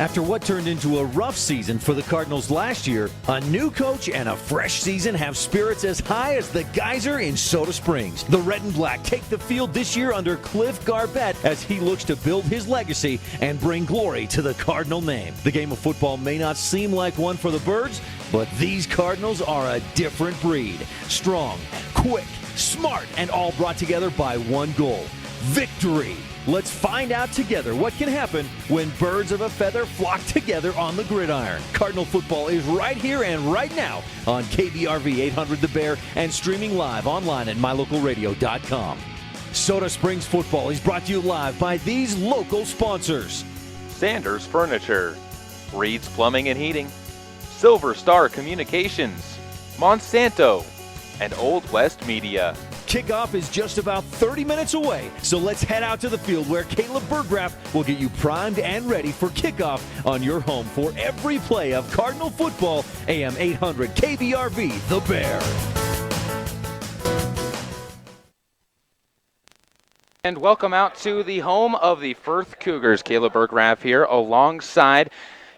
After what turned into a rough season for the Cardinals last year, a new coach and a fresh season have spirits as high as the geyser in Soda Springs. The Red and Black take the field this year under Cliff Garbett as he looks to build his legacy and bring glory to the Cardinal name. The game of football may not seem like one for the Birds, but these Cardinals are a different breed. Strong, quick, smart, and all brought together by one goal: victory. Let's find out together what can happen when birds of a feather flock together on the gridiron. Cardinal football is right here and right now on KBRV 800 The Bear and streaming live online at mylocalradio.com. Soda Springs football is brought to you live by these local sponsors: Sanders Furniture, Reed's Plumbing and Heating, Silver Star Communications, Monsanto, and Old West Media. Kickoff is just about 30 minutes away, so let's head out to the field where Caleb Burgraff will get you primed and ready for kickoff on your home for every play of Cardinal football. AM 800 KBRV, The Bear. And welcome out to the home of the Firth Cougars. Caleb Burgraff here alongside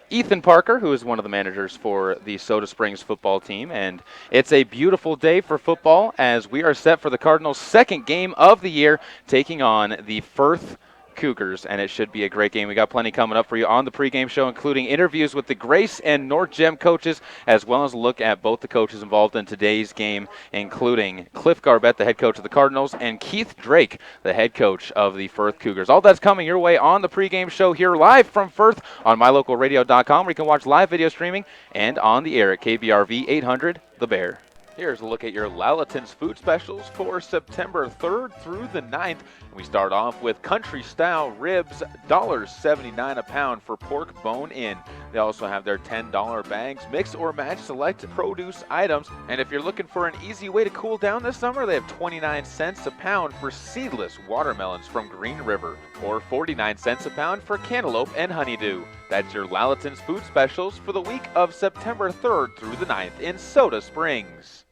Ethan Parker, who is one of the managers for the Soda Springs football team. And it's a beautiful day for football as we are set for the Cardinals' second game of the year, taking on the Firth Cougars, and it should be a great game. We got plenty coming up for you on the pregame show, including interviews with the Grace and North Gem coaches, as well as a look at both the coaches involved in today's game, including Cliff Garbett, the head coach of the Cardinals, and Keith Drake, the head coach of the Firth Cougars. All that's coming your way on the pregame show here live from Firth on mylocalradio.com, where you can watch live video streaming and on the air at KBRV 800 The Bear. Here's a look at your Lalaton's food specials for September 3rd through the 9th. We start off with country-style ribs, $1.79 a pound for pork bone-in. They also have their $10 bags, mix or match select produce items. And if you're looking for an easy way to cool down this summer, they have 29 cents a pound for seedless watermelons from Green River, or 49 cents a pound for cantaloupe and honeydew. That's your Lalaton's food specials for the week of September 3rd through the 9th in Soda Springs.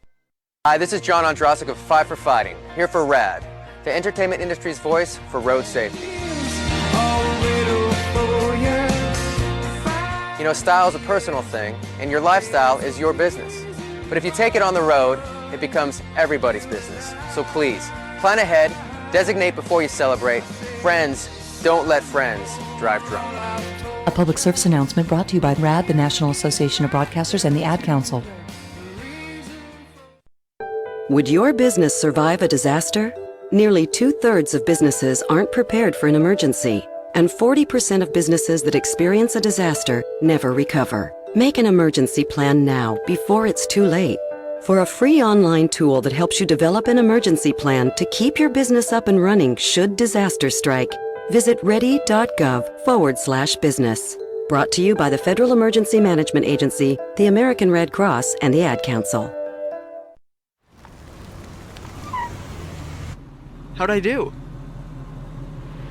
Hi, this is John Ondrasik of Five for Fighting, here for RAD, the entertainment industry's voice for road safety. You know, style is a personal thing, and your lifestyle is your business. But if you take it on the road, it becomes everybody's business. So please, plan ahead, designate before you celebrate. Friends, don't let friends drive drunk. A public service announcement brought to you by RAD, the National Association of Broadcasters, and the Ad Council. Would your business survive a disaster? Nearly 2/3 of businesses aren't prepared for an emergency, and 40% of businesses that experience a disaster never recover. Make an emergency plan now, before it's too late. For a free online tool that helps you develop an emergency plan to keep your business up and running should disaster strike, visit ready.gov/business. Brought to you by the Federal Emergency Management Agency, the American Red Cross, and the Ad Council. How'd I do?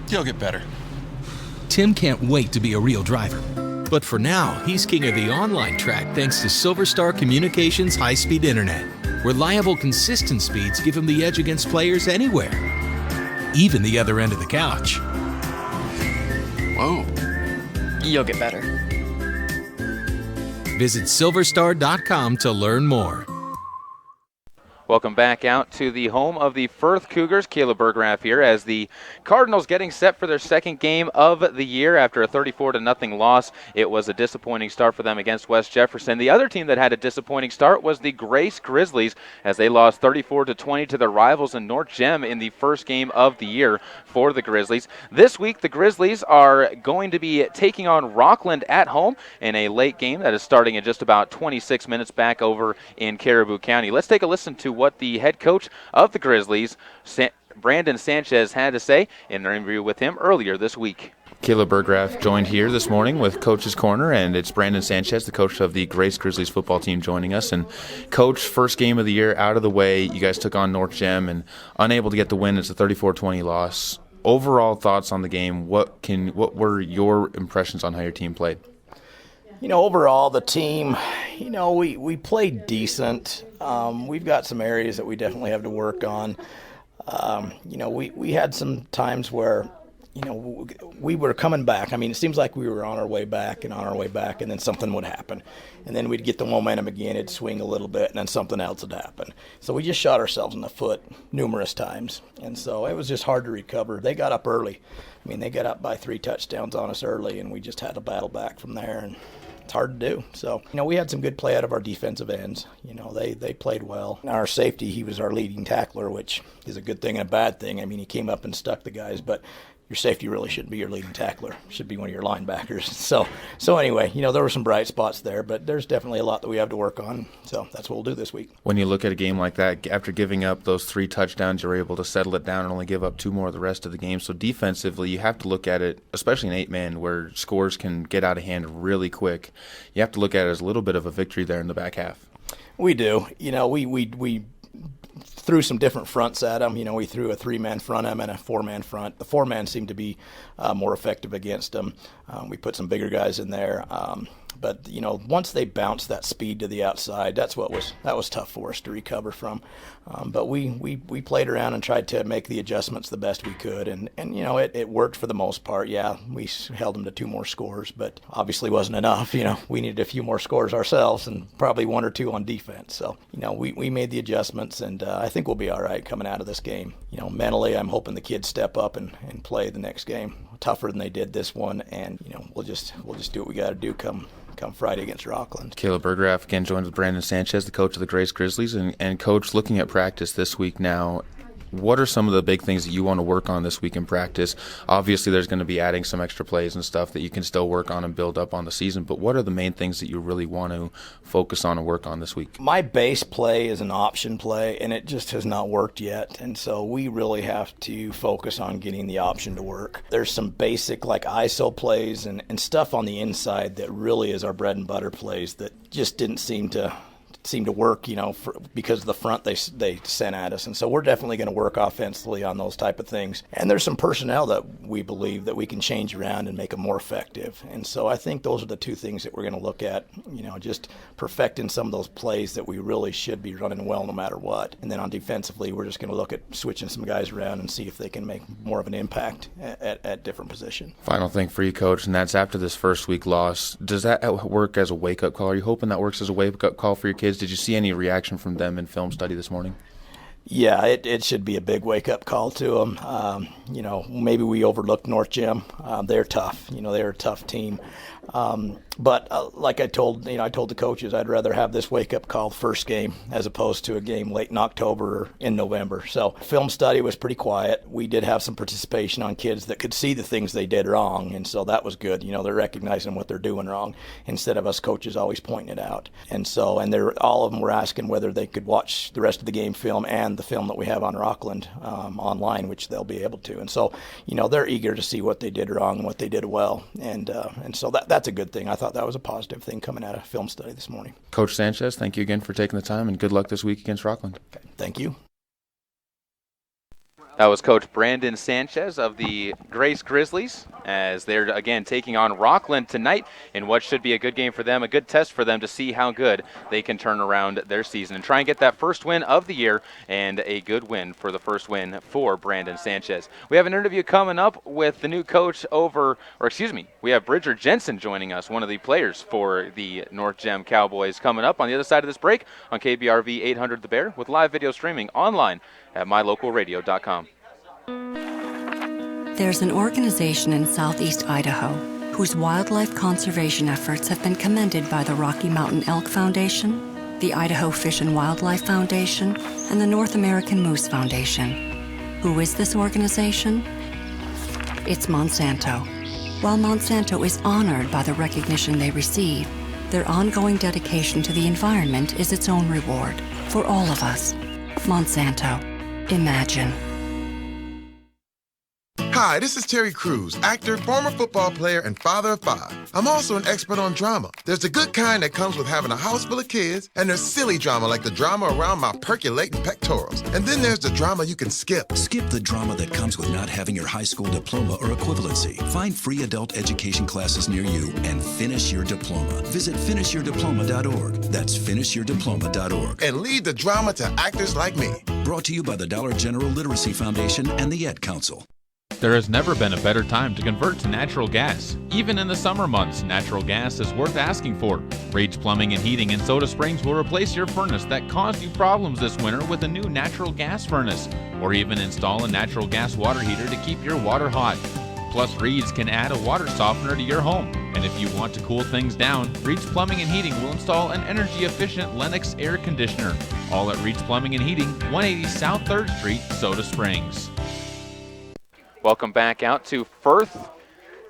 You'll get better. Tim can't wait to be a real driver. But for now, he's king of the online track thanks to Silver Star Communications high-speed internet. Reliable, consistent speeds give him the edge against players anywhere, even the other end of the couch. Whoa. You'll get better. Visit silverstar.com to learn more. Welcome back out to the home of the Firth Cougars. Caleb Burgraff here as the Cardinals getting set for their second game of the year after a 34-0 loss. It was a disappointing start for them against West Jefferson. The other team that had a disappointing start was the Grace Grizzlies as they lost 34-20 to their rivals in North Gem in the first game of the year for the Grizzlies. This week, the Grizzlies are going to be taking on Rockland at home in a late game that is starting in just about 26 minutes back over in Caribou County. Let's take a listen to what the head coach of the Grizzlies, Brandon Sanchez, had to say in an interview with him earlier this week. Caleb Burgraff joined here this morning with Coach's Corner, and it's Brandon Sanchez, the coach of the Grace Grizzlies football team, joining us. And Coach, first game of the year out of the way, you guys took on North Gem and unable to get the win. It's a 34-20 loss. Overall thoughts on the game, what were your impressions on how your team played? You know, overall, the team, you know, we played decent. We've got some areas that we definitely have to work on. You know, we had some times where we were coming back. I mean, it seems like we were on our way back, and then something would happen. And then we'd get the momentum again, it'd swing a little bit, and then something else would happen. So we just shot ourselves in the foot numerous times. And so it was just hard to recover. They got up early. I mean, they got up by 3 touchdowns on us early, and we just had to battle back from there. And it's hard to do. So, we had some good play out of our defensive ends. They played well. Our safety, he was our leading tackler, which is a good thing and a bad thing. I mean, he came up and stuck the guys, but your safety really shouldn't be your leading tackler. It should be one of your linebackers. So anyway, there were some bright spots there, but there's definitely a lot that we have to work on. So that's what we'll do this week. When you look at a game like that, after giving up those 3 touchdowns, you're able to settle it down and only give up 2 more the rest of the game. So defensively, you have to look at it, especially in 8-man, where scores can get out of hand really quick. You have to look at it as a little bit of a victory there in the back half. We do. We threw some different fronts at them. We threw a 3-man front and a 4-man front. The 4-man seemed to be more effective against them. We put some bigger guys in there. But once they bounced that speed to the outside, that was tough for us to recover from. But we played around and tried to make the adjustments the best we could, and it worked for the most part. Yeah, we held them to 2 more scores, but obviously wasn't enough. We needed a few more scores ourselves, and probably 1 or 2 on defense. So we made the adjustments, and I think we'll be all right coming out of this game. Mentally, I'm hoping the kids step up and play the next game tougher than they did this one, and we'll just do what we got to do come Friday against Rockland. Caleb Berggraf again joined with Brandon Sanchez, the coach of the Grace Grizzlies. And Coach, looking at practice this week now, what are some of the big things that you want to work on this week in practice? Obviously, there's going to be adding some extra plays and stuff that you can still work on and build up on the season, but what are the main things that you really want to focus on and work on this week? My base play is an option play, and it just has not worked yet, and so we really have to focus on getting the option to work. There's some basic like ISO plays and stuff on the inside that really is our bread and butter plays that just didn't seem to work, because of the front they sent at us. And so we're definitely going to work offensively on those type of things. And there's some personnel that we believe that we can change around and make them more effective. And so I think those are the 2 things that we're going to look at, just perfecting some of those plays that we really should be running well no matter what. And then on defensively, we're just going to look at switching some guys around and see if they can make more of an impact at different positions. Final thing for you, Coach, and that's after this first week loss. Does that work as a wake-up call? Are you hoping that works as a wake-up call for your kids? Did you see any reaction from them in film study this morning? Yeah, it should be a big wake-up call to them. Maybe we overlooked North Gem. They're tough. They're a tough team. But like I told the coaches, I'd rather have this wake-up call first game as opposed to a game late in October or in November. So film study was pretty quiet. We did have some participation on kids that could see the things they did wrong, and so that was good. They're recognizing what they're doing wrong instead of us coaches always pointing it out. And all of them were asking whether they could watch the rest of the game film and the film that we have on Rockland online, which they'll be able to. And so, they're eager to see what they did wrong and what they did well. And so that's a good thing. I thought that was a positive thing coming out of film study this morning. Coach Sanchez, thank you again for taking the time, and good luck this week against Rockland. Okay, thank you. That was Coach Brandon Sanchez of the Grace Grizzlies, as they're again taking on Rockland tonight in what should be a good game for them, a good test for them to see how good they can turn around their season and try and get that first win of the year, and a good win for the first win for Brandon Sanchez. We have an interview coming up with the new coach we have Bridger Jensen joining us, one of the players for the North Gem Cowboys, coming up on the other side of this break on KBRV 800 The Bear, with live video streaming online at mylocalradio.com. There's an organization in southeast Idaho whose wildlife conservation efforts have been commended by the Rocky Mountain Elk Foundation, the Idaho Fish and Wildlife Foundation, and the North American Moose Foundation. Who is this organization? It's Monsanto. While Monsanto is honored by the recognition they receive, their ongoing dedication to the environment is its own reward for all of us. Monsanto. Imagine. Hi, this is Terry Crews, actor, former football player, and father of 5. I'm also an expert on drama. There's the good kind that comes with having a house full of kids, and there's silly drama like the drama around my percolating pectorals. And then there's the drama you can skip. Skip the drama that comes with not having your high school diploma or equivalency. Find free adult education classes near you and finish your diploma. Visit finishyourdiploma.org. That's finishyourdiploma.org. And leave the drama to actors like me. Brought to you by the Dollar General Literacy Foundation and the Ed Council. There has never been a better time to convert to natural gas. Even in the summer months, natural gas is worth asking for. Rage Plumbing and Heating in Soda Springs will replace your furnace that caused you problems this winter with a new natural gas furnace, or even install a natural gas water heater to keep your water hot. Plus, Reed's can add a water softener to your home. And if you want to cool things down, Reed's Plumbing and Heating will install an energy-efficient Lennox air conditioner. All at Reed's Plumbing and Heating, 180 South 3rd Street, Soda Springs. Welcome back out to Firth,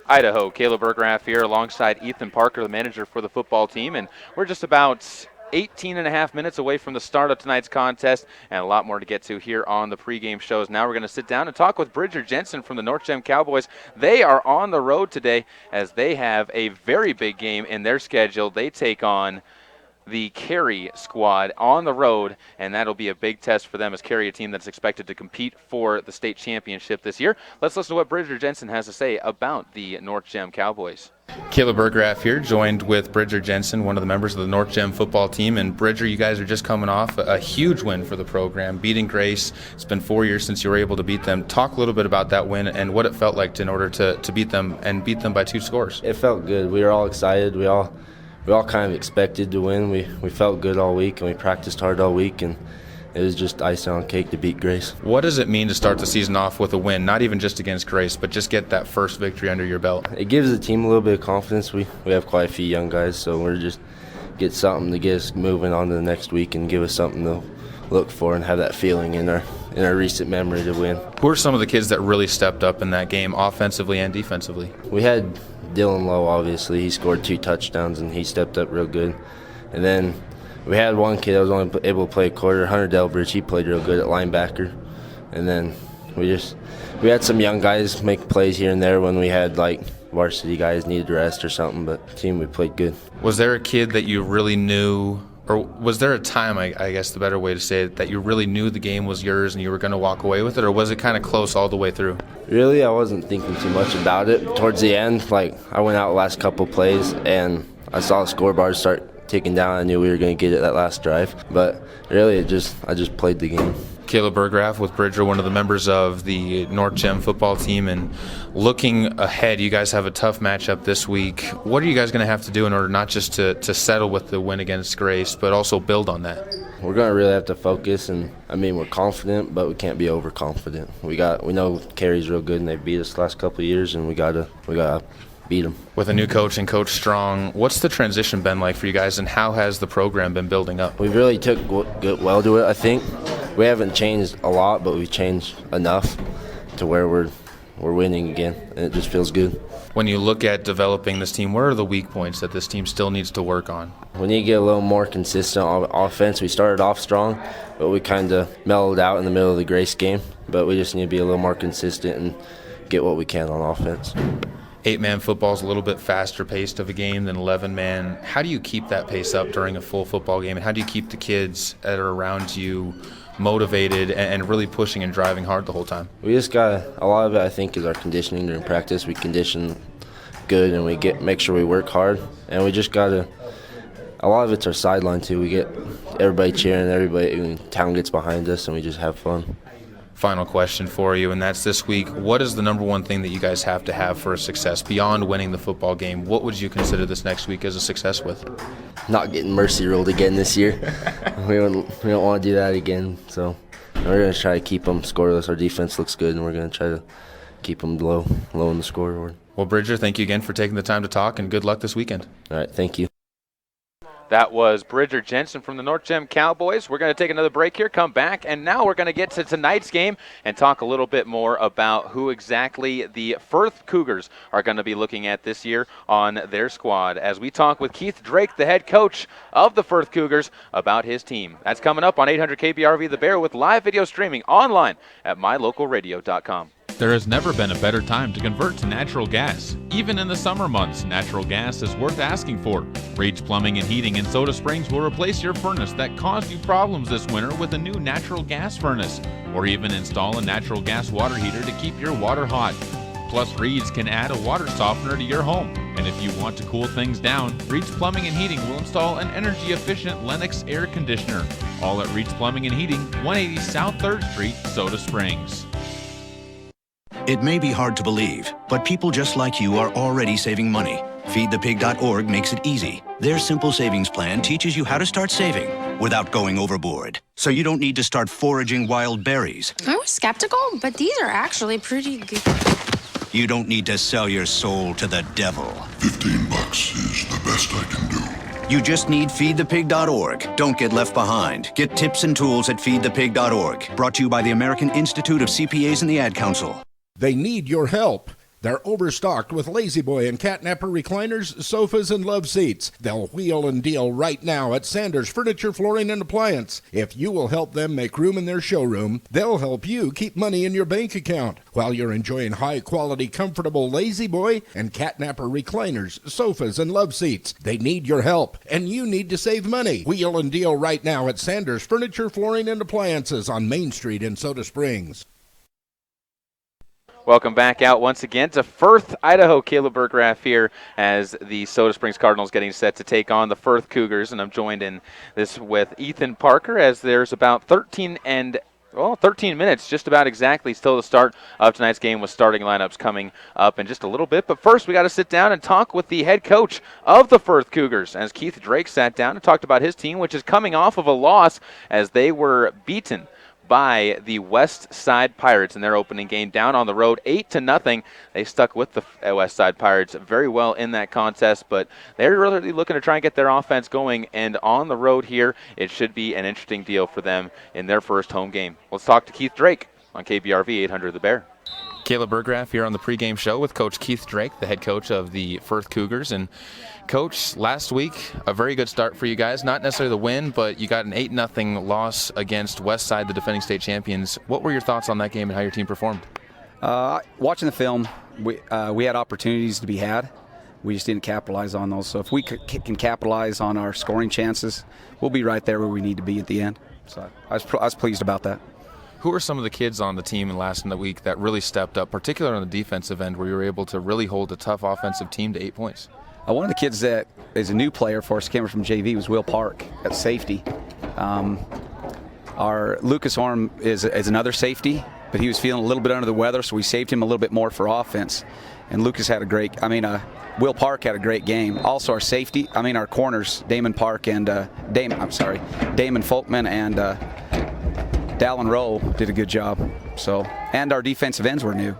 Idaho. Caleb Berggraf here alongside Ethan Parker, the manager for the football team. And we're just about 18 and a half minutes away from the start of tonight's contest, and a lot more to get to here on the pregame shows. Now we're going to sit down and talk with Bridger Jensen from the North Gem Cowboys. They are on the road today as they have a very big game in their schedule. They take on the Cary squad on the road, and that'll be a big test for them as Cary, a team that's expected to compete for the state championship this year. Let's listen to what Bridger Jensen has to say about the North Gem Cowboys. Caleb Berggraf here, joined with Bridger Jensen, one of the members of the North Gem football team. And Bridger, you guys are just coming off a huge win for the program, beating Grace. It's been 4 years since you were able to beat them. Talk a little bit about that win and what it felt like in order to beat them and beat them by 2 scores. It felt good. We were all excited. We all kind of expected to win. We felt good all week, and we practiced hard all week, and it was just icing on cake to beat Grace. What does it mean to start the season off with a win, not even just against Grace, but just get that first victory under your belt? It gives the team a little bit of confidence. We have quite a few young guys, so we're just get something to get us moving on to the next week and give us something to look for and have that feeling in our recent memory to win. Who are some of the kids that really stepped up in that game, offensively and defensively? We had Dylan Lowe, obviously. He scored 2 touchdowns, and he stepped up real good. And then we had one kid that was only able to play a quarter, Hunter Delbridge. He played real good at linebacker. And then we had some young guys make plays here and there when we had, like, varsity guys needed rest or something, but the team, we played good. Was there a kid that you really knew, or was there a time, I guess the better way to say it, that you really knew the game was yours and you were going to walk away with it, or was it kind of close all the way through? Really, I wasn't thinking too much about it. Towards the end, like, I went out the last couple plays, and I saw the scoreboard start ticking down. I knew we were going to get it that last drive. But really, I just played the game. Caleb Berggraf with Bridger, one of the members of the North Gem football team. And looking ahead, you guys have a tough matchup this week. What are you guys going to have to do in order not just to settle with the win against Grace, but also build on that? We're going to really have to focus, and we're confident, but we can't be overconfident. We know Cary's real good, and they beat us the last couple of years, and we gotta beat them. With a new coach and Coach Strong, what's the transition been like for you guys, and how has the program been building up? We really took well to it, I think. We haven't changed a lot, but we've changed enough to where we're winning again, and it just feels good. When you look at developing this team, what are the weak points that this team still needs to work on? We need to get a little more consistent on offense. We started off strong, but we kind of mellowed out in the middle of the Grace game. But we just need to be a little more consistent and get what we can on offense. 8-man football is a little bit faster paced of a game than 11-man. How do you keep that pace up during a full football game? And how do you keep the kids that are around you motivated and really pushing and driving hard the whole time? We just got a lot of it, I think, is our conditioning during practice. We condition good, and we make sure we work hard, and we just gotta. A lot of it's our sideline too. We get everybody cheering, everybody, town gets behind us, and we just have fun. Final question for you, and that's this week. What is the number one thing that you guys have to have for a success beyond winning the football game? What would you consider this next week as a success with? Not getting mercy ruled again this year. we don't want to do that again. So we're going to try to keep them scoreless. Our defense looks good, and we're going to try to keep them low in the scoreboard. Well, Bridger, thank you again for taking the time to talk, and good luck this weekend. All right, thank you. That was Bridger Jensen from the North Gem Cowboys. We're going to take another break here, come back, and now we're going to get to tonight's game and talk a little bit more about who exactly the Firth Cougars are going to be looking at this year on their squad as we talk with Keith Drake, the head coach of the Firth Cougars, about his team. That's coming up on 800 KBRV The Bear with live video streaming online at mylocalradio.com. There has never been a better time to convert to natural gas. Even in the summer months, natural gas is worth asking for. Rage Plumbing and Heating in Soda Springs will replace your furnace that caused you problems this winter with a new natural gas furnace, or even install a natural gas water heater to keep your water hot. Plus, Reed's can add a water softener to your home. And if you want to cool things down, Reed's Plumbing and Heating will install an energy-efficient Lennox air conditioner. All at Reed's Plumbing and Heating, 180 South 3rd Street, Soda Springs. It may be hard to believe, but people just like you are already saving money. FeedThePig.org makes it easy. Their simple savings plan teaches you how to start saving without going overboard. So you don't need to start foraging wild berries. I was skeptical, but these are actually pretty good. You don't need to sell your soul to the devil. $15 is the best I can do. You just need FeedThePig.org. Don't get left behind. Get tips and tools at FeedThePig.org. Brought to you by the American Institute of CPAs and the Ad Council. They need your help. They're overstocked with Lazy Boy and Catnapper recliners, sofas, and love seats. They'll wheel and deal right now at Sanders Furniture, Flooring, and Appliance. If you will help them make room in their showroom, they'll help you keep money in your bank account while you're enjoying high-quality, comfortable Lazy Boy and Catnapper recliners, sofas, and love seats. They need your help, and you need to save money. Wheel and deal right now at Sanders Furniture, Flooring, and Appliances on Main Street in Soda Springs. Welcome back out once again to Firth, Idaho. Caleb Burgraff here as the Soda Springs Cardinals getting set to take on the Firth Cougars, and I'm joined in this with Ethan Parker as there's about 13 minutes, just about exactly, till the start of tonight's game with starting lineups coming up in just a little bit. But first, we got to sit down and talk with the head coach of the Firth Cougars as Keith Drake sat down and talked about his team, which is coming off of a loss as they were beaten by the West Side Pirates in their opening game down on the road 8-0. They stuck with the West Side Pirates very well in that contest, but they're really looking to try and get their offense going, and on the road here, it should be an interesting deal for them in their first home game. Let's talk to Keith Drake on KBRV 800 The Bear. Caleb Burgraff here on the pregame show with Coach Keith Drake, the head coach of the Firth Cougars. And Coach, last week, a very good start for you guys. Not necessarily the win, but you got an 8-0 loss against Westside, the defending state champions. What were your thoughts on that game and how your team performed? Watching the film, we had opportunities to be had. We just didn't capitalize on those. So if we can capitalize on our scoring chances, we'll be right there where we need to be at the end. So I was pleased about that. Who are some of the kids on the team in the week that really stepped up, particularly on the defensive end, where you were able to really hold a tough offensive team to 8 points? One of the kids that is a new player for us, came from JV, was Will Park at safety. Our Lucas Orm is another safety, but he was feeling a little bit under the weather, so we saved him a little bit more for offense. And Lucas had Will Park had a great game. Also our corners, Damon Folkman and Dallin Rowe did a good job. And our defensive ends were new.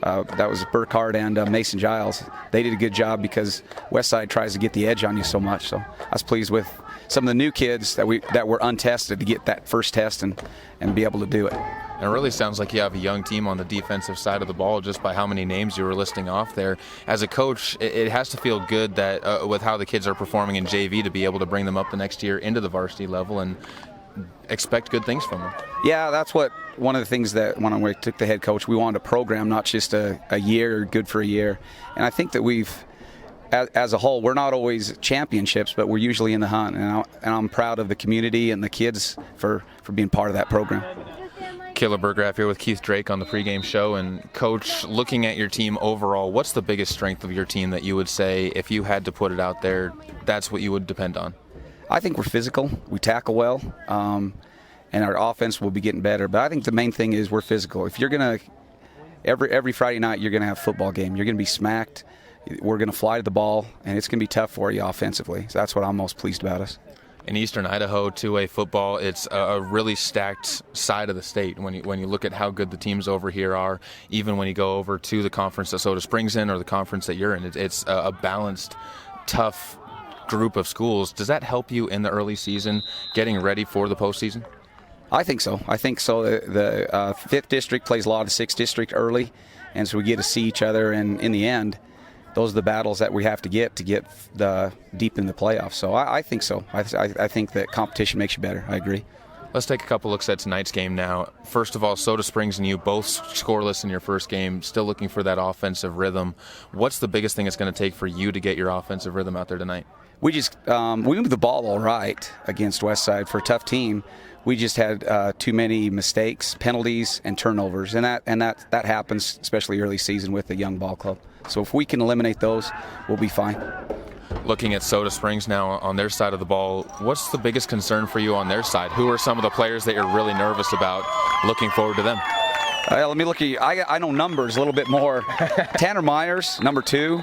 That was Burkhardt and Mason Giles. They did a good job because Westside tries to get the edge on you so much. So I was pleased with some of the new kids that were untested to get that first test and be able to do it. And it really sounds like you have a young team on the defensive side of the ball just by how many names you were listing off there. As a coach, it has to feel good that with how the kids are performing in JV to be able to bring them up the next year into the varsity level and expect good things from them. Yeah, that's one of the things that when I took the head coach, we wanted a program, not just a year, good for a year. And I think that as a whole, we're not always championships, but we're usually in the hunt. And I'm proud of the community and the kids for being part of that program. Caleb Burgraff here with Keith Drake on the pregame show. And Coach, looking at your team overall, what's the biggest strength of your team that you would say, if you had to put it out there, that's what you would depend on? I think we're physical. We tackle well, and our offense will be getting better. But I think the main thing is we're physical. If you're going to every Friday night, you're going to have a football game. You're going to be smacked. We're going to fly to the ball, and it's going to be tough for you offensively. So that's what I'm most pleased about us. In Eastern Idaho, 2A football, it's a really stacked side of the state. When you look at how good the teams over here are, even when you go over to the conference that Soda Springs in or the conference that you're in, it's a balanced, tough group of schools. Does that help you in the early season, getting ready for the postseason? I think so. The 5th district plays a lot of 6th district early, and so we get to see each other. And in the end, those are the battles that we have to get deep in the playoffs. So I think so. I think that competition makes you better. I agree. Let's take a couple looks at tonight's game now. First of all, Soda Springs and you both scoreless in your first game, still looking for that offensive rhythm. What's the biggest thing it's going to take for you to get your offensive rhythm out there tonight? We moved the ball all right against Westside for a tough team. We just had too many mistakes, penalties, and turnovers, and that happens, especially early season with a young ball club. So if we can eliminate those, we'll be fine. Looking at Soda Springs now on their side of the ball, what's the biggest concern for you on their side? Who are some of the players that you're really nervous about? Looking forward to them. Let me look at you. I know numbers a little bit more. Tanner Myers, number 2.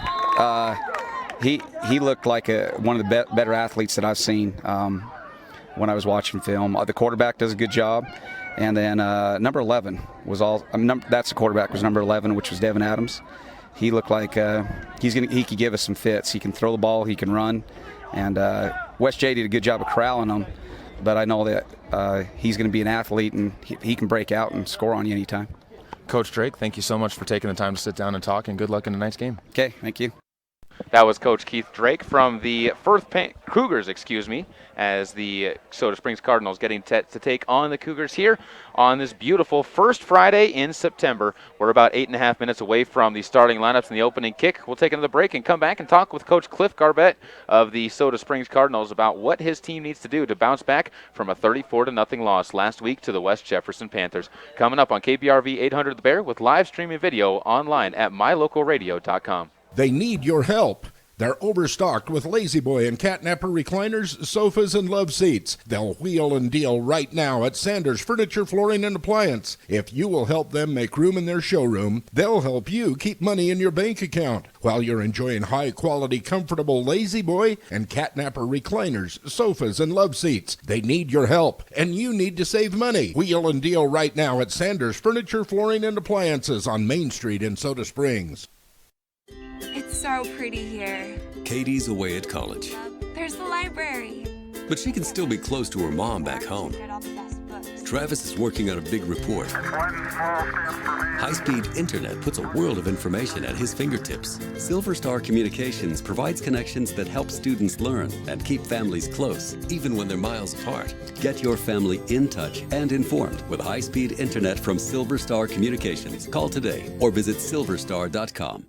He looked like one of the better athletes that I've seen when I was watching film. The quarterback does a good job. And then number 11 was that's the quarterback, was number 11, which was Devin Adams. He looked like he could give us some fits. He can throw the ball, he can run. And West J did a good job of corralling him. But I know that he's going to be an athlete, and he can break out and score on you anytime. Coach Drake, thank you so much for taking the time to sit down and talk, and good luck in tonight's game. Okay, thank you. That was Coach Keith Drake from the Firth Cougars, as the Soda Springs Cardinals getting to take on the Cougars here on this beautiful first Friday in September. We're about 8.5 minutes away from the starting lineups and the opening kick. We'll take another break and come back and talk with Coach Cliff Garbett of the Soda Springs Cardinals about what his team needs to do to bounce back from a 34-0 loss last week to the West Jefferson Panthers. Coming up on KBRV 800 The Bear with live streaming video online at mylocalradio.com. They need your help. They're overstocked with Lazy Boy and Catnapper recliners, sofas, and love seats. They'll wheel and deal right now at Sanders Furniture, Flooring, and Appliance. If you will help them make room in their showroom, they'll help you keep money in your bank account while you're enjoying high-quality, comfortable Lazy Boy and Catnapper recliners, sofas, and love seats. They need your help, and you need to save money. Wheel and deal right now at Sanders Furniture, Flooring, and Appliances on Main Street in Soda Springs. It's so pretty here. Katie's away at college, There's the library. but she can still be close to her mom back home. Travis is working on a big report. High-speed internet puts a world of information at his fingertips. Silver Star Communications provides connections that help students learn and keep families close, even when they're miles apart. Get your family in touch and informed with high-speed internet from Silver Star Communications. Call today or visit silverstar.com.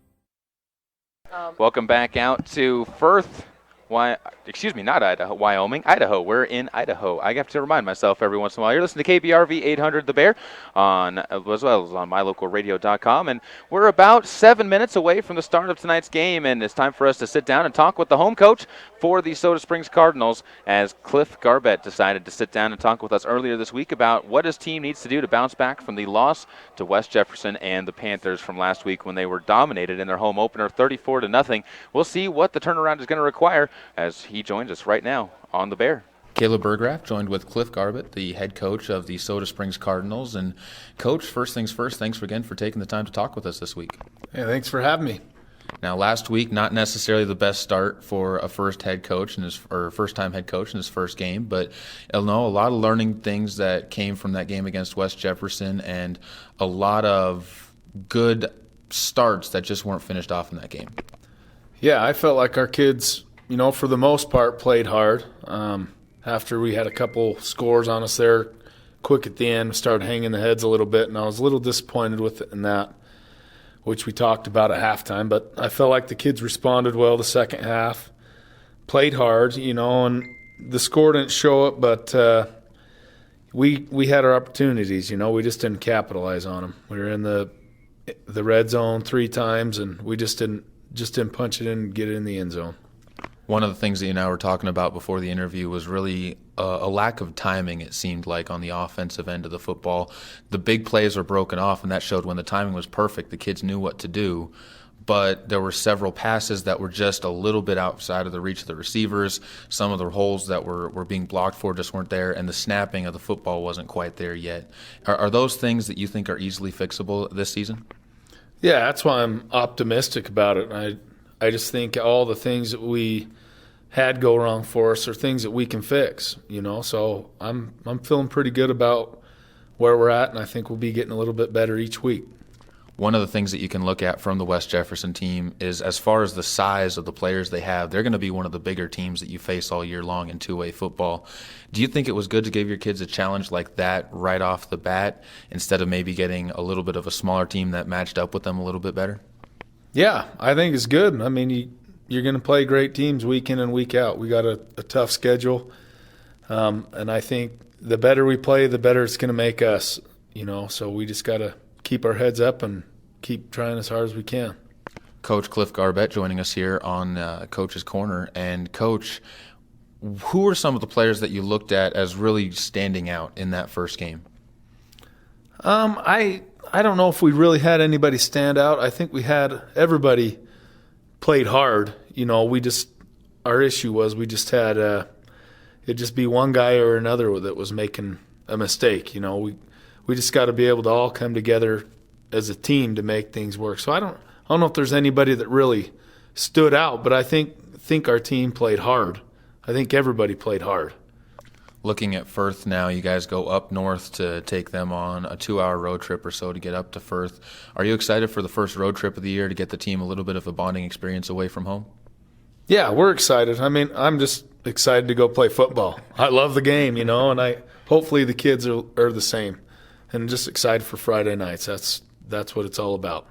Welcome back out to Firth. Wyoming, Idaho. We're in Idaho. I have to remind myself every once in a while. You're listening to KBRV 800 The Bear, as well as on mylocalradio.com. And we're about 7 minutes away from the start of tonight's game, and it's time for us to sit down and talk with the home coach for the Soda Springs Cardinals, as Cliff Garbett decided to sit down and talk with us earlier this week about what his team needs to do to bounce back from the loss to West Jefferson and the Panthers from last week when they were dominated in their home opener 34-0. We'll see what the turnaround is going to require as he joins us right now on the Bear. Caleb Bergraff joined with Cliff Garbett, the head coach of the Soda Springs Cardinals. And Coach, first things first, thanks again for taking the time to talk with us this week. Hey, thanks for having me. Now, last week, not necessarily the best start for a first-time head coach in his first game, but a lot of learning things that came from that game against West Jefferson, and a lot of good starts that just weren't finished off in that game. Yeah, I felt like our kids, for the most part, played hard. After we had a couple scores on us there, quick at the end, started hanging the heads a little bit, and I was a little disappointed with it in that, which we talked about at halftime. But I felt like the kids responded well the second half, played hard, and the score didn't show it, but we had our opportunities. We just didn't capitalize on them. We were in the red zone 3 times, and we just didn't punch it in and get it in the end zone. One of the things that you and I were talking about before the interview was really a lack of timing, it seemed like, on the offensive end of the football. The big plays were broken off, and that showed when the timing was perfect, the kids knew what to do. But there were several passes that were just a little bit outside of the reach of the receivers. Some of the holes that were being blocked for just weren't there, and the snapping of the football wasn't quite there yet. Are those things that you think are easily fixable this season? Yeah, that's why I'm optimistic about it. I just think all the things that we had go wrong for us are things that we can fix, So I'm feeling pretty good about where we're at, and I think we'll be getting a little bit better each week. One of the things that you can look at from the West Jefferson team is, as far as the size of the players they have, they're going to be one of the bigger teams that you face all year long in two-way football. Do you think it was good to give your kids a challenge like that right off the bat instead of maybe getting a little bit of a smaller team that matched up with them a little bit better? Yeah, I think it's good. I mean, you're going to play great teams week in and week out. We got a tough schedule, and I think the better we play, the better it's going to make us, So we just got to keep our heads up and keep trying as hard as we can. Coach Cliff Garbett joining us here on Coach's Corner. And, Coach, who are some of the players that you looked at as really standing out in that first game? I I don't know if we really had anybody stand out. I think everybody played hard. Our issue was we just had it'd just be one guy or another that was making a mistake. We just got to be able to all come together as a team to make things work. So I don't know if there's anybody that really stood out, but I think our team played hard. I think everybody played hard. Looking at Firth now, you guys go up north to take them on a 2-hour road trip or so to get up to Firth. Are you excited for the first road trip of the year to get the team a little bit of a bonding experience away from home? Yeah, we're excited. I mean, I'm just excited to go play football. I love the game, and hopefully the kids are the same. And just excited for Friday nights. That's what it's all about.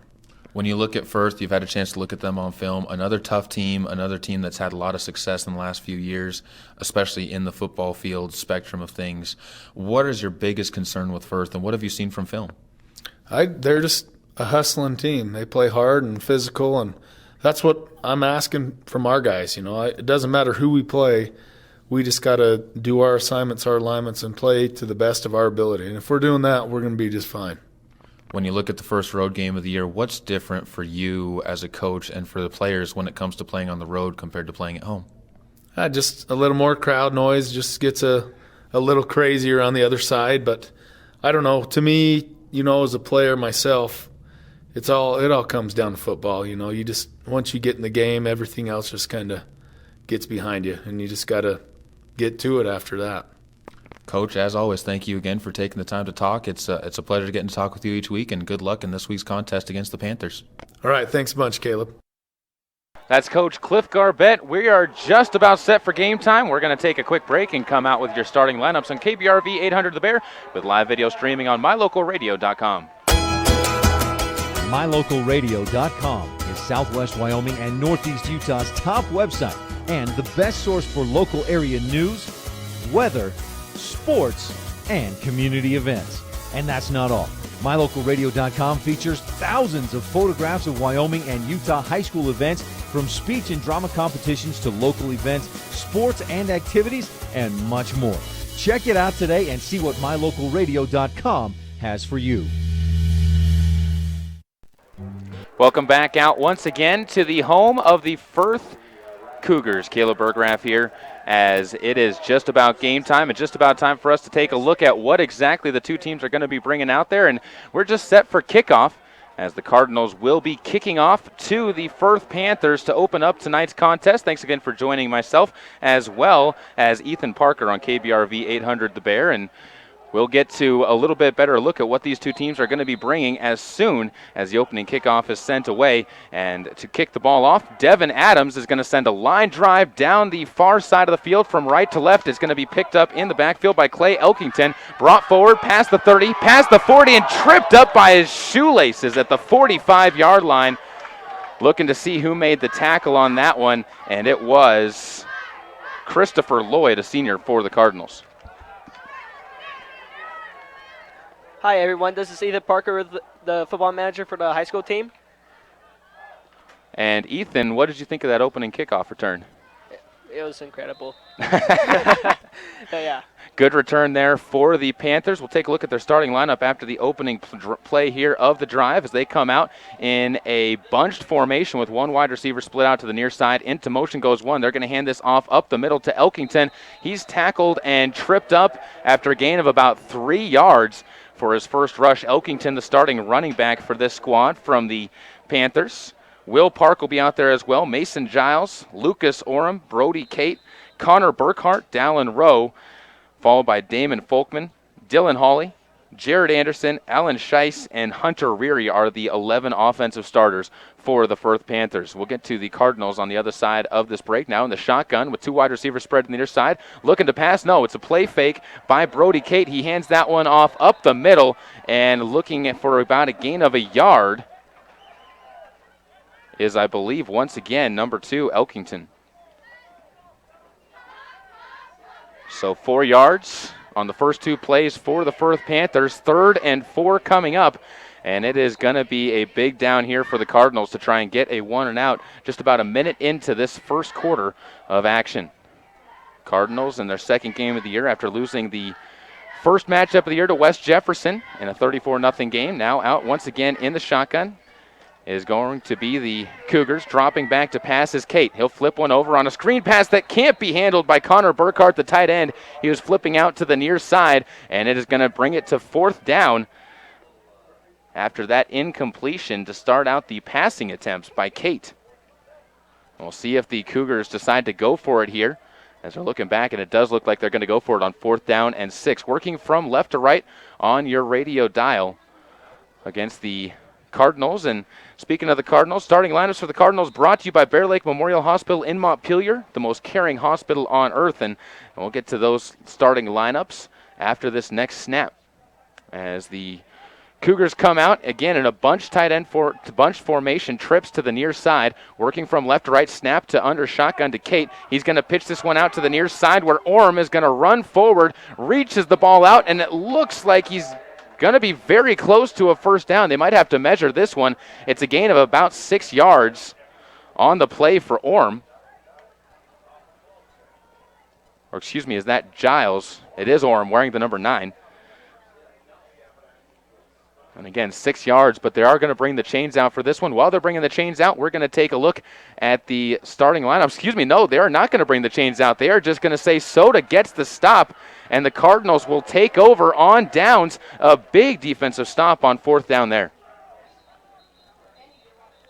When you look at Firth, you've had a chance to look at them on film. Another tough team, another team that's had a lot of success in the last few years, especially in the football field spectrum of things. What is your biggest concern with Firth, and what have you seen from film? They're just a hustling team. They play hard and physical, and that's what I'm asking from our guys. It doesn't matter who we play. We just got to do our assignments, our alignments, and play to the best of our ability. And if we're doing that, we're going to be just fine. When you look at the first road game of the year, what's different for you as a coach and for the players when it comes to playing on the road compared to playing at home? Just a little more crowd noise, just gets a little crazier on the other side. But I don't know. To me, as a player myself, it all comes down to football. You just once you get in the game, everything else just kind of gets behind you, and you just got to get to it after that. Coach, as always, thank you again for taking the time to talk. It's a pleasure to get to talk with you each week, and good luck in this week's contest against the Panthers. All right, thanks a bunch, Caleb. That's Coach Cliff Garbett. We are just about set for game time. We're going to take a quick break and come out with your starting lineups on KBRV 800 The Bear with live video streaming on mylocalradio.com. MyLocalRadio.com is Southwest Wyoming and Northeast Utah's top website and the best source for local area news, weather, sports, and community events. And that's not all. MyLocalRadio.com features thousands of photographs of Wyoming and Utah high school events, from speech and drama competitions to local events, sports and activities, and much more. Check it out today and see what MyLocalRadio.com has for you. Welcome back out once again to the home of the Firth Cougars. Caleb Berggraf here, as it is just about game time and just about time for us to take a look at what exactly the two teams are going to be bringing out there. And we're just set for kickoff, as the Cardinals will be kicking off to the Firth Panthers to open up tonight's contest. Thanks again for joining myself as well as Ethan Parker on KBRV 800 The Bear. And we'll get to a little bit better look at what these two teams are going to be bringing as soon as the opening kickoff is sent away. And to kick the ball off, Devin Adams is going to send a line drive down the far side of the field from right to left. It's going to be picked up in the backfield by Clay Elkington, brought forward past the 30, past the 40, and tripped up by his shoelaces at the 45-yard line. Looking to see who made the tackle on that one, and it was Christopher Lloyd, a senior for the Cardinals. Hi everyone, this is Ethan Parker, the football manager for the high school team. And Ethan, what did you think of that opening kickoff return? It was incredible. Yeah. Good return there for the Panthers. We'll take a look at their starting lineup after the opening play here of the drive, as they come out in a bunched formation with one wide receiver split out to the near side. Into motion goes one. They're going to hand this off up the middle to Elkington. He's tackled and tripped up after a gain of about 3 yards for his first rush. Elkington, the starting running back for this squad from the Panthers. Will Park will be out there as well. Mason Giles, Lucas Oram, Brody Kate, Connor Burkhart, Dallin Rowe, followed by Damon Folkman, Dylan Hawley, Jared Anderson, Alan Scheiss, and Hunter Reary are the 11 offensive starters for the Firth Panthers. We'll get to the Cardinals on the other side of this break now in the shotgun with two wide receivers spread on the near side. Looking to pass. No, it's a play fake by Brody Kate. He hands that one off up the middle, and looking for about a gain of a yard is, I believe, once again, number 2, Elkington. So 4 yards on the first 2 plays for the Firth Panthers. 3rd and 4 coming up, and it is going to be a big down here for the Cardinals to try and get a 1 and out just about a minute into this first quarter of action. Cardinals in their second game of the year after losing the first matchup of the year to West Jefferson in a 34-0 game. Now out once again in the shotgun is going to be the Cougars. Dropping back to pass is Kate. He'll flip one over on a screen pass that can't be handled by Connor Burkhart, the tight end. He was flipping out to the near side, and it is going to bring it to 4th down after that incompletion to start out the passing attempts by Kate. We'll see if the Cougars decide to go for it here as they're looking back, and it does look like they're going to go for it on 4th down and 6. Working from left to right on your radio dial against the Cardinals. And speaking of the Cardinals, starting lineups for the Cardinals brought to you by Bear Lake Memorial Hospital in Montpelier, the most caring hospital on earth. And we'll get to those starting lineups after this next snap as the Cougars come out again in a bunch tight end bunch formation, trips to the near side, working from left to right, snap to under shotgun to Kate. He's going to pitch this one out to the near side where Orm is going to run forward, reaches the ball out, and it looks like he's going to be very close to a first down. They might have to measure this one. It's a gain of about 6 yards on the play for Orm. Or excuse me, is that Giles? It is Orm wearing the number 9. And again, 6 yards, but they are going to bring the chains out for this one. While they're bringing the chains out, we're going to take a look at the starting lineup. Excuse me, no, they are not going to bring the chains out. They are just going to say Soda gets the stop, and the Cardinals will take over on downs. A big defensive stop on 4th down there.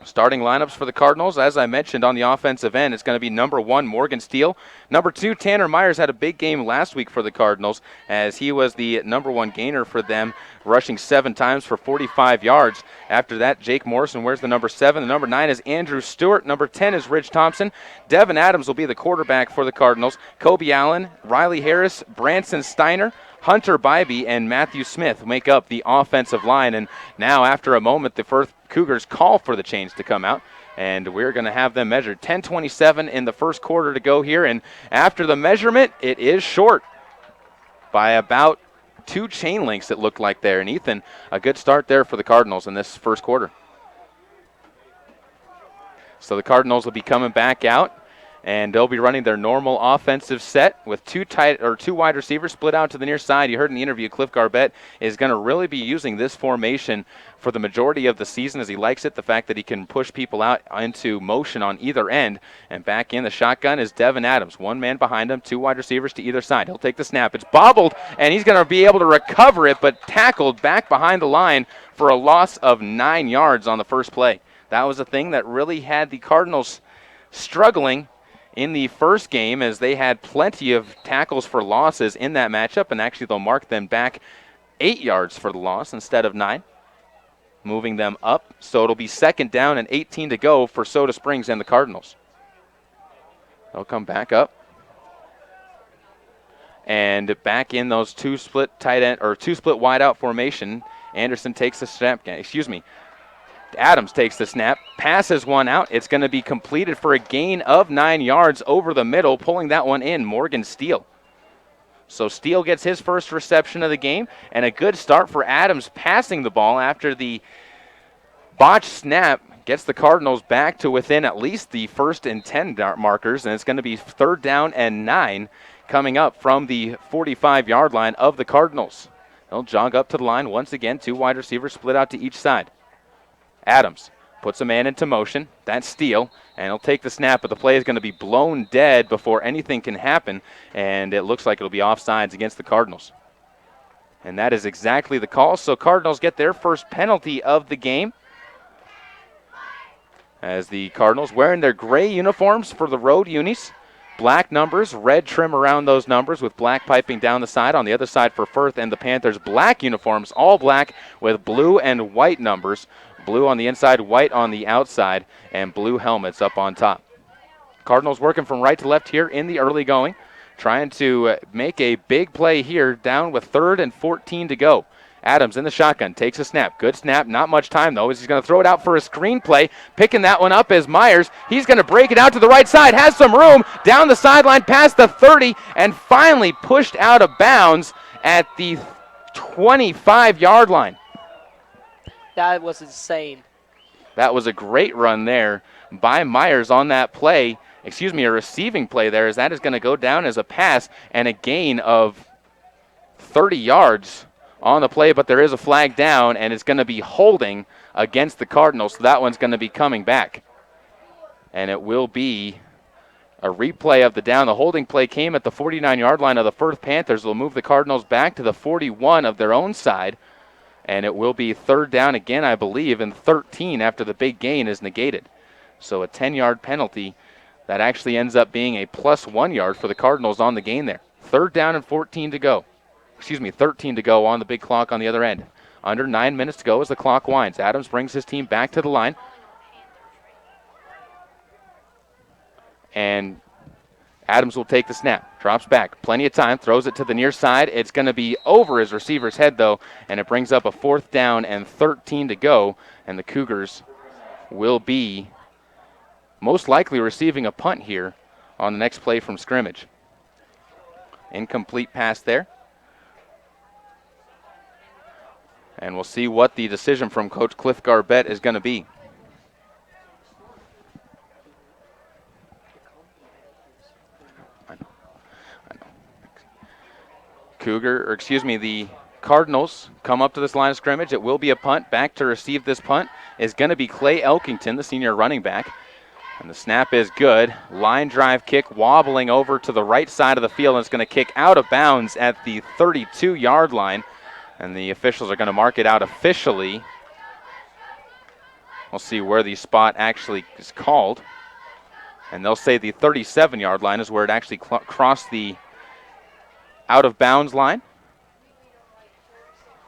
Starting lineups for the Cardinals, as I mentioned on the offensive end, it's going to be number 1, Morgan Steele. Number 2, Tanner Myers had a big game last week for the Cardinals as he was the number 1 gainer for them, rushing 7 times for 45 yards. After that, Jake Morrison wears the number 7. The number 9 is Andrew Stewart. Number 10 is Ridge Thompson. Devin Adams will be the quarterback for the Cardinals. Kobe Allen, Riley Harris, Branson Steiner, Hunter Bybee, and Matthew Smith make up the offensive line. And now, after a moment, the Firth Cougars call for the chains to come out, and we're going to have them measured. 10:27 in the first quarter to go here, and after the measurement, it is short by about 2 chain lengths, it looked like there. And Ethan, a good start there for the Cardinals in this first quarter. So the Cardinals will be coming back out, and they'll be running their normal offensive set with 2 wide receivers split out to the near side. You heard in the interview, Cliff Garbett is going to really be using this formation for the majority of the season as he likes it, the fact that he can push people out into motion on either end. And back in the shotgun is Devin Adams. 1 man behind him, 2 wide receivers to either side. He'll take the snap. It's bobbled, and he's going to be able to recover it, but tackled back behind the line for a loss of 9 yards on the first play. That was a thing that really had the Cardinals struggling in the first game, as they had plenty of tackles for losses in that matchup, and actually they'll mark them back 8 yards for the loss instead of 9, moving them up. So it'll be 2nd down and 18 to go for Soda Springs and the Cardinals. They'll come back up, and back in those 2 split tight end or 2 split wide out formation. Anderson takes the snap. Adams takes the snap, passes one out. It's going to be completed for a gain of 9 yards over the middle, pulling that one in, Morgan Steele. So Steele gets his first reception of the game, and a good start for Adams passing the ball after the botched snap gets the Cardinals back to within at least the 1st and 10 markers, and it's going to be 3rd down and 9 coming up from the 45-yard line of the Cardinals. They'll jog up to the line once again, 2 wide receivers split out to each side. Adams puts a man into motion. That's Steele, and he'll take the snap, but the play is going to be blown dead before anything can happen, and it looks like it'll be offsides against the Cardinals. And that is exactly the call, so Cardinals get their first penalty of the game, as the Cardinals wearing their gray uniforms for the road unis. Black numbers, red trim around those numbers with black piping down the side. On the other side for Firth and the Panthers, black uniforms, all black with blue and white numbers. Blue on the inside, white on the outside, and blue helmets up on top. Cardinals working from right to left here in the early going, trying to make a big play here, down with 3rd and 14 to go. Adams in the shotgun, takes a snap. Good snap, not much time though, as he's going to throw it out for a screen play. Picking that one up is Myers. He's going to break it out to the right side, has some room, down the sideline, past the 30, and finally pushed out of bounds at the 25-yard line. That was insane. That was a great run there by Myers on that play. A receiving play there, as that is going to go down as a pass and a gain of 30 yards on the play, but there is a flag down, and it's going to be holding against the Cardinals, so that one's going to be coming back. And it will be a replay of the down. The holding play came at the 49-yard line of the Firth Panthers. They'll move the Cardinals back to the 41 of their own side, and it will be third down again, I believe, and 13 after the big gain is negated. So a 10-yard penalty that actually ends up being a plus 1 yard for the Cardinals on the gain there. Third down and 13 to go. 13 to go on the big clock on the other end. Under 9 minutes to go as the clock winds. Adams brings his team back to the line. And Adams will take the snap. Drops back. Plenty of time. Throws it to the near side. It's going to be over his receiver's head, though, and it brings up a 4th down and 13 to go. And the Cougars will be most likely receiving a punt here on the next play from scrimmage. Incomplete pass there. And we'll see what the decision from Coach Cliff Garbett is going to be. The Cardinals come up to this line of scrimmage. It will be a punt. Back to receive this punt is going to be Clay Elkington, the senior running back. And the snap is good. Line drive kick wobbling over to the right side of the field, and it's going to kick out of bounds at the 32-yard line. And the officials are going to mark it out officially. We'll see where the spot actually is called. And they'll say the 37-yard line is where it actually crossed the out-of-bounds line.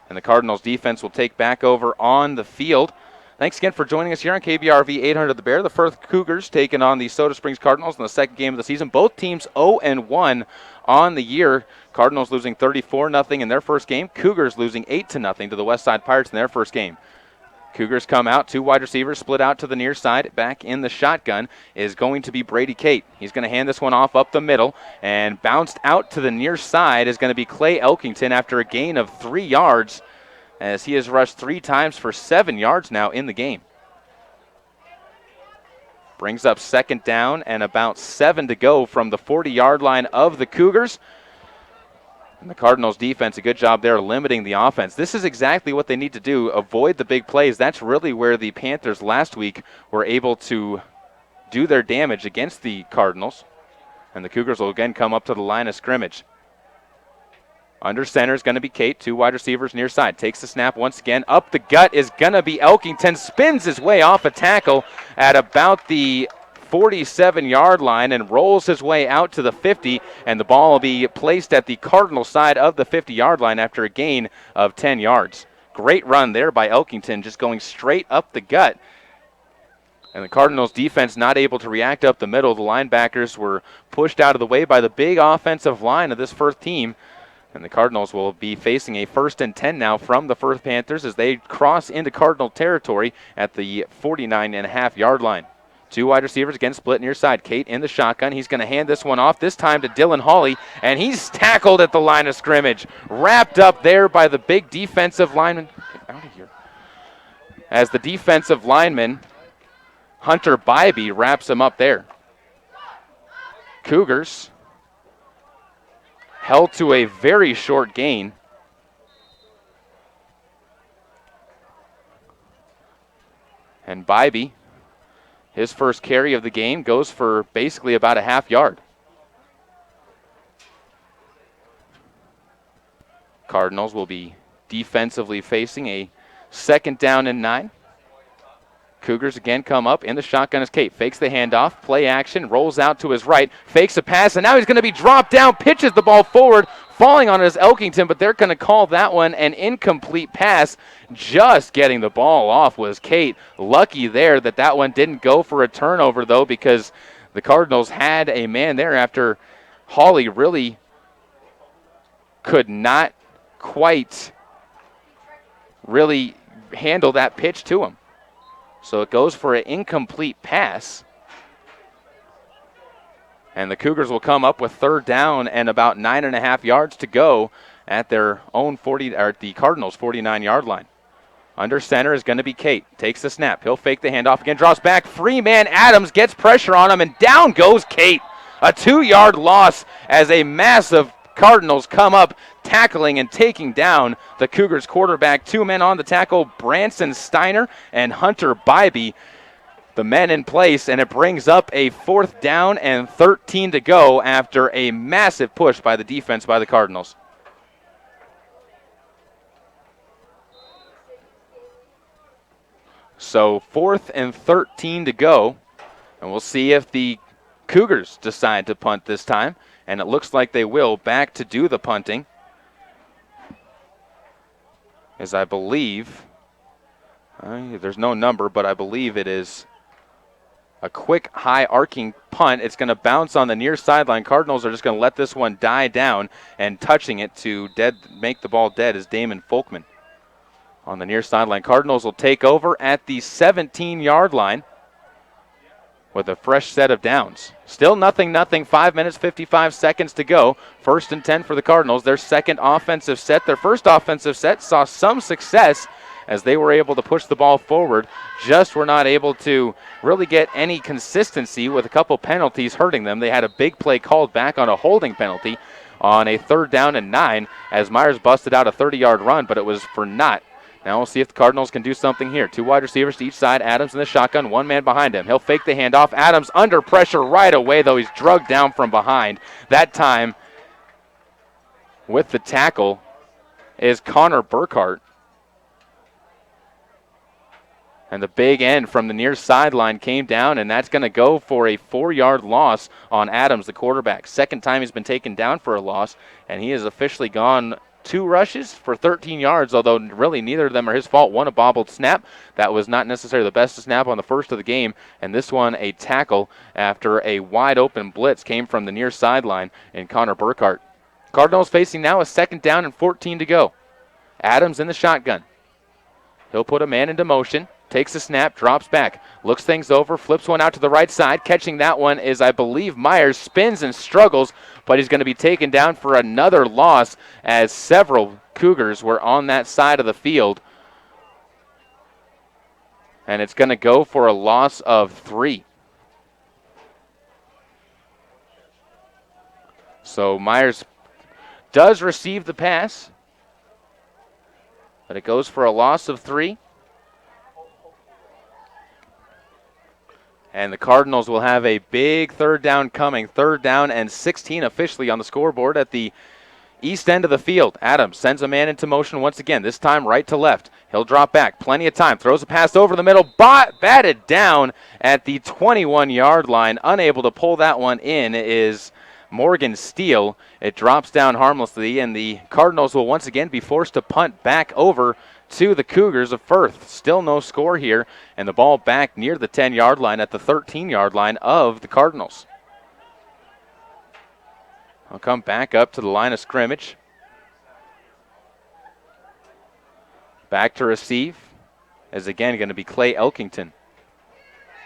And the Cardinals defense will take back over on the field. Thanks again for joining us here on KBRV 800 The Bear. The Firth Cougars taking on the Soda Springs Cardinals in the second game of the season. Both teams 0-1 on the year. Cardinals losing 34-0 in their first game. Cougars losing 8-0 to the Westside Pirates in their first game. Cougars come out, 2 wide receivers split out to the near side. Back in the shotgun is going to be Brady Kate. He's going to hand this one off up the middle, and bounced out to the near side is going to be Clay Elkington after a gain of 3 yards, as he has rushed 3 times for 7 yards now in the game. Brings up second down and about 7 to go from the 40-yard line of the Cougars. And the Cardinals defense, a good job there limiting the offense. This is exactly what they need to do, avoid the big plays. That's really where the Panthers last week were able to do their damage against the Cardinals. And the Cougars will again come up to the line of scrimmage. Under center is going to be Kate, 2 wide receivers near side. Takes the snap once again. Up the gut is going to be Elkington. Spins his way off a tackle at about the 47-yard line and rolls his way out to the 50, and the ball will be placed at the Cardinal side of the 50-yard line after a gain of 10 yards. Great run there by Elkington, just going straight up the gut. And the Cardinals defense not able to react up the middle. The linebackers were pushed out of the way by the big offensive line of this Firth team. And the Cardinals will be facing a 1st and 10 now from the Firth Panthers as they cross into Cardinal territory at the 49.5-yard line. 2 wide receivers again split near side. Kate in the shotgun. He's going to hand this one off, this time to Dylan Hawley, and he's tackled at the line of scrimmage. Wrapped up there by the big defensive lineman. Get out of here. As the defensive lineman, Hunter Bybee, wraps him up there. Cougars held to a very short gain. And Bybee, his first carry of the game, goes for basically about a half yard. Cardinals will be defensively facing a 2nd down and 9. Cougars again come up in the shotgun as Kate fakes the handoff, play action, rolls out to his right, fakes a pass, and now he's going to be dropped down, pitches the ball forward, falling on it is Elkington, but they're going to call that one an incomplete pass. Just getting the ball off was Kate. Lucky there that one didn't go for a turnover, though, because the Cardinals had a man there after Hawley really could not quite really handle that pitch to him. So it goes for an incomplete pass. And the Cougars will come up with 3rd down and about 9.5 yards to go at their own the Cardinals' 49-yard line. Under center is going to be Kate. Takes the snap. He'll fake the handoff again. Draws back. Free man Adams gets pressure on him, and down goes Kate. A 2-yard loss as a massive Cardinals come up tackling and taking down the Cougars quarterback. 2 men on the tackle, Branson Steiner and Hunter Bybee. The men in place, and it brings up a 4th down and 13 to go after a massive push by the defense by the Cardinals. So 4th and 13 to go, and we'll see if the Cougars decide to punt this time, and it looks like they will. Back to do the punting, as I believe, there's no number, but I believe it is a quick, high arcing punt. It's going to bounce on the near sideline. Cardinals are just going to let this one die down, and touching it to make the ball dead is Damon Folkman on the near sideline. Cardinals will take over at the 17-yard line with a fresh set of downs. Still nothing. 5 minutes, 55 seconds to go. 1st and 10 for the Cardinals. Their second offensive set. Their first offensive set saw some success as they were able to push the ball forward. Just were not able to really get any consistency, with a couple penalties hurting them. They had a big play called back on a holding penalty on a 3rd down and 9 as Myers busted out a 30-yard run, but it was for naught. Now we'll see if the Cardinals can do something here. 2 wide receivers to each side. Adams in the shotgun, 1 man behind him. He'll fake the handoff. Adams under pressure right away, though he's drugged down from behind. That time with the tackle is Connor Burkhart. And the big end from the near sideline came down, and that's going to go for a 4-yard loss on Adams, the quarterback. Second time he's been taken down for a loss, and he has officially gone 2 rushes for 13 yards, although really neither of them are his fault. One a bobbled snap. That was not necessarily the best snap on the first of the game, and this one a tackle after a wide-open blitz came from the near sideline in Connor Burkhart. Cardinals facing now a 2nd down and 14 to go. Adams in the shotgun. He'll put a man into motion. Takes a snap, drops back, looks things over, flips one out to the right side. Catching that one is, I believe, Myers. Spins and struggles, but he's going to be taken down for another loss as several Cougars were on that side of the field. And it's going to go for a loss of 3. So Myers does receive the pass, but it goes for a loss of 3. And the Cardinals will have a big 3rd down coming. 3rd down and 16 officially on the scoreboard at the east end of the field. Adams sends a man into motion once again, this time right to left. He'll drop back, plenty of time, throws a pass over the middle, batted down at the 21-yard line. Unable to pull that one in is Morgan Steele. It drops down harmlessly, and the Cardinals will once again be forced to punt back over to the Cougars of Firth. Still no score here, and the ball back near the 10-yard line at the 13-yard line of the Cardinals. I'll come back up to the line of scrimmage. Back to receive is again going to be Clay Elkington.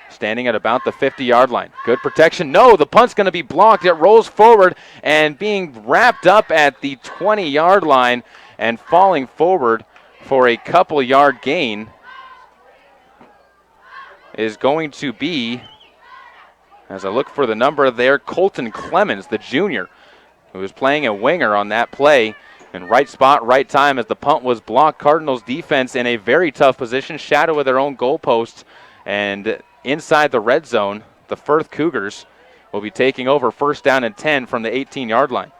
Standing at about the 50-yard line. Good protection. No, the punt's going to be blocked. It rolls forward and being wrapped up at the 20-yard line and falling forward for a couple-yard gain is going to be, as I look for the number there, Colton Clemens, the junior, who was playing a winger on that play. And right spot, right time as the punt was blocked. Cardinals defense in a very tough position, shadow of their own goalposts. And inside the red zone, the Firth Cougars will be taking over 1st down and 10 from the 18-yard line.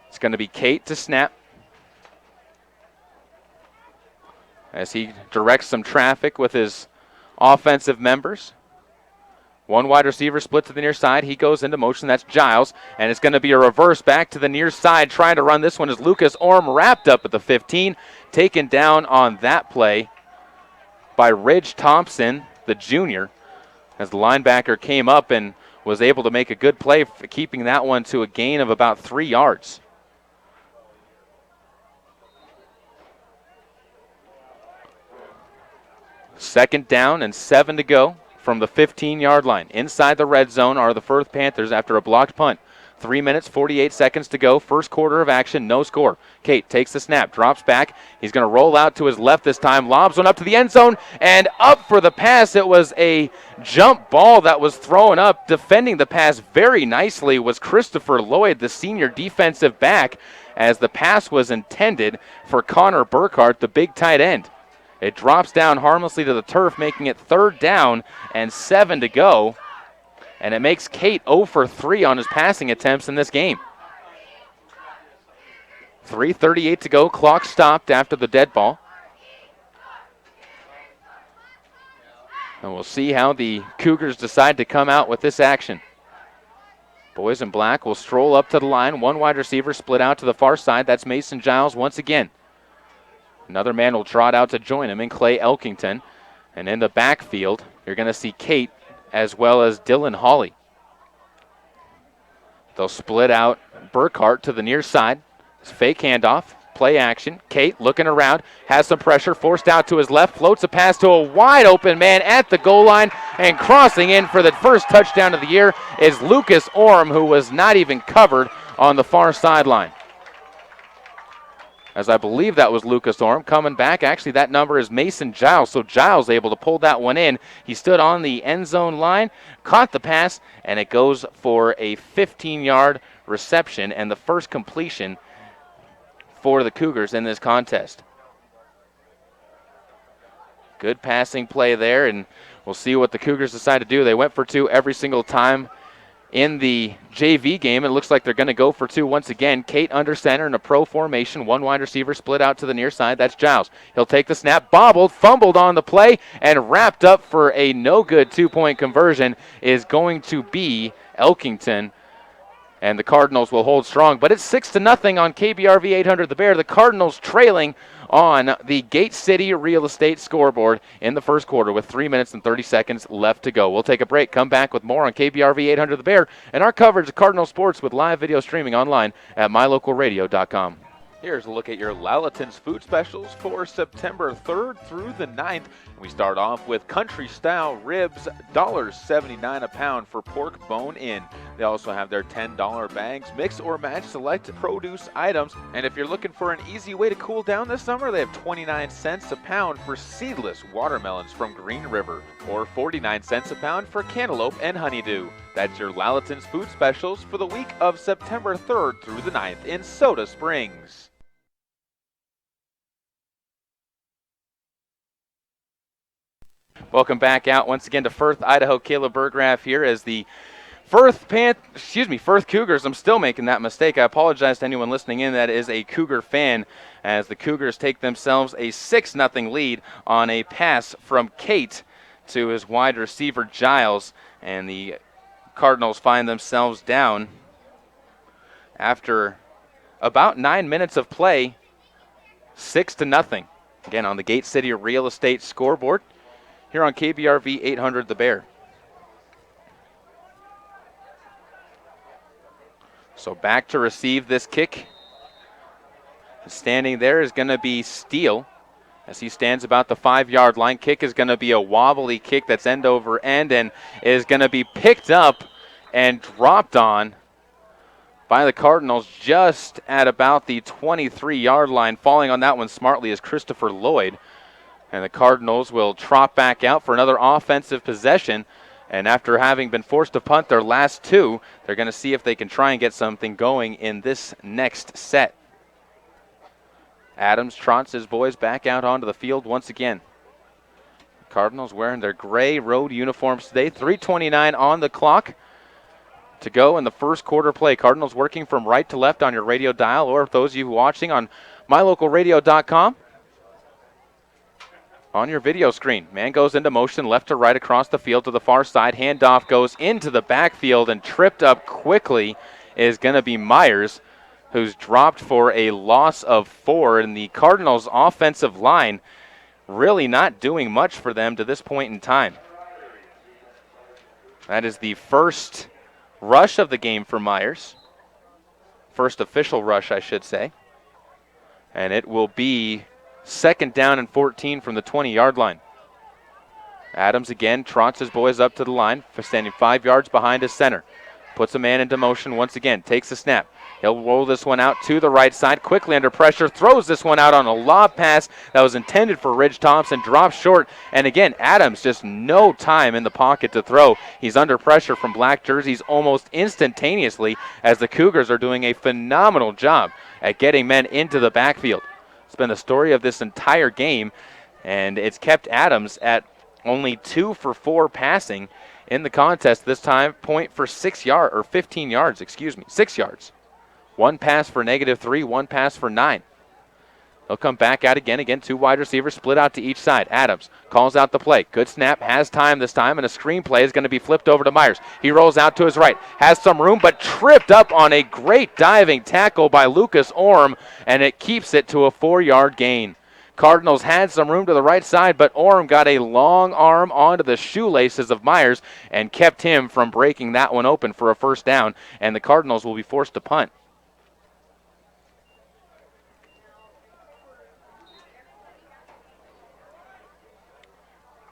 It's going to be Kate to snap as he directs some traffic with his offensive members. 1 wide receiver split to the near side. He goes into motion. That's Giles. And it's going to be a reverse back to the near side. Trying to run this one is Lucas Orm, wrapped up at the 15. Taken down on that play by Ridge Thompson, the junior, as the linebacker came up and was able to make a good play, keeping that one to a gain of about 3 yards. Second down and 7 to go from the 15-yard line. Inside the red zone are the Firth Panthers after a blocked punt. 3 minutes, 48 seconds to go. First quarter of action, no score. Kate takes the snap, drops back. He's going to roll out to his left this time, lobs one up to the end zone, and up for the pass. It was a jump ball that was thrown up. Defending the pass very nicely was Christopher Lloyd, the senior defensive back, as the pass was intended for Connor Burkhart, the big tight end. It drops down harmlessly to the turf, making it 3rd down and 7 to go. And it makes Kate 0 for 3 on his passing attempts in this game. 3:38 to go. Clock stopped after the dead ball. And we'll see how the Cougars decide to come out with this action. Boys in black will stroll up to the line. One wide receiver split out to the far side. That's Mason Giles once again. Another man will trot out to join him in Clay Elkington. And in the backfield, you're going to see Kate as well as Dylan Hawley. They'll split out Burkhart to the near side. It's fake handoff, play action. Kate looking around, has some pressure, forced out to his left, floats a pass to a wide open man at the goal line, and crossing in for the first touchdown of the year is Lucas Orm, who was not even covered on the far sideline. As I believe that was Lucas Orm coming back. Actually, that number is Mason Giles, so Giles able to pull that one in. He stood on the end zone line, caught the pass, and it goes for a 15-yard reception and the first completion for the Cougars in this contest. Good passing play there, and we'll see what the Cougars decide to do. They went for 2 every single time in the JV game. It looks like they're going to go for 2 once again. Kate under center in a pro formation. One wide receiver split out to the near side. That's Giles. He'll take the snap, bobbled, fumbled on the play, and wrapped up for a no-good 2-point conversion is going to be Elkington. And the Cardinals will hold strong. But it's 6-0 on KBRV 800 The Bear. The Cardinals trailing on the Gate City Real Estate scoreboard in the first quarter with 3 minutes and 30 seconds left to go. We'll take a break, come back with more on KBRV 800 The Bear and our coverage of Cardinal sports with live video streaming online at mylocalradio.com. Here's a look at your Lalaton's food specials for September 3rd through the 9th. We start off with country-style ribs, $1.79 a pound for pork bone-in. They also have their $10 bags, mix or match select produce items. And if you're looking for an easy way to cool down this summer, they have 29 cents a pound for seedless watermelons from Green River, or 49 cents a pound for cantaloupe and honeydew. That's your Lalaton's food specials for the week of September 3rd through the 9th in Soda Springs. Welcome back out once again to Firth, Idaho. Caleb Burgraff here as the Firth Cougars. I'm still making that mistake. I apologize to anyone listening in that is a Cougar fan, as the Cougars take themselves a 6-0 lead on a pass from Kate to his wide receiver Giles, and the Cardinals find themselves down after about 9 minutes of play, 6-0. Again, on the Gate City Real Estate scoreboard here on KBRV 800 The Bear. So back to receive this kick. Standing there is going to be Steele as he stands about the 5-yard line. Kick is going to be a wobbly kick that's end over end and is going to be picked up and dropped on by the Cardinals just at about the 23-yard line. Falling on that one smartly is Christopher Lloyd. And the Cardinals will trot back out for another offensive possession. And after having been forced to punt their last 2, they're going to see if they can try and get something going in this next set. Adams trots his boys back out onto the field once again. Cardinals wearing their gray road uniforms today. 3:29 on the clock to go in the first quarter play. Cardinals working from right to left on your radio dial, or those of you watching on mylocalradio.com. On your video screen, man goes into motion left to right across the field to the far side. Handoff goes into the backfield and tripped up quickly is going to be Myers, who's dropped for a loss of 4. And the Cardinals' offensive line really not doing much for them to this point in time. That is the first rush of the game for Myers. First official rush, I should say. And it will be 2nd down and 14 from the 20-yard line. Adams again trots his boys up to the line, standing 5 yards behind his center. Puts a man into motion once again. Takes the snap. He'll roll this one out to the right side. Quickly under pressure. Throws this one out on a lob pass that was intended for Ridge Thompson. Drops short. And again, Adams just no time in the pocket to throw. He's under pressure from black jerseys almost instantaneously as the Cougars are doing a phenomenal job at getting men into the backfield. It's been the story of this entire game, and it's kept Adams at only 2 for 4 passing in the contest this time. Point for 6 15 yards, 6 yards. 1 pass for -3, 1 pass for 9. They'll come back out again, 2 wide receivers split out to each side. Adams calls out the play. Good snap, has time this time, and a screen play is going to be flipped over to Myers. He rolls out to his right, has some room, but tripped up on a great diving tackle by Lucas Orm, and it keeps it to a 4-yard gain. Cardinals had some room to the right side, but Orm got a long arm onto the shoelaces of Myers and kept him from breaking that one open for a first down, and the Cardinals will be forced to punt.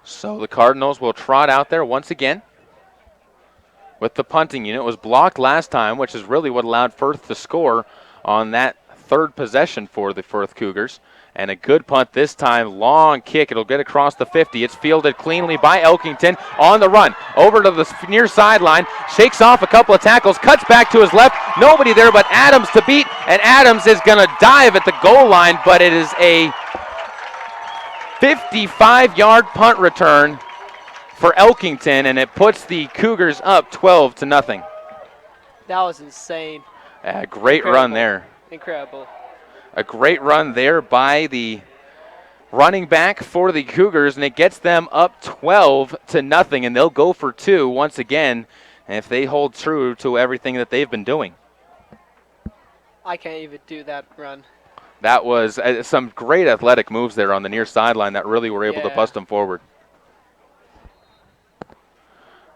So the Cardinals will trot out there once again with the punting unit. It was blocked last time, which is really what allowed Firth to score on that third possession for the Firth Cougars. And a good punt this time, long kick. It'll get across the 50. It's fielded cleanly by Elkington on the run. Over to the near sideline, shakes off a couple of tackles, cuts back to his left. Nobody there but Adams to beat, and Adams is going to dive at the goal line, but it is a 55-yard punt return for Elkington, and it puts the Cougars up 12-0. That was insane. Great run there. Incredible. A great run there by the running back for the Cougars, and it gets them up 12-0, and they'll go for 2 once again if they hold true to everything that they've been doing. I can't even do that run. That was some great athletic moves there on the near sideline that really were able to bust them forward.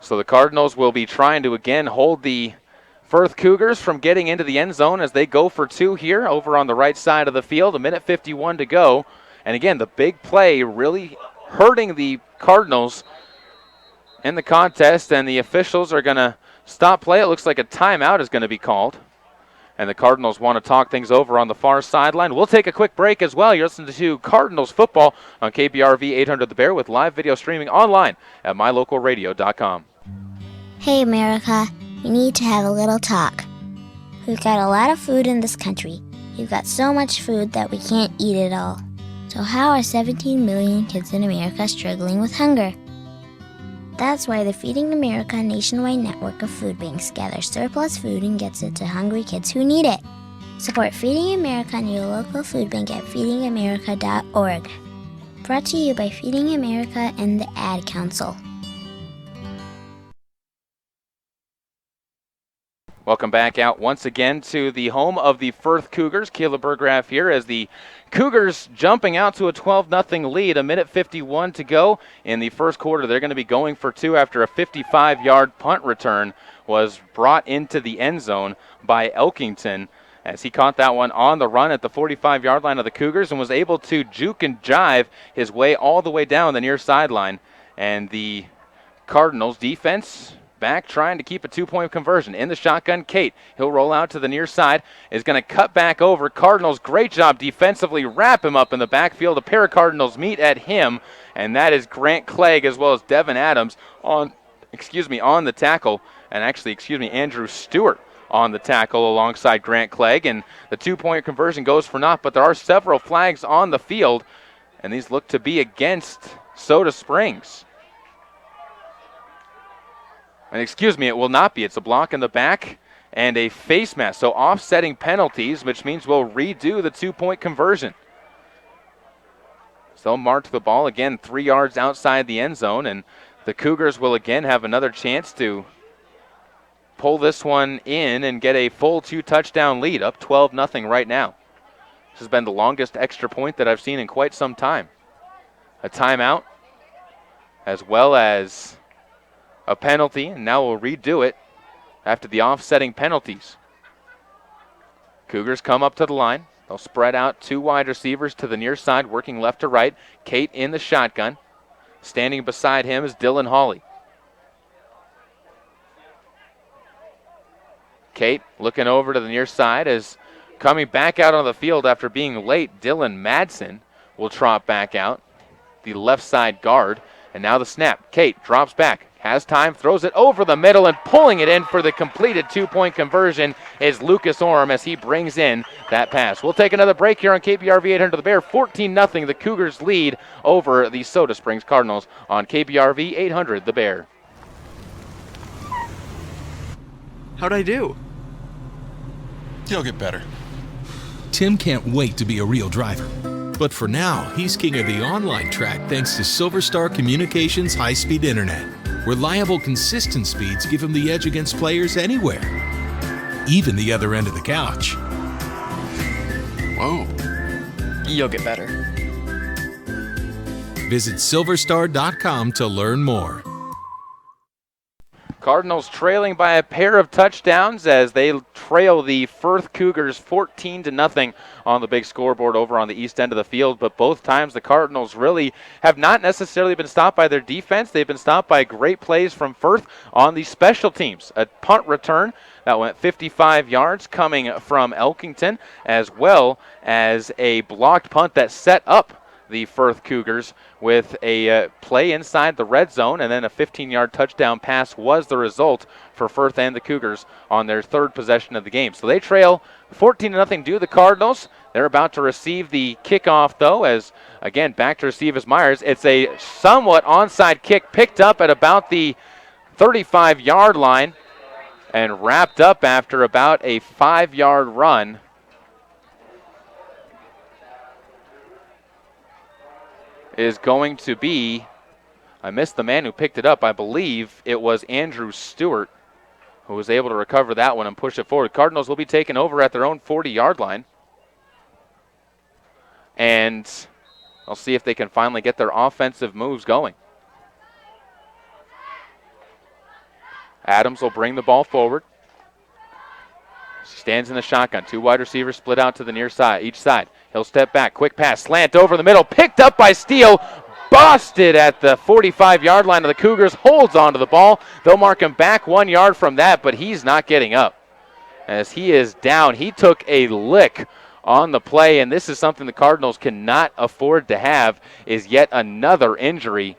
So the Cardinals will be trying to again hold the Firth Cougars from getting into the end zone as they go for 2 here over on the right side of the field. 1:51 to go. And again, the big play really hurting the Cardinals in the contest, and the officials are going to stop play. It looks like a timeout is going to be called. And the Cardinals want to talk things over on the far sideline. We'll take a quick break as well. You're listening to Cardinals football on KPRV 800 The Bear with live video streaming online at mylocalradio.com. Hey, America. We need to have a little talk. We've got a lot of food in this country. We've got so much food that we can't eat it all. So how are 17 million kids in America struggling with hunger? That's why the Feeding America nationwide network of food banks gathers surplus food and gets it to hungry kids who need it. Support Feeding America and your local food bank at feedingamerica.org. Brought to you by Feeding America and the Ad Council. Welcome back out once again to the home of the Firth Cougars. Caleb Berggraf here as the Cougars jumping out to a 12-0 lead. 1:51 to go in the first quarter. They're going to be going for 2 after a 55-yard punt return was brought into the end zone by Elkington as he caught that one on the run at the 45-yard line of the Cougars and was able to juke and jive his way all the way down the near sideline. And the Cardinals defense back trying to keep a 2-point conversion. In the shotgun, Kate. He'll roll out to the near side. Is going to cut back over. Cardinals, great job defensively. Wrap him up in the backfield. A pair of Cardinals meet at him, and that is Grant Clegg as well as Devin Adams on the tackle. And actually, Andrew Stewart on the tackle alongside Grant Clegg. And the 2-point conversion goes for naught, but there are several flags on the field, and these look to be against Soda Springs. And it will not be. It's a block in the back and a face mask. So offsetting penalties, which means we'll redo the 2-point conversion. So they'll mark the ball again 3 yards outside the end zone, and the Cougars will again have another chance to pull this one in and get a full 2-touchdown lead, up 12-0 right now. This has been the longest extra point that I've seen in quite some time. A timeout, as well as a penalty, and now we'll redo it after the offsetting penalties. Cougars come up to the line. They'll spread out 2 wide receivers to the near side, working left to right. Kate in the shotgun. Standing beside him is Dylan Hawley. Kate looking over to the near side as coming back out on the field after being late, Dylan Madsen will trot back out, the left side guard. And now the snap. Kate drops back, has time, throws it over the middle, and pulling it in for the completed 2-point conversion is Lucas Orm as he brings in that pass. We'll take another break here on KBRV 800 The Bear. 14-0, the Cougars lead over the Soda Springs Cardinals on KBRV 800 The Bear. How'd I do? You'll get better. Tim can't wait to be a real driver. But for now, he's king of the online track thanks to Silver Star Communications high-speed internet. Reliable, consistent speeds give him the edge against players anywhere, even the other end of the couch. Whoa. You'll get better. Visit silverstar.com to learn more. Cardinals trailing by a pair of touchdowns as they trail the Firth Cougars 14-0 on the big scoreboard over on the east end of the field. But both times the Cardinals really have not necessarily been stopped by their defense. They've been stopped by great plays from Firth on the special teams. A punt return that went 55 yards coming from Elkington, as well as a blocked punt that set up the Firth Cougars with a play inside the red zone, and then a 15-yard touchdown pass was the result for Firth and the Cougars on their third possession of the game. So they trail 14-0 to the Cardinals. They're about to receive the kickoff, though, as, again, back to receive is Myers. It's a somewhat onside kick picked up at about the 35-yard line and wrapped up after about a 5-yard run. Is going to be, I missed the man who picked it up. I believe it was Andrew Stewart who was able to recover that one and push it forward. Cardinals will be taken over at their own 40-yard line. And I'll see if they can finally get their offensive moves going. Adams will bring the ball forward. Stands in the shotgun. Two wide receivers split out to the near side, each side. He'll step back. Quick pass. Slant over the middle. Picked up by Steele. Busted at the 45-yard line of the Cougars. Holds onto the ball. They'll mark him back 1 yard from that, but he's not getting up. As he is down. He took a lick on the play, and this is something the Cardinals cannot afford to have, is yet another injury.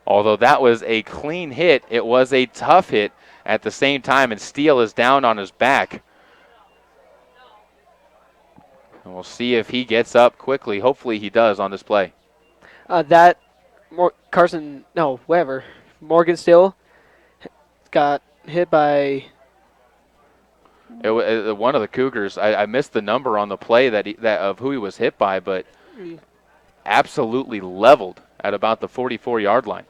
Although that was a clean hit, it was a tough hit at the same time, and Steele is down on his back. And we'll see if he gets up quickly. Hopefully he does on this play. Morgan Steele got hit by one of the Cougars. I missed the number on the play that of who he was hit by, but absolutely leveled at about the 44-yard line.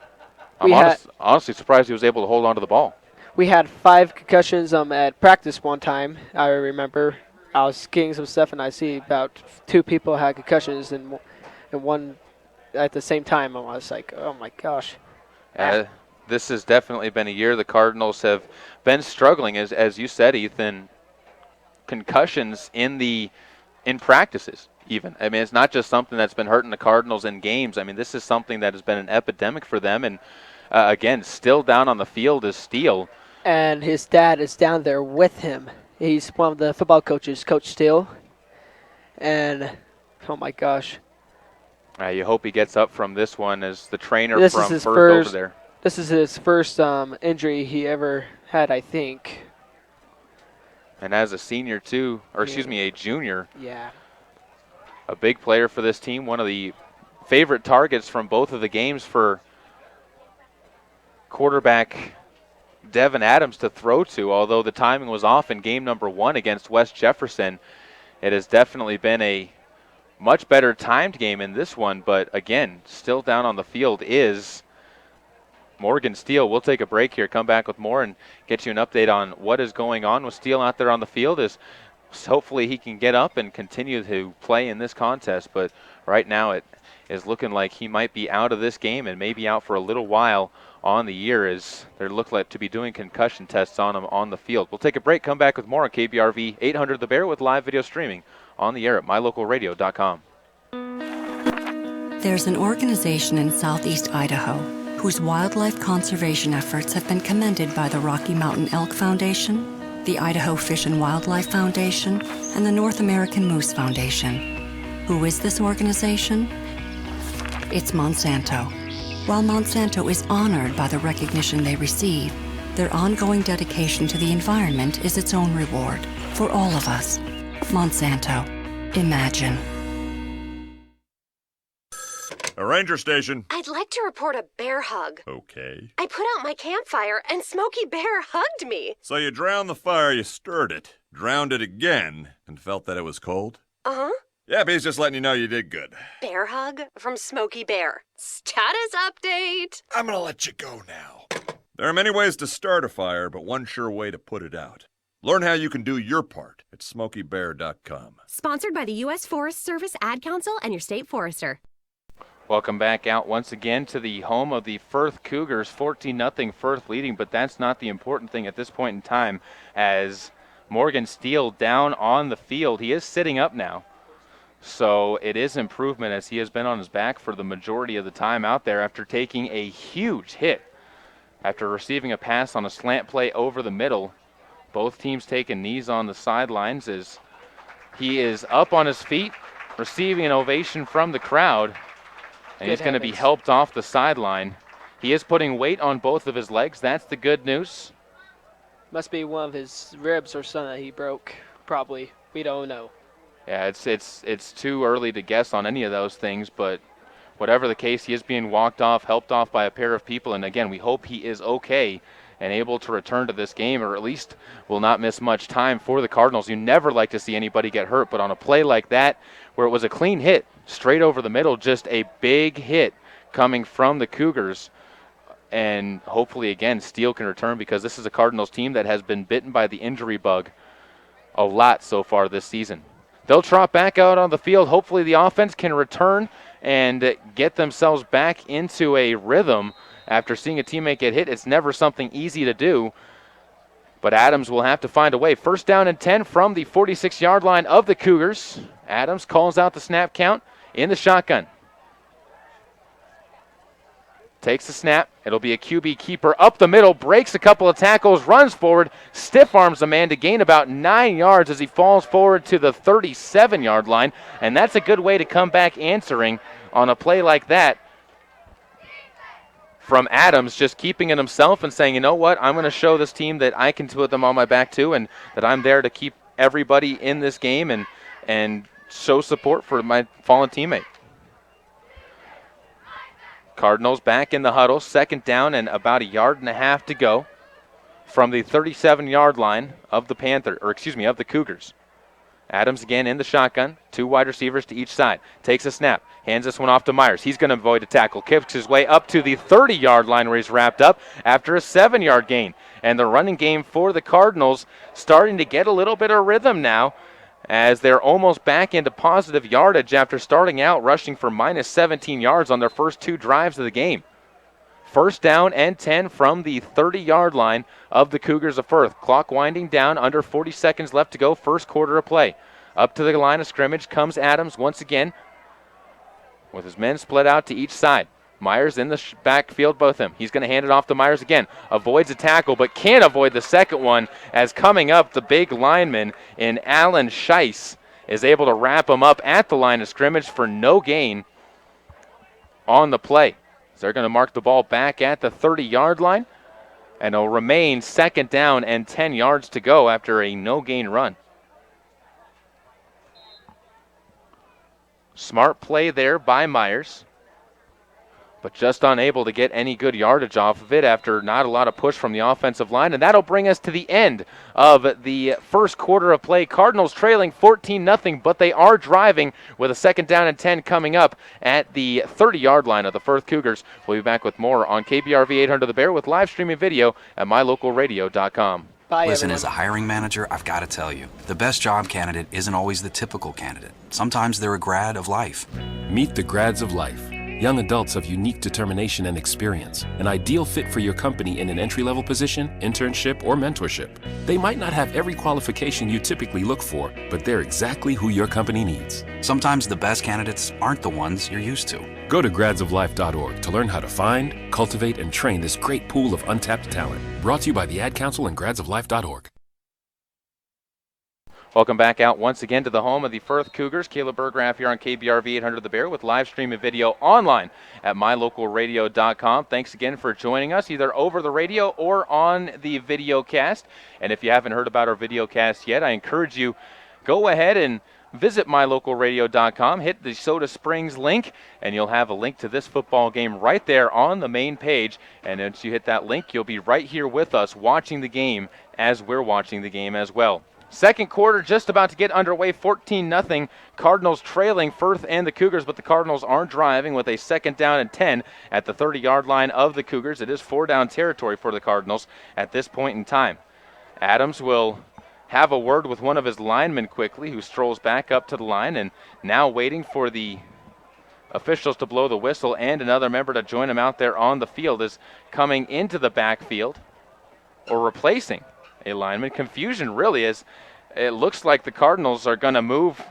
I'm honestly surprised he was able to hold on to the ball. We had 5 concussions at practice one time. I remember I was getting some stuff, and I see about 2 people had concussions, and one at the same time. I was like, oh, my gosh. This has definitely been a year the Cardinals have been struggling, as you said, Ethan, concussions in practices even. I mean, it's not just something that's been hurting the Cardinals in games. I mean, this is something that has been an epidemic for them, and again, still down on the field is Steele. And his dad is down there with him. He's one of the football coaches, Coach Steele. And, oh, my gosh. You hope he gets up from this one as the trainer from Firth over there. This is his first injury he ever had, I think. And as a senior, too, or excuse me, a junior. Yeah. A big player for this team, one of the favorite targets from both of the games for quarterback Devin Adams to throw to, although the timing was off in game number 1 against West Jefferson. It has definitely been a much better timed game in this one, but again, still down on the field is Morgan Steele. We'll take a break here, come back with more, and get you an update on what is going on with Steele out there on the field. As hopefully he can get up and continue to play in this contest, but right now it is looking like he might be out of this game and maybe out for a little while on the year, as they look like to be doing concussion tests on him on the field. We'll take a break, come back with more on KBRV 800 The Bear with live video streaming on the air at mylocalradio.com. There's an organization in southeast Idaho whose wildlife conservation efforts have been commended by the Rocky Mountain Elk Foundation, the Idaho Fish and Wildlife Foundation, and the North American Moose Foundation. Who is this organization? It's Monsanto. While Monsanto is honored by the recognition they receive, their ongoing dedication to the environment is its own reward for all of us. Monsanto. Imagine. A ranger station. I'd like to report a bear hug. Okay. I put out my campfire and Smokey Bear hugged me. So you drowned the fire, you stirred it, drowned it again, and felt that it was cold? Uh-huh. Yeah, he's just letting you know you did good. Bear hug from Smokey Bear. Status update. I'm gonna let you go now. There are many ways to start a fire, but one sure way to put it out. Learn how you can do your part at SmokeyBear.com. Sponsored by the U.S. Forest Service Ad Council and your state forester. Welcome back out once again to the home of the Firth Cougars, 14-0 Firth leading, but that's not the important thing at this point in time as Morgan Steele down on the field. He is sitting up now, so it is improvement as he has been on his back for the majority of the time out there after taking a huge hit. After receiving a pass on a slant play over the middle, both teams taking knees on the sidelines as he is up on his feet, receiving an ovation from the crowd. And he's going to be helped off the sideline. He is putting weight on both of his legs. That's the good news. Must be one of his ribs or something that he broke. Probably. We don't know. Yeah, it's too early to guess on any of those things, but whatever the case, he is being walked off, helped off by a pair of people. And again, we hope he is okay and able to return to this game, or at least will not miss much time for the Cardinals. You never like to see anybody get hurt, but on a play like that, where it was a clean hit, straight over the middle, just a big hit coming from the Cougars. And hopefully, again, Steele can return because this is a Cardinals team that has been bitten by the injury bug a lot so far this season. They'll trot back out on the field. Hopefully the offense can return and get themselves back into a rhythm after seeing a teammate get hit. It's never something easy to do, but Adams will have to find a way. First down and 10 from the 46-yard line of the Cougars. Adams calls out the snap count in the shotgun. Takes the snap. It'll be a QB keeper up the middle, breaks a couple of tackles, runs forward, stiff arms a man to gain about 9 yards as he falls forward to the 37-yard line. And that's a good way to come back answering on a play like that from Adams, just keeping it himself and saying, you know what, I'm going to show this team that I can put them on my back too, and that I'm there to keep everybody in this game and show support for my fallen teammate. Cardinals back in the huddle, second down and about 1.5 yards to go from the 37-yard line of the of the Cougars. Adams again in the shotgun, 2 wide receivers to each side. Takes a snap, hands this one off to Myers. He's going to avoid a tackle, kicks his way up to the 30-yard line where he's wrapped up after a 7-yard gain. And the running game for the Cardinals starting to get a little bit of rhythm now as they're almost back into positive yardage after starting out rushing for minus 17 yards on their first 2 drives of the game. First down and 10 from the 30-yard line of the Cougars of Firth. Clock winding down, under 40 seconds left to go, first quarter of play. Up to the line of scrimmage comes Adams once again with his men split out to each side. Myers in the backfield, both of them. He's going to hand it off to Myers again. Avoids a tackle, but can't avoid the second one as coming up the big lineman in Alan Scheiss is able to wrap him up at the line of scrimmage for no gain on the play. So they're going to mark the ball back at the 30-yard line, and it'll remain second down and 10 yards to go after a no-gain run. Smart play there by Myers, but just unable to get any good yardage off of it after not a lot of push from the offensive line. And that'll bring us to the end of the first quarter of play. Cardinals trailing 14-0, but they are driving with a second down and 10 coming up at the 30-yard line of the Firth Cougars. We'll be back with more on KBRV 800 The Bear with live streaming video at mylocalradio.com. Listen, as a hiring manager, I've got to tell you, the best job candidate isn't always the typical candidate. Sometimes they're a grad of life. Meet the grads of life. Young adults of unique determination and experience, an ideal fit for your company in an entry-level position, internship, or mentorship. They might not have every qualification you typically look for, but they're exactly who your company needs. Sometimes the best candidates aren't the ones you're used to. Go to gradsoflife.org to learn how to find, cultivate, and train this great pool of untapped talent. Brought to you by the Ad Council and gradsoflife.org. Welcome back out once again to the home of the Firth Cougars. Caleb Berggraf here on KBRV 800 The Bear with live stream and video online at mylocalradio.com. Thanks again for joining us either over the radio or on the video cast. And if you haven't heard about our video cast yet, I encourage you, go ahead and visit mylocalradio.com, hit the Soda Springs link, and you'll have a link to this football game right there on the main page. And once you hit that link, you'll be right here with us watching the game as we're watching the game as well. Second quarter just about to get underway, 14-0. Cardinals trailing Firth and the Cougars, but the Cardinals aren't driving with a 2nd down and 10 at the 30-yard line of the Cougars. It is 4-down territory for the Cardinals at this point in time. Adams will have a word with one of his linemen quickly, who strolls back up to the line and now waiting for the officials to blow the whistle and another member to join him out there on the field is coming into the backfield or replacing a lineman. Confusion really, as it looks like the Cardinals are going to move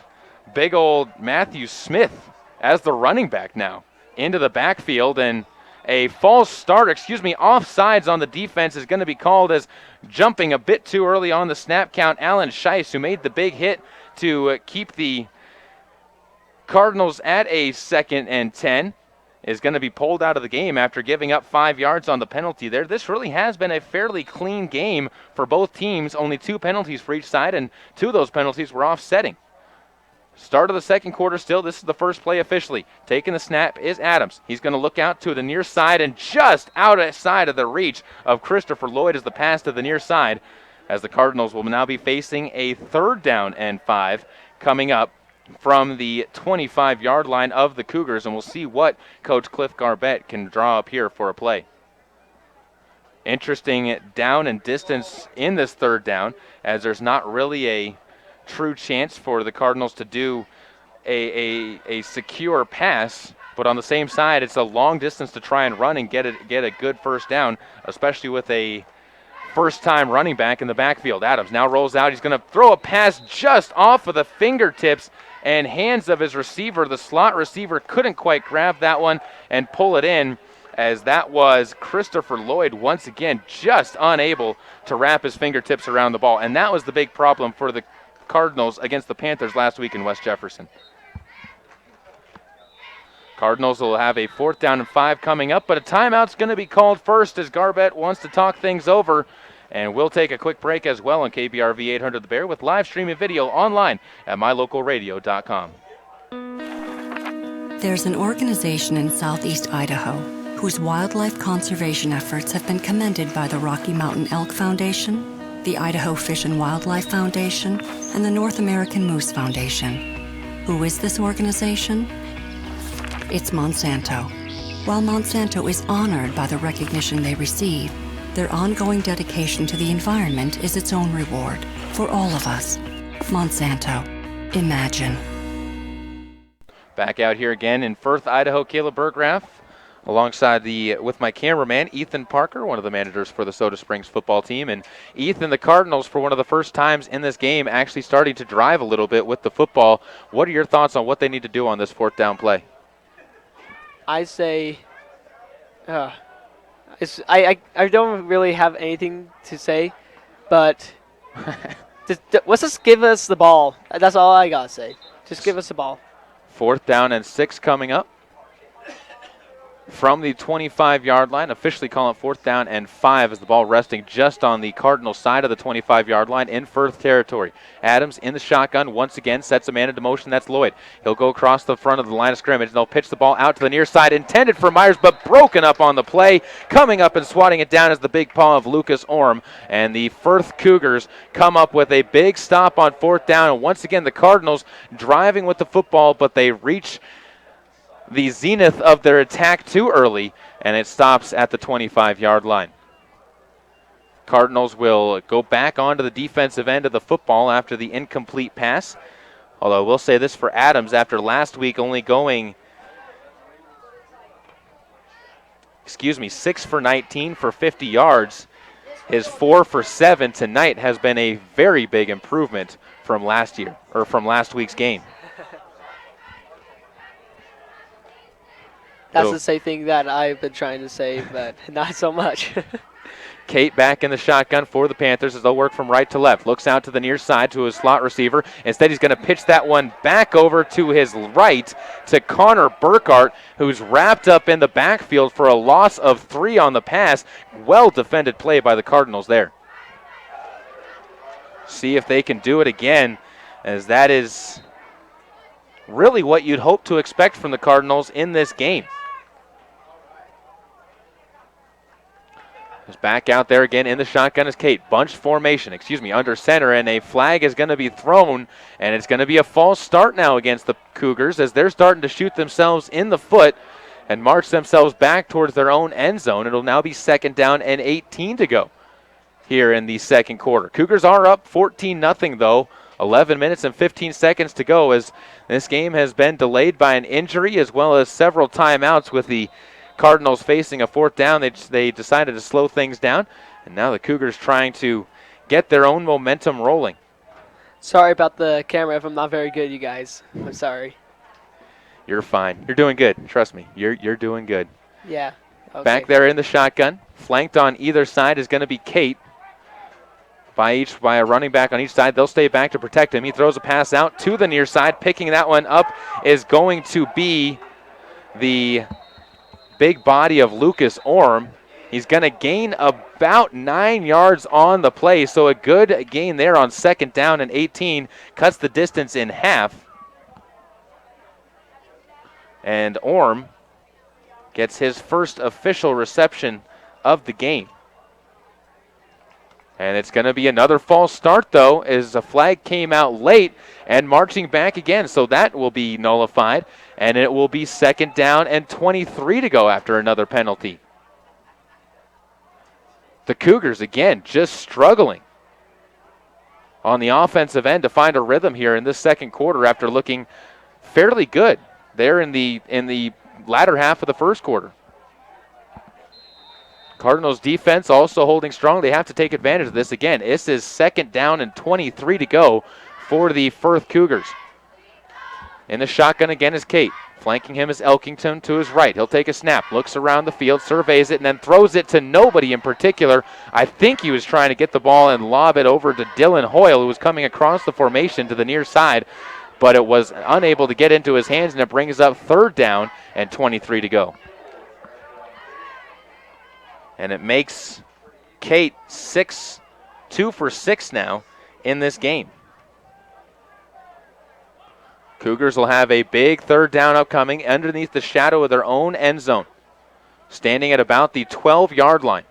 big old Matthew Smith as the running back now into the backfield, and a false start, offsides on the defense is going to be called as jumping a bit too early on the snap count. Alan Scheiss, who made the big hit to keep the Cardinals at a 2nd and 10, is going to be pulled out of the game after giving up 5 yards on the penalty there. This really has been a fairly clean game for both teams. Only 2 penalties for each side, and 2 of those penalties were offsetting. Start of the second quarter still. This is the first play officially. Taking the snap is Adams. He's going to look out to the near side, and just outside of the reach of Christopher Lloyd is the pass to the near side, as the Cardinals will now be facing a 3rd down and 5 coming up from the 25-yard line of the Cougars, and we'll see what Coach Cliff Garbett can draw up here for a play. Interesting down and distance in this 3rd down, as there's not really a true chance for the Cardinals to do a secure pass, but on the same side, it's a long distance to try and run and get a good first down, especially with a first-time running back in the backfield. Adams now rolls out. He's going to throw a pass just off of the fingertips and hands of his receiver. The slot receiver couldn't quite grab that one and pull it in, as that was Christopher Lloyd once again just unable to wrap his fingertips around the ball. And that was the big problem for the Cardinals against the Panthers last week in West Jefferson. Cardinals will have a 4th down and 5 coming up, but a timeout's going to be called first as Garbett wants to talk things over. And we'll take a quick break as well on KBRV 800 The Bear with live streaming video online at mylocalradio.com. There's an organization in southeast Idaho whose wildlife conservation efforts have been commended by the Rocky Mountain Elk Foundation, the Idaho Fish and Wildlife Foundation, and the North American Moose Foundation. Who is this organization? It's Monsanto. While Monsanto is honored by the recognition they receive, their ongoing dedication to the environment is its own reward for all of us. Monsanto. Imagine. Back out here again in Firth, Idaho, Caleb Berggraf, alongside with my cameraman, Ethan Parker, one of the managers for the Soda Springs football team. And Ethan, the Cardinals, for one of the first times in this game, actually starting to drive a little bit with the football. What are your thoughts on what they need to do on this 4th down play? I say, I don't really have anything to say, but let's just give us the ball. That's all I gotta say. Just give us the ball. 4th down and 6 coming up from the 25-yard line. Officially calling it 4th down and 5 as the ball resting just on the Cardinal side of the 25-yard line in Firth territory. Adams in the shotgun once again, sets a man into motion. That's Lloyd. He'll go across the front of the line of scrimmage, and they'll pitch the ball out to the near side, intended for Myers, but broken up on the play. Coming up and swatting it down is the big paw of Lucas Orm, and the Firth Cougars come up with a big stop on 4th down, and once again the Cardinals driving with the football, but they reach the zenith of their attack too early, and it stops at the 25-yard line. Cardinals will go back onto the defensive end of the football after the incomplete pass. Although I will say this for Adams, after last week only going 6 for 19 for 50 yards, his 4 for 7 tonight has been a very big improvement from last week's game. That's the same thing that I've been trying to say, but not so much. Kate back in the shotgun for the Panthers as they'll work from right to left. Looks out to the near side to his slot receiver. Instead, he's going to pitch that one back over to his right to Connor Burkhart, who's wrapped up in the backfield for a loss of 3 on the pass. Well-defended play by the Cardinals there. See if they can do it again, as that is really what you'd hope to expect from the Cardinals in this game. Is back out there again in the shotgun is Kate. Bunch formation, under center, and a flag is going to be thrown, and it's going to be a false start now against the Cougars as they're starting to shoot themselves in the foot and march themselves back towards their own end zone. It'll now be 2nd down and 18 to go here in the second quarter. Cougars are up 14-0 though. 11 minutes and 15 seconds to go as this game has been delayed by an injury as well as several timeouts with the Cardinals facing a 4th down. They decided to slow things down, and now the Cougars trying to get their own momentum rolling. Sorry about the camera if I'm not very good, you guys. I'm sorry. You're fine. You're doing good. Trust me. You're doing good. Yeah. Okay. Back there in the shotgun, flanked on either side is going to be Kate. By a running back on each side. They'll stay back to protect him. He throws a pass out to the near side. Picking that one up is going to be the big body of Lucas Orm. He's going to gain about 9 yards on the play, so a good gain there on 2nd down and 18. Cuts the distance in half. And Orm gets his first official reception of the game. And it's going to be another false start, though, as a flag came out late and marching back again. So that will be nullified, and it will be 2nd down and 23 to go after another penalty. The Cougars, again, just struggling on the offensive end to find a rhythm here in this second quarter after looking fairly good there in the latter half of the first quarter. Cardinals defense also holding strong. They have to take advantage of this again. This is 2nd down and 23 to go for the Firth Cougars. In the shotgun again is Kate. Flanking him is Elkington to his right. He'll take a snap, looks around the field, surveys it, and then throws it to nobody in particular. I think he was trying to get the ball and lob it over to Dylan Hoyle, who was coming across the formation to the near side, but it was unable to get into his hands, and it brings up 3rd down and 23 to go. And it makes Kate 2 for 6 now in this game. Cougars will have a big 3rd down upcoming underneath the shadow of their own end zone, standing at about the 12-yard line.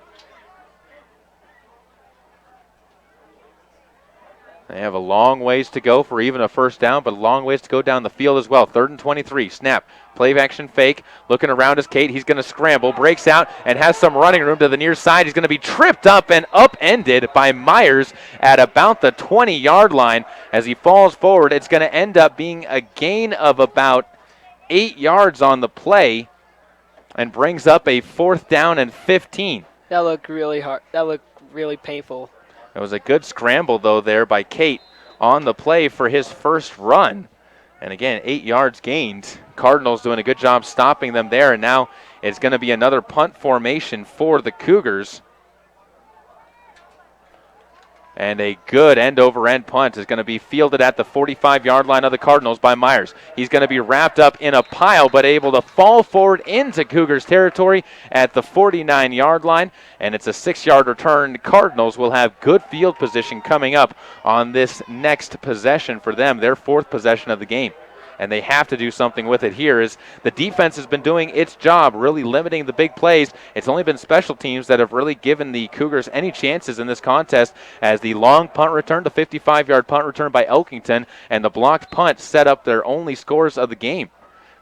They have a long ways to go for even a 1st down, but a long ways to go down the field as well. 3rd and 23, snap, play action fake, looking around is Kate. He's going to scramble, breaks out, and has some running room to the near side. He's going to be tripped up and upended by Myers at about the 20-yard line. As he falls forward, it's going to end up being a gain of about 8 yards on the play and brings up a 4th down and 15. That looked really hard. That looked really painful. It was a good scramble, though, there by Kate on the play for his first run. And again, 8 yards gained. Cardinals doing a good job stopping them there, and now it's going to be another punt formation for the Cougars. And a good end-over-end punt is going to be fielded at the 45-yard line of the Cardinals by Myers. He's going to be wrapped up in a pile, but able to fall forward into Cougars territory at the 49-yard line. And it's a 6-yard return. The Cardinals will have good field position coming up on this next possession for them, their 4th possession of the game. And they have to do something with it here as the defense has been doing its job, really limiting the big plays. It's only been special teams that have really given the Cougars any chances in this contest, as the long punt return, the 55-yard punt return by Elkington, and the blocked punt set up their only scores of the game.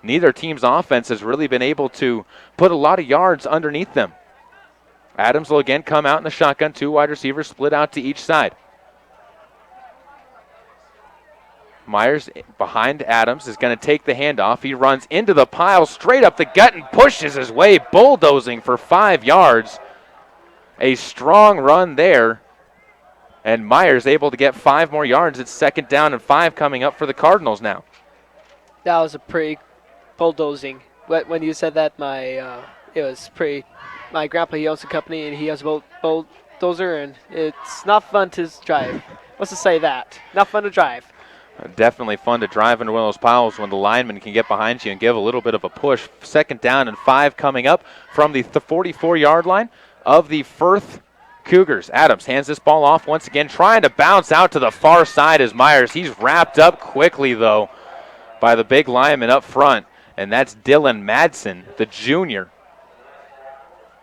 Neither team's offense has really been able to put a lot of yards underneath them. Adams will again come out in the shotgun, 2 wide receivers split out to each side. Myers behind Adams is going to take the handoff. He runs into the pile straight up the gut and pushes his way, bulldozing for 5 yards. A strong run there. And Myers able to get 5 more yards. It's 2nd down and 5 coming up for the Cardinals now. That was a pretty bulldozing. When you said that, it was pretty my grandpa, he owns a company, and he has a bulldozer, and it's not fun to drive. Let's just say that. Not fun to drive. Definitely fun to drive into one of those piles when the lineman can get behind you and give a little bit of a push. 2nd down and 5 coming up from the 44-yard line of the Firth Cougars. Adams hands this ball off once again, trying to bounce out to the far side as Myers. He's wrapped up quickly, though, by the big lineman up front, and that's Dylan Madsen, the junior.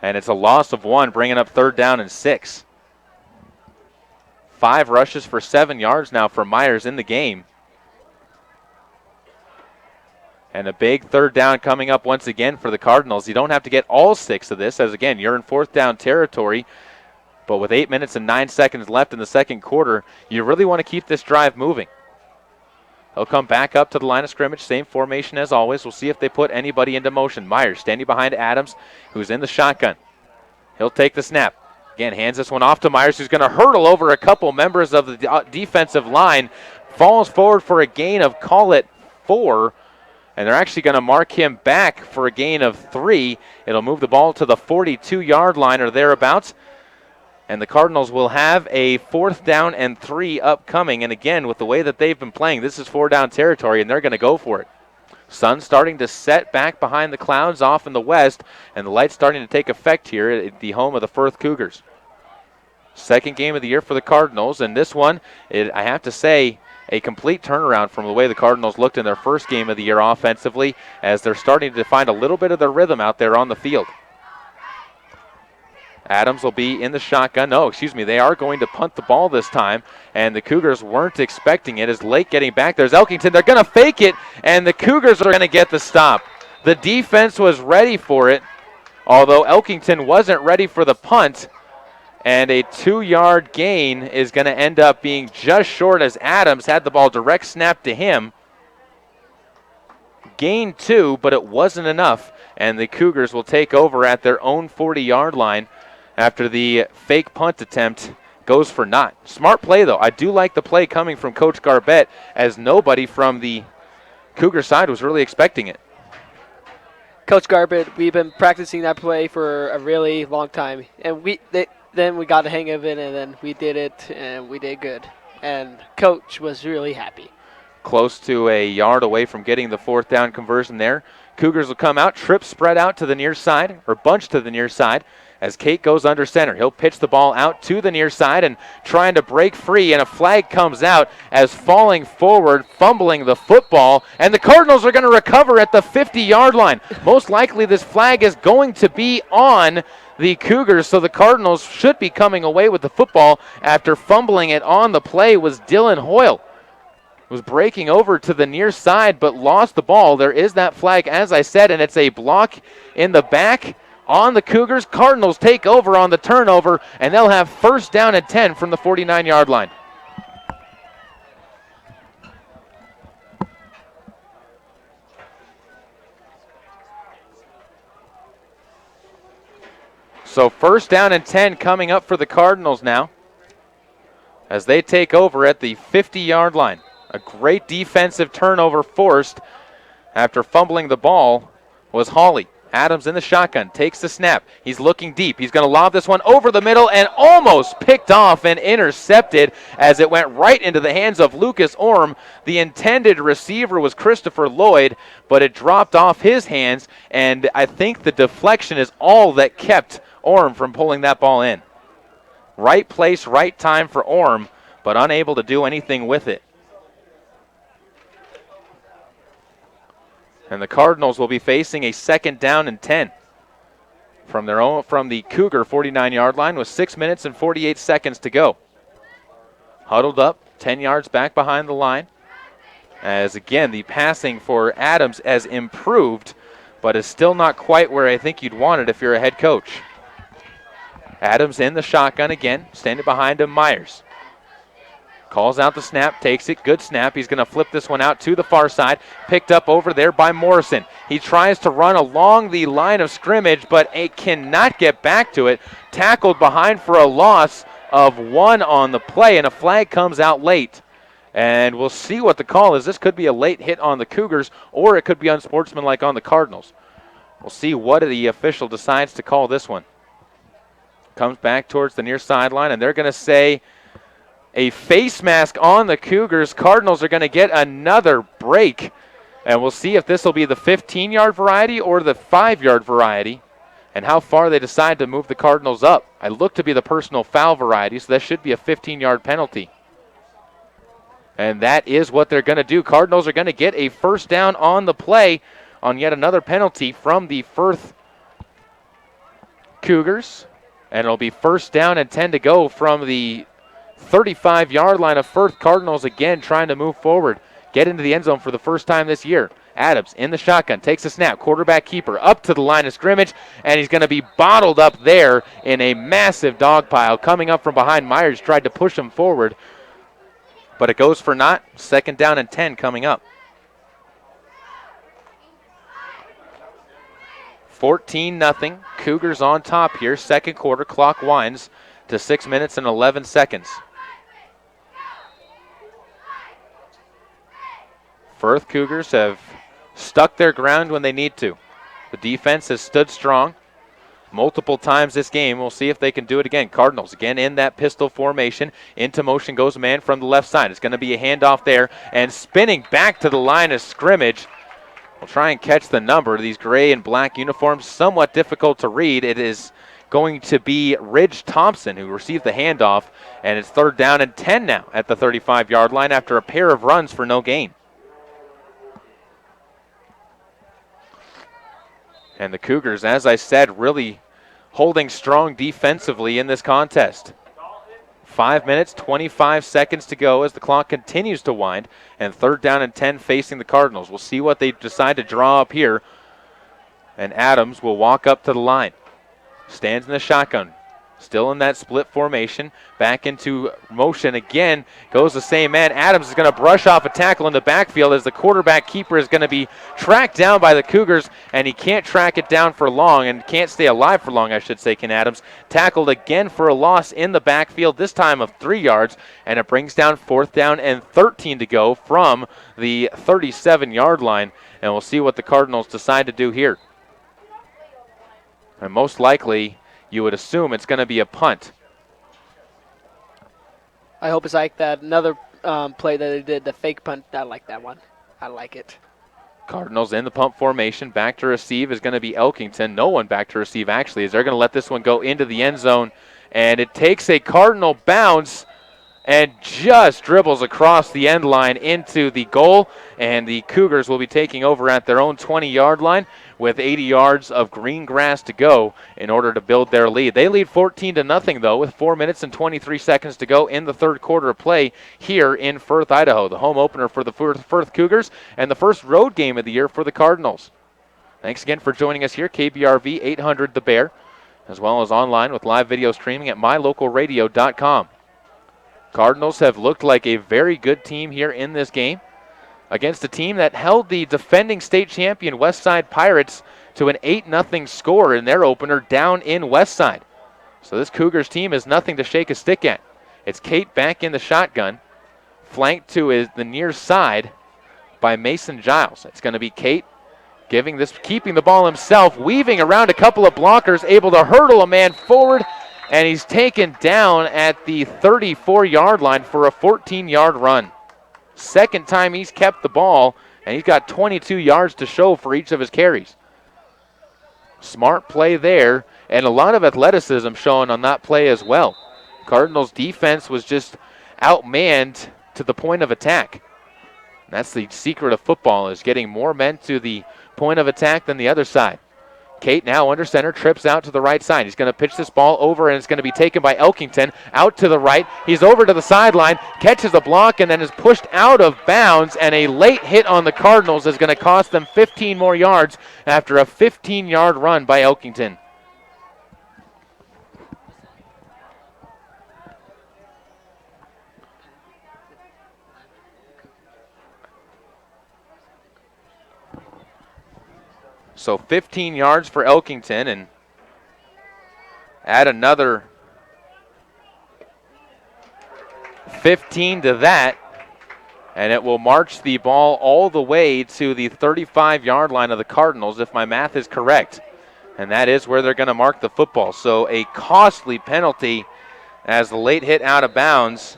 And it's a loss of 1, bringing up 3rd down and 6. 5 rushes for 7 yards now for Myers in the game. And a big 3rd down coming up once again for the Cardinals. You don't have to get all 6 of this, as again, you're in 4th down territory. But with 8 minutes and 9 seconds left in the second quarter, you really want to keep this drive moving. He'll come back up to the line of scrimmage, same formation as always. We'll see if they put anybody into motion. Myers standing behind Adams, who's in the shotgun. He'll take the snap. Again, hands this one off to Myers, who's going to hurdle over a couple members of the defensive line. Falls forward for a gain of, call it, 4. And they're actually going to mark him back for a gain of 3. It'll move the ball to the 42-yard line or thereabouts. And the Cardinals will have a 4th down and 3 upcoming. And again, with the way that they've been playing, this is 4-down territory, and they're going to go for it. Sun starting to set back behind the clouds off in the west, and the light's starting to take effect here at the home of the Firth Cougars. 2nd game of the year for the Cardinals, and this one, I have to say, a complete turnaround from the way the Cardinals looked in their 1st game of the year offensively, as they're starting to find a little bit of their rhythm out there on the field. Adams will be in the shotgun. No, excuse me, they are going to punt the ball this time, and the Cougars weren't expecting it. As Lake getting back, there's Elkington. They're going to fake it, and the Cougars are going to get the stop. The defense was ready for it, although Elkington wasn't ready for the punt, and a 2-yard gain is going to end up being just short as Adams had the ball direct snap to him. Gain 2, but it wasn't enough, and the Cougars will take over at their own 40-yard line after the fake punt attempt goes for naught. Smart play, though. I do like the play coming from Coach Garbett, as nobody from the Cougar side was really expecting it. Coach Garbett, we've been practicing that play for a really long time, and then we got the hang of it, and then we did it, and we did good. And Coach was really happy. Close to a yard away from getting the 4th down conversion there. Cougars will come out, trip spread out to the near side, or bunch to the near side, as Kate goes under center. He'll pitch the ball out to the near side and trying to break free, and a flag comes out as falling forward, fumbling the football, and the Cardinals are going to recover at the 50-yard line. Most likely this flag is going to be on the Cougars, so the Cardinals should be coming away with the football after fumbling it on the play was Dylan Hoyle. Was breaking over to the near side but lost the ball. There is that flag, as I said, and it's a block in the back on the Cougars. Cardinals take over on the turnover, and they'll have 1st down and 10 from the 49-yard line. So 1st down and 10 coming up for the Cardinals now as they take over at the 50-yard line. A great defensive turnover forced after fumbling the ball was Hawley. Adams in the shotgun, takes the snap. He's looking deep. He's going to lob this one over the middle and almost picked off and intercepted as it went right into the hands of Lucas Orm. The intended receiver was Christopher Lloyd, but it dropped off his hands, and I think the deflection is all that kept Orm from pulling that ball in. Right place, right time for Orm, but unable to do anything with it. And the Cardinals will be facing a 2nd down and 10 from the Cougar 49-yard line with 6 minutes and 48 seconds to go. Huddled up, 10 yards back behind the line. As again, the passing for Adams has improved, but is still not quite where I think you'd want it if you're a head coach. Adams in the shotgun again, standing behind him, Myers. Calls out the snap, takes it, good snap. He's going to flip this one out to the far side. Picked up over there by Morrison. He tries to run along the line of scrimmage, but it cannot get back to it. Tackled behind for a loss of 1 on the play, and a flag comes out late. And we'll see what the call is. This could be a late hit on the Cougars, or it could be unsportsmanlike on the Cardinals. We'll see what the official decides to call this one. Comes back towards the near sideline, and they're going to say a face mask on the Cougars. Cardinals are going to get another break. And we'll see if this will be the 15-yard variety or the 5-yard variety and how far they decide to move the Cardinals up. I look to be the personal foul variety, so that should be a 15-yard penalty. And that is what they're going to do. Cardinals are going to get a first down on the play on yet another penalty from the Firth Cougars. And it'll be first down and 10 to go from the 35-yard line of Firth. Cardinals again trying to move forward. Get into the end zone for the first time this year. Adams in the shotgun, takes a snap, quarterback keeper up to the line of scrimmage, and he's going to be bottled up there in a massive dog pile. Coming up from behind, Myers tried to push him forward, but it goes for naught. Second down and 10 coming up. 14-0. Cougars on top here. Second quarter, clock winds to 6 minutes and 11 seconds. Firth Cougars have stuck their ground when they need to. The defense has stood strong multiple times this game. We'll see if they can do it again. Cardinals again in that pistol formation. Into motion goes a man from the left side. It's going to be a handoff there, and spinning back to the line of scrimmage. We'll try and catch the number. These gray and black uniforms, somewhat difficult to read. It is going to be Ridge Thompson who received the handoff, and it's third down and 10 now at the 35-yard line after a pair of runs for no gain. And the Cougars, as I said, really holding strong defensively in this contest. 5 minutes, 25 seconds to go as the clock continues to wind, and third down and 10 facing the Cardinals. We'll see what they decide to draw up here. And Adams will walk up to the line. Stands in the shotgun. Still in that split formation. Back into motion again. Goes the same man. Adams is going to brush off a tackle in the backfield as the quarterback keeper is going to be tracked down by the Cougars, and he can't track it down for long and can't stay alive for long, I should say, Ken Adams. Tackled again for a loss in the backfield, this time of 3 yards, and it brings down fourth down and 13 to go from the 37-yard line, and we'll see what the Cardinals decide to do here. And most likely, you would assume it's going to be a punt. I hope it's like that another play that they did, the fake punt. I like that one. I like it. Cardinals in the punt formation. Back to receive is going to be Elkington. No one back to receive, actually, as they're going to let this one go into the end zone. And it takes a Cardinal bounce and just dribbles across the end line into the goal. And the Cougars will be taking over at their own 20-yard line with 80 yards of green grass to go in order to build their lead. They lead 14-0, though, with 4 minutes and 23 seconds to go in the third quarter of play here in Firth, Idaho. The home opener for the Firth Cougars and the first road game of the year for the Cardinals. Thanks again for joining us here, KBRV 800 The Bear, as well as online with live video streaming at mylocalradio.com. Cardinals have looked like a very good team here in this game against a team that held the defending state champion Westside Pirates to an 8-0 score in their opener down in Westside. So this Cougars team is nothing to shake a stick at. It's Kate back in the shotgun, flanked to the near side by Mason Giles. It's going to be Kate keeping the ball himself, weaving around a couple of blockers, able to hurdle a man forward, and he's taken down at the 34-yard line for a 14-yard run. Second time he's kept the ball, and he's got 22 yards to show for each of his carries. Smart play there, and a lot of athleticism shown on that play as well. Cardinals' defense was just outmanned to the point of attack. That's the secret of football, is getting more men to the point of attack than the other side. Kate now under center, trips out to the right side. He's going to pitch this ball over, and it's going to be taken by Elkington out to the right. He's over to the sideline, catches a block, and then is pushed out of bounds, and a late hit on the Cardinals is going to cost them 15 more yards after a 15-yard run by Elkington. So 15 yards for Elkington, and add another 15 to that, and it will march the ball all the way to the 35-yard line of the Cardinals, if my math is correct. And that is where they're going to mark the football. So a costly penalty as the late hit out of bounds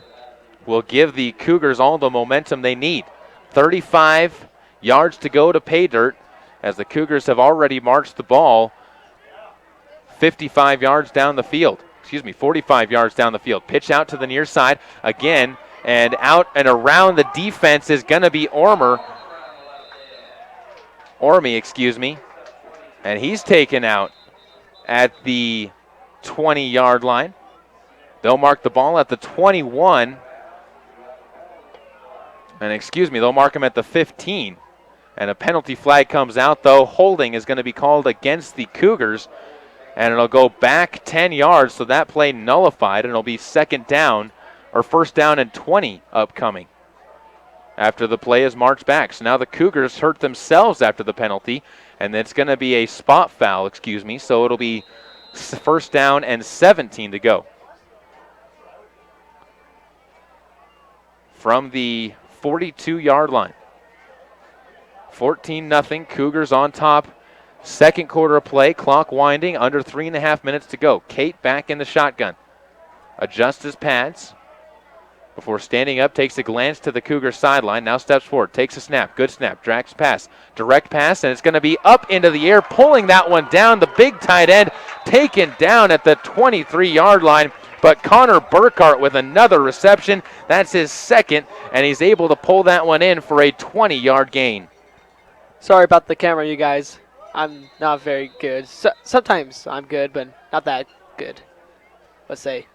will give the Cougars all the momentum they need. 35 yards to go to pay dirt as the Cougars have already marched the ball 45 yards down the field. 45 yards down the field. Pitch out to the near side again, and out and around the defense is going to be Ormy, and he's taken out at the 20-yard line. They'll mark the ball at the 21. And they'll mark him at the 15. And a penalty flag comes out, though. Holding is going to be called against the Cougars. And it'll go back 10 yards, so that play nullified. And it'll be first down and 20 upcoming after the play is marched back. So now the Cougars hurt themselves after the penalty. And it's going to be a spot foul, so it'll be first down and 17 to go. From the 42-yard line. 14-0, Cougars on top. Second quarter of play, clock winding, under 3.5 minutes to go. Kate back in the shotgun. Adjusts his pads before standing up, takes a glance to the Cougar sideline, now steps forward, takes a snap, good snap, direct pass, and it's going to be up into the air, pulling that one down. The big tight end taken down at the 23-yard line, but Connor Burkhart with another reception. That's his second, and he's able to pull that one in for a 20-yard gain. Sorry about the camera, you guys. I'm not very good. Sometimes I'm good, but not that good, let's say.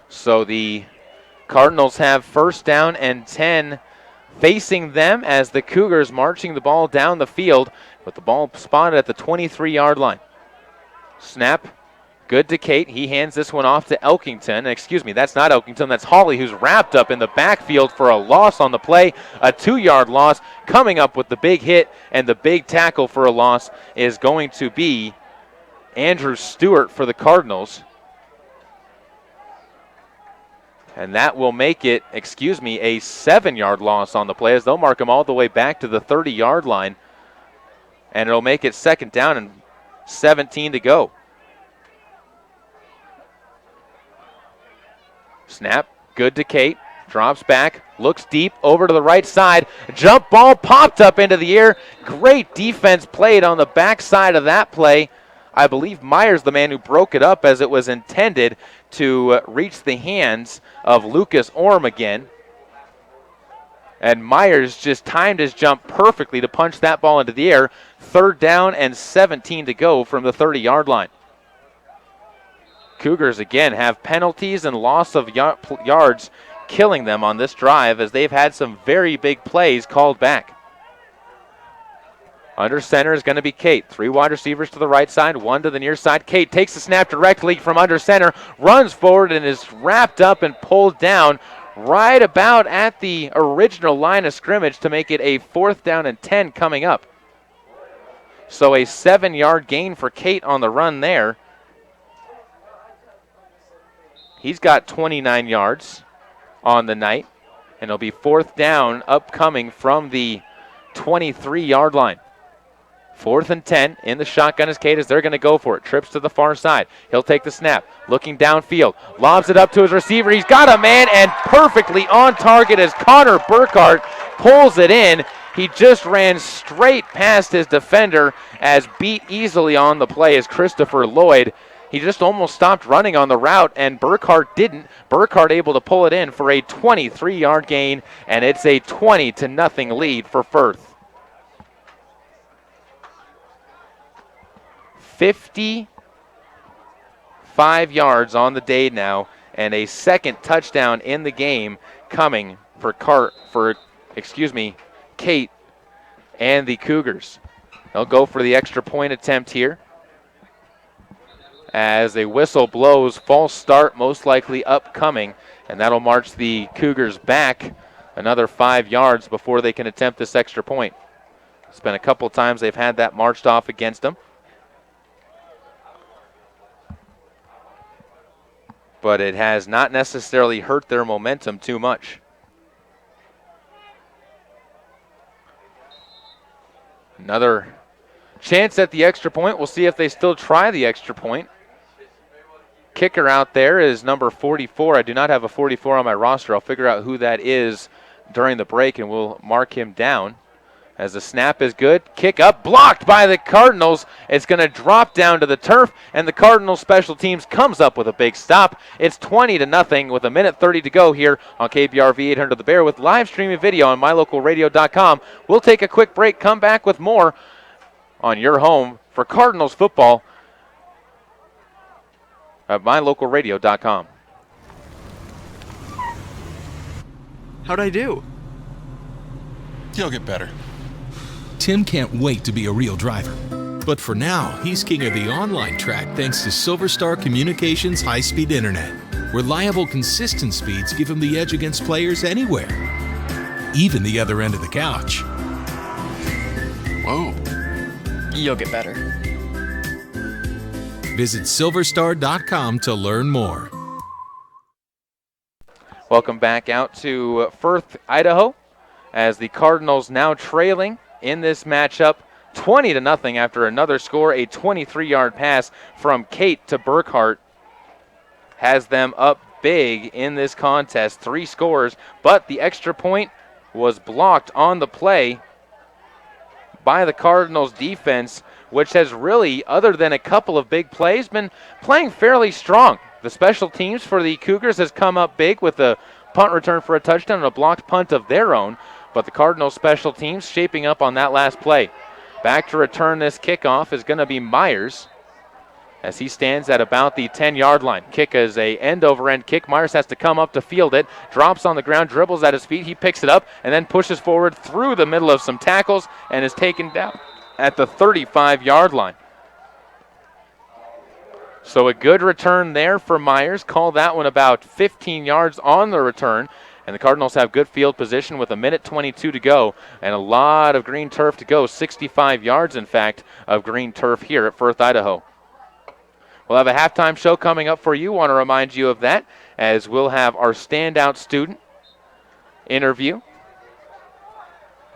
So the Cardinals have first down and 10 facing them as the Cougars marching the ball down the field, with the ball spotted at the 23-yard line. Snap, good to Kate. He hands this one off to Elkington. That's not Elkington. That's Hawley, who's wrapped up in the backfield for a loss on the play, a 2-yard loss. Coming up with the big hit and the big tackle for a loss is going to be Andrew Stewart for the Cardinals. And that will make it, a 7-yard loss on the play, as they'll mark him all the way back to the 30-yard line. And it'll make it second down and 17 to go. Snap, good to Kate. Drops back, looks deep, over to the right side. Jump ball popped up into the air. Great defense played on the backside of that play. I believe Myers, the man who broke it up, as it was intended to reach the hands of Lucas Orm again. And Myers just timed his jump perfectly to punch that ball into the air. Third down and 17 to go from the 30-yard line. Cougars again have penalties and loss of yards killing them on this drive, as they've had some very big plays called back. Under center is going to be Kate. 3 wide receivers to the right side, 1 to the near side. Kate takes the snap directly from under center, runs forward and is wrapped up and pulled down right about at the original line of scrimmage to make it a 4th down and 10 coming up. So a 7-yard gain for Kate on the run there. He's got 29 yards on the night, and it'll be 4th down upcoming from the 23-yard line. 4th and 10 in the shotgun is Kate, as they're going to go for it. Trips to the far side. He'll take the snap, looking downfield, lobs it up to his receiver. He's got a man, and perfectly on target as Connor Burkhart pulls it in. He just ran straight past his defender, as beat easily on the play as Christopher Lloyd. He just almost stopped running on the route, and Burkhart didn't. Burkhart able to pull it in for a 23-yard gain, and it's a 20-0 lead for Firth. 55 yards on the day now, and a second touchdown in the game coming for Kate and the Cougars. They'll go for the extra point attempt here, as a whistle blows. False start most likely upcoming, and that'll march the Cougars back another 5 yards before they can attempt this extra point. It's been a couple times they've had that marched off against them, but it has not necessarily hurt their momentum too much. Another Chance at the extra point. We'll see if they still try the extra point. Kicker out there is number 44. I do not have a 44 on my roster. I'll figure out who that is during the break, and we'll mark him down. As the snap is good, kick up, blocked by the Cardinals. It's going to drop down to the turf, and the Cardinals special teams comes up with a big stop. It's 20-0 with 1:30 to go here on KBRV 800 The Bear with live streaming video on mylocalradio.com. We'll take a quick break, come back with more on your home for Cardinals football at mylocalradio.com. How'd I do? You'll get better. Tim can't wait to be a real driver. But for now, he's king of the online track thanks to Silver Star Communications high-speed internet. Reliable, consistent speeds give him the edge against players anywhere, even the other end of the couch. Whoa. You'll get better. Visit silverstar.com to learn more. Welcome back out to Firth, Idaho, as the Cardinals now trailing in this matchup 20-0 after another score. A 23-yard pass from Kate to Burkhart has them up big in this contest. 3 scores, but the extra point was blocked on the play by the Cardinals defense, which has really, other than a couple of big plays, been playing fairly strong. The special teams for the Cougars has come up big with a punt return for a touchdown and a blocked punt of their own, but the Cardinals special teams shaping up on that last play. Back to return this kickoff is going to be Myers as he stands at about the 10-yard line. Kick is a end-over-end kick. Myers has to come up to field it, drops on the ground, dribbles at his feet. He picks it up and then pushes forward through the middle of some tackles and is taken down at the 35-yard line. So a good return there for Myers. Call that one about 15 yards on the return. And the Cardinals have good field position with 1:22 to go and a lot of green turf to go. 65 yards, in fact, of green turf here at Firth, Idaho. We'll have a halftime show coming up for you. Want to remind you of that, as we'll have our standout student interview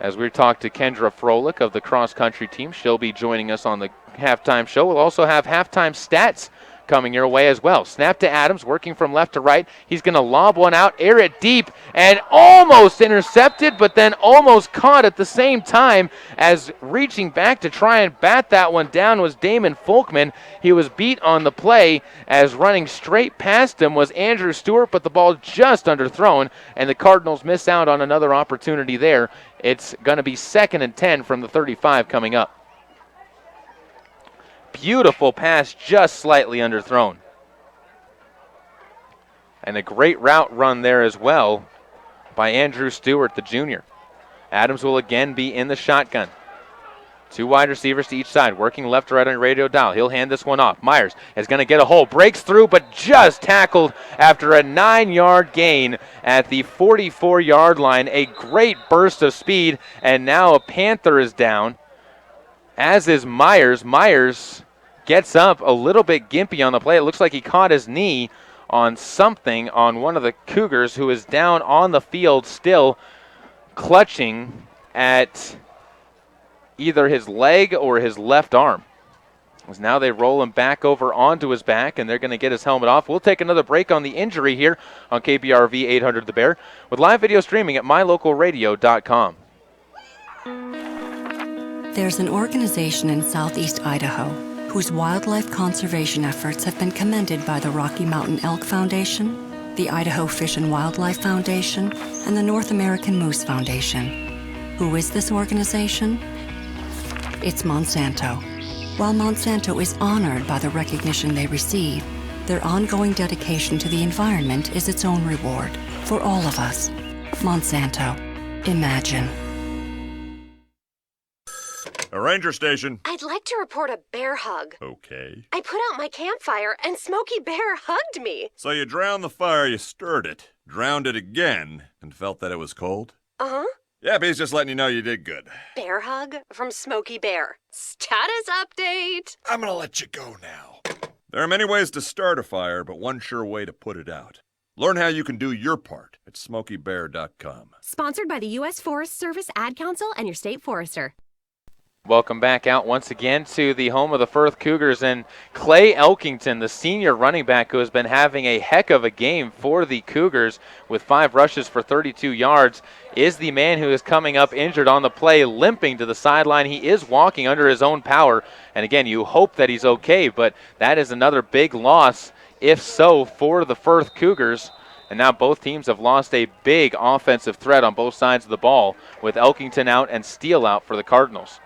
as we talk to Kendra Froelich of the cross-country team. She'll be joining us on the halftime show. We'll also have halftime stats coming your way as well. Snap to Adams, working from left to right. He's going to lob one out, air it deep, and almost intercepted, but then almost caught at the same time, as reaching back to try and bat that one down was Damon Folkman. He was beat on the play, as running straight past him was Andrew Stewart, but the ball just underthrown, and the Cardinals miss out on another opportunity there. It's going to be 2nd and 10 from the 35 coming up. Beautiful pass, just slightly underthrown. And a great route run there as well by Andrew Stewart, the junior. Adams will again be in the shotgun. 2 wide receivers to each side, working left to right on your radio dial. He'll hand this one off. Myers is going to get a hole, breaks through, but just tackled after a 9-yard gain at the 44-yard line. A great burst of speed, and now a Panther is down, as is Myers. Myers gets up a little bit gimpy on the play. It looks like he caught his knee on something on one of the Cougars, who is down on the field still clutching at either his leg or his left arm. As now they roll him back over onto his back, and they're going to get his helmet off. We'll take another break on the injury here on KBRV 800 The Bear with live video streaming at mylocalradio.com. There's an organization in southeast Idaho whose wildlife conservation efforts have been commended by the Rocky Mountain Elk Foundation, the Idaho Fish and Wildlife Foundation, and the North American Moose Foundation. Who is this organization? It's Monsanto. While Monsanto is honored by the recognition they receive, their ongoing dedication to the environment is its own reward for all of us. Monsanto. Imagine. A ranger station. I'd like to report a bear hug. Okay. I put out my campfire and Smokey Bear hugged me. So you drowned the fire, you stirred it, drowned it again, and felt that it was cold? Uh-huh. Yeah, but he's just letting you know you did good. Bear hug from Smokey Bear. Status update. I'm gonna let you go now. There are many ways to start a fire, but one sure way to put it out. Learn how you can do your part at SmokeyBear.com. Sponsored by the U.S. Forest Service Ad Council and your state forester. Welcome back out once again to the home of the Firth Cougars, and Clay Elkington, the senior running back who has been having a heck of a game for the Cougars with 5 rushes for 32 yards, is the man who is coming up injured on the play, limping to the sideline. He is walking under his own power, and again, you hope that he's okay, but that is another big loss, if so, for the Firth Cougars. And now both teams have lost a big offensive threat on both sides of the ball, with Elkington out and Steele out for the Cardinals.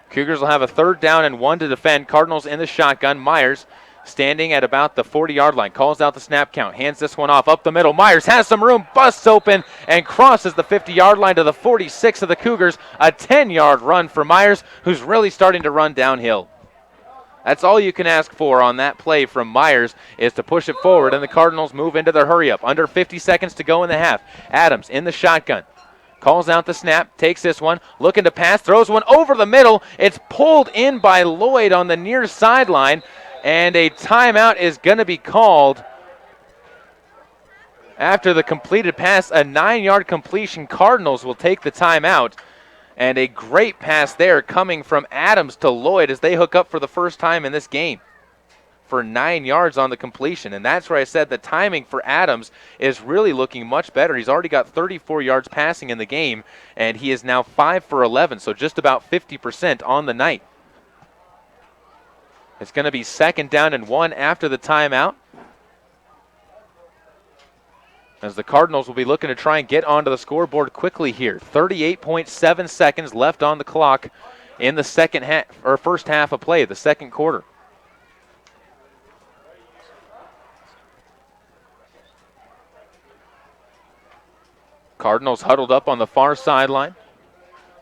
Cougars will have a 3rd down and 1 to defend. Cardinals in the shotgun. Myers standing at about the 40-yard line. Calls out the snap count. Hands this one off up the middle. Myers has some room. Busts open and crosses the 50-yard line to the 46 of the Cougars. A 10-yard run for Myers, who's really starting to run downhill. That's all you can ask for on that play from Myers, is to push it forward, and the Cardinals move into their hurry-up. Under 50 seconds to go in the half. Adams in the shotgun. Calls out the snap, takes this one, looking to pass, throws one over the middle. It's pulled in by Lloyd on the near sideline, and a timeout is going to be called after the completed pass. A 9-yard completion. Cardinals will take the timeout, and a great pass there coming from Adams to Lloyd as they hook up for the first time in this game for 9 yards on the completion. And that's where I said the timing for Adams is really looking much better. He's already got 34 yards passing in the game, and he is now 5 for 11, so just about 50% on the night. It's going to be 2nd down and 1 after the timeout, as the Cardinals will be looking to try and get onto the scoreboard quickly here. 38.7 seconds left on the clock in the first half of play, the second quarter. Cardinals huddled up on the far sideline.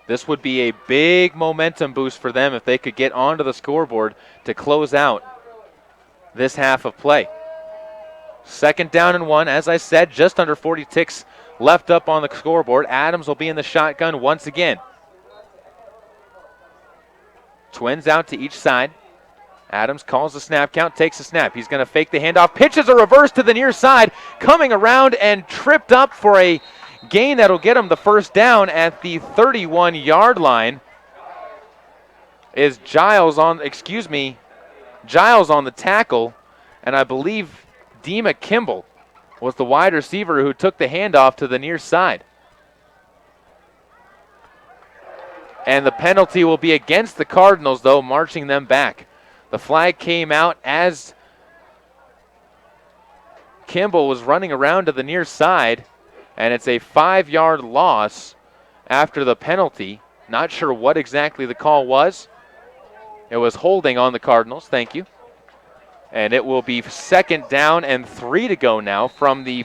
This would be a big momentum boost for them if they could get onto the scoreboard to close out this half of play. 2nd down and 1, as I said, just under 40 ticks left up on the scoreboard. Adams will be in the shotgun once again. Twins out to each side. Adams calls the snap count, takes the snap. He's going to fake the handoff, pitches a reverse to the near side, coming around and tripped up for a gain that'll get him the first down at the 31-yard line. Is Giles on the tackle, and I believe Dima Kimball was the wide receiver who took the handoff to the near side. And the penalty will be against the Cardinals, though, marching them back. The flag came out as Kimball was running around to the near side, and it's a 5-yard loss after the penalty. Not sure what exactly the call was. It was holding on the Cardinals, thank you. And it will be 2nd down and 3 to go now from the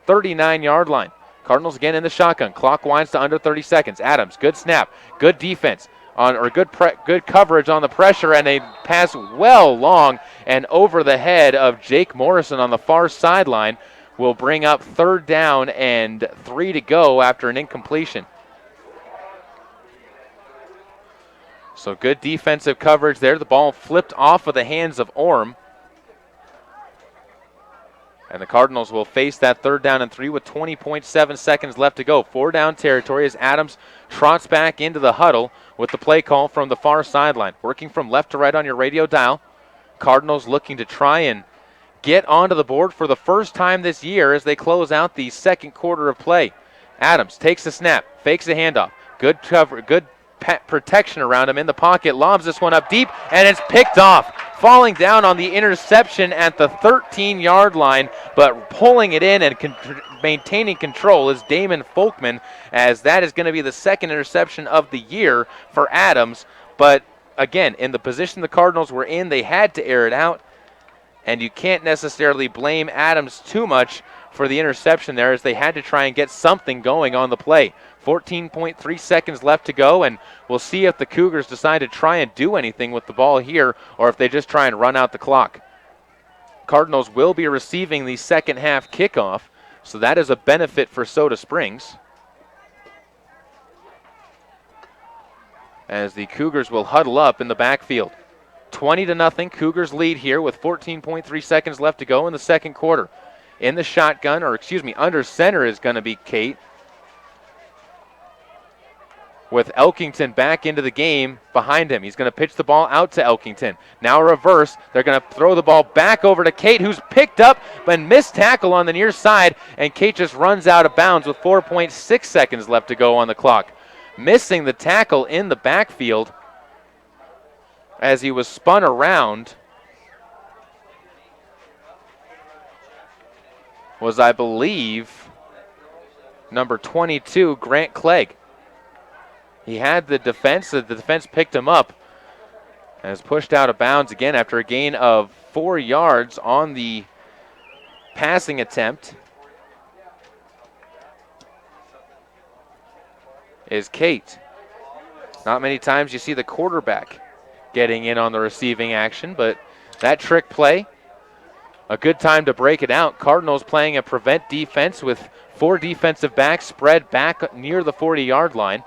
39-yard line. Cardinals again in the shotgun. Clock winds to under 30 seconds. Adams, good snap, good defense, good coverage on the pressure, and a pass well long and over the head of Jake Morrison on the far sideline will bring up 3rd down and 3 to go after an incompletion. So good defensive coverage there. The ball flipped off of the hands of Orm. And the Cardinals will face that 3rd down and 3 with 20.7 seconds left to go. 4-down territory as Adams trots back into the huddle with the play call from the far sideline. Working from left to right on your radio dial. Cardinals looking to try and get onto the board for the first time this year as they close out the second quarter of play. Adams takes the snap, fakes the handoff. Good cover, good protection around him in the pocket, lobs this one up deep, and it's picked off. Falling down on the interception at the 13-yard line, but pulling it in and maintaining control is Damon Folkman, as that is going to be the 2nd interception of the year for Adams. But again, in the position the Cardinals were in, they had to air it out. And you can't necessarily blame Adams too much for the interception there, as they had to try and get something going on the play. 14.3 seconds left to go, and we'll see if the Cougars decide to try and do anything with the ball here or if they just try and run out the clock. Cardinals will be receiving the second half kickoff, so that is a benefit for Soda Springs, as the Cougars will huddle up in the backfield. 20-0, Cougars lead here with 14.3 seconds left to go in the second quarter. In the shotgun, under center is going to be Kate. with Elkington back into the game behind him. He's going to pitch the ball out to Elkington. Now a reverse. They're going to throw the ball back over to Kate, who's picked up but missed tackle on the near side, and Kate just runs out of bounds with 4.6 seconds left to go on the clock. Missing the tackle in the backfield as he was spun around was, I believe, number 22, Grant Clegg. He had the defense. The defense picked him up and is pushed out of bounds again after a gain of 4 yards on the passing attempt. Is Kate. Not many times you see the quarterback getting in on the receiving action, but that trick play, a good time to break it out. Cardinals playing a prevent defense with 4 defensive backs spread back near the 40-yard line.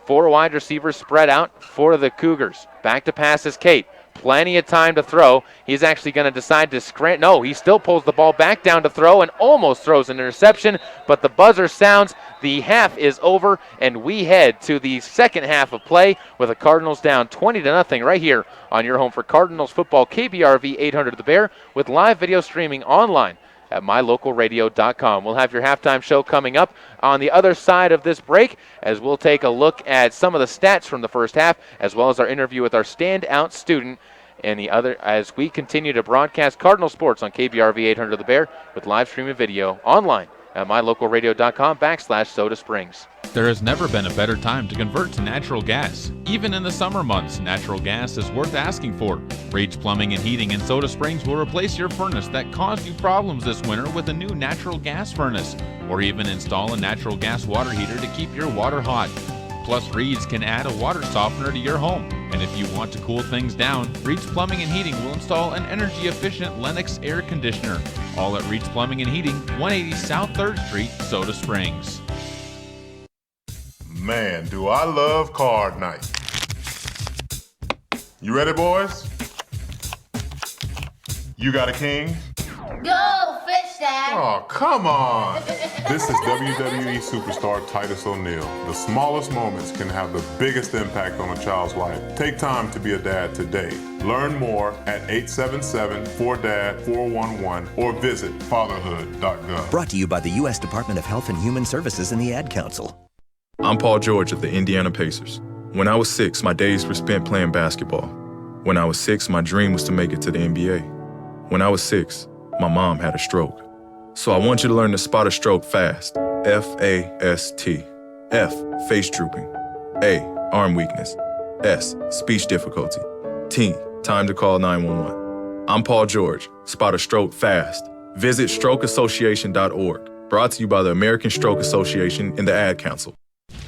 4 wide receivers spread out for the Cougars. Back to pass is Kate. Plenty of time to throw. He's actually going to decide to No, he still pulls the ball back down to throw and almost throws an interception, but the buzzer sounds. The half is over, and we head to the second half of play with the Cardinals down 20-0 right here on your home for Cardinals football, KBRV 800 The Bear, with live video streaming online at mylocalradio.com. We'll have your halftime show coming up on the other side of this break, as we'll take a look at some of the stats from the first half, as well as our interview with our standout student and the other, as we continue to broadcast Cardinal sports on KBRV 800 The Bear with live streaming video online at mylocalradio.com/Soda Springs. There has never been a better time to convert to natural gas. Even in the summer months, natural gas is worth asking for. Rage Plumbing and Heating in Soda Springs will replace your furnace that caused you problems this winter with a new natural gas furnace, or even install a natural gas water heater to keep your water hot. Plus, Reed's can add a water softener to your home. And if you want to cool things down, Reed's Plumbing and Heating will install an energy-efficient Lennox air conditioner. All at Reed's Plumbing and Heating, 180 South 3rd Street, Soda Springs. Man, do I love card night. You ready, boys? You got a king? Go, fish dad! Oh, come on! This is WWE superstar Titus O'Neil. The smallest moments can have the biggest impact on a child's life. Take time to be a dad today. Learn more at 877-4DAD-411 or visit fatherhood.gov. Brought to you by the U.S. Department of Health and Human Services and the Ad Council. I'm Paul George of the Indiana Pacers. When I was 6, my days were spent playing basketball. When I was 6, my dream was to make it to the NBA. When I was 6, my mom had a stroke. So I want you to learn to spot a stroke fast. F-A-S-T. F, face drooping. A, arm weakness. S, speech difficulty. T, time to call 911. I'm Paul George. Spot a stroke fast. Visit strokeassociation.org. Brought to you by the American Stroke Association and the Ad Council.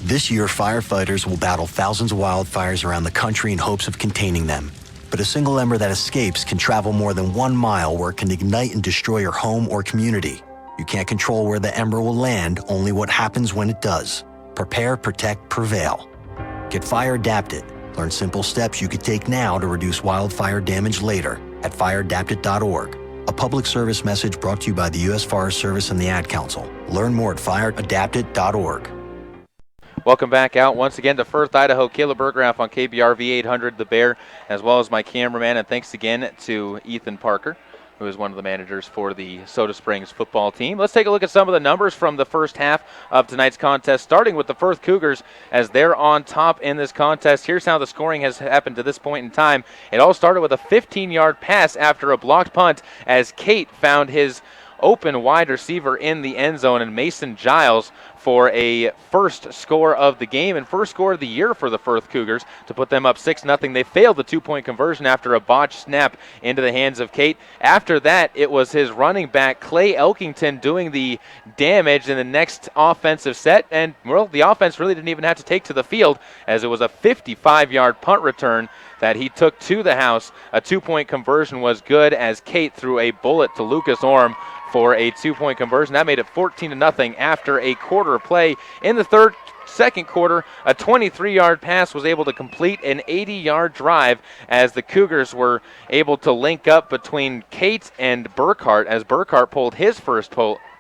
This year, firefighters will battle thousands of wildfires around the country in hopes of containing them. But a single ember that escapes can travel more than 1 mile, where it can ignite and destroy your home or community. You can't control where the ember will land, only what happens when it does. Prepare, protect, prevail. Get fire adapted. Learn simple steps you could take now to reduce wildfire damage later at fireadapted.org. A public service message brought to you by the U.S. Forest Service and the Ad Council. Learn more at fireadapted.org. Welcome back out once again to Firth, Idaho. Caleb Berggraf on KBRV 800 The Bear, as well as my cameraman. And thanks again to Ethan Parker, who is one of the managers for the Soda Springs football team. Let's take a look at some of the numbers from the first half of tonight's contest, starting with the Firth Cougars as they're on top in this contest. Here's how the scoring has happened to this point in time. It all started with a 15-yard pass after a blocked punt as Kate found his open wide receiver in the end zone, and Mason Giles for a first score of the game and first score of the year for the Firth Cougars to put them up 6-0. They failed the 2-point conversion after a botched snap into the hands of Kate. After that, it was his running back, Clay Elkington, doing the damage in the next offensive set, and, well, the offense really didn't even have to take to the field, as it was a 55-yard punt return that he took to the house. A 2-point conversion was good, as Kate threw a bullet to Lucas Orm for a 2-point conversion. That made it 14-0 after a quarter of play. In the second quarter, a 23-yard pass was able to complete an 80-yard drive as the Cougars were able to link up between Kate and Burkhart, as Burkhart pulled his first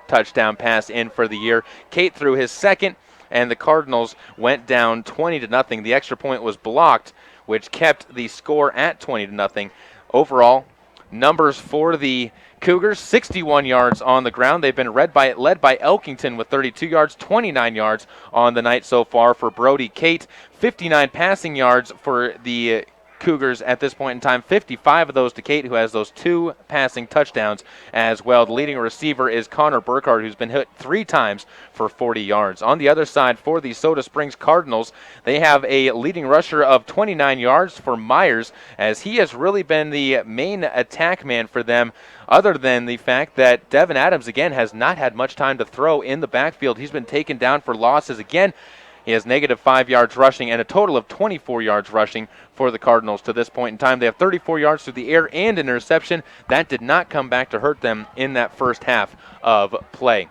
touchdown pass in for the year. Kate threw his second and the Cardinals went down 20-0. The extra point was blocked, which kept the score at 20-0. Overall, numbers for the Cougars, 61 yards on the ground. They've been led by Elkington with 32 yards, 29 yards on the night so far for Brody Kate, 59 passing yards for the Cougars at this point in time, 55 of those to Kate, who has those 2 passing touchdowns as well. The leading receiver is Connor Burkhardt, who's been hit 3 times for 40 yards. On the other side, for the Soda Springs Cardinals, they have a leading rusher of 29 yards for Myers, as he has really been the main attack man for them, other than the fact that Devin Adams, again, has not had much time to throw in the backfield. He's been taken down for losses again. He has -5 yards rushing and a total of 24 yards rushing for the Cardinals to this point in time. They have 34 yards through the air and an interception. That did not come back to hurt them in that first half of play.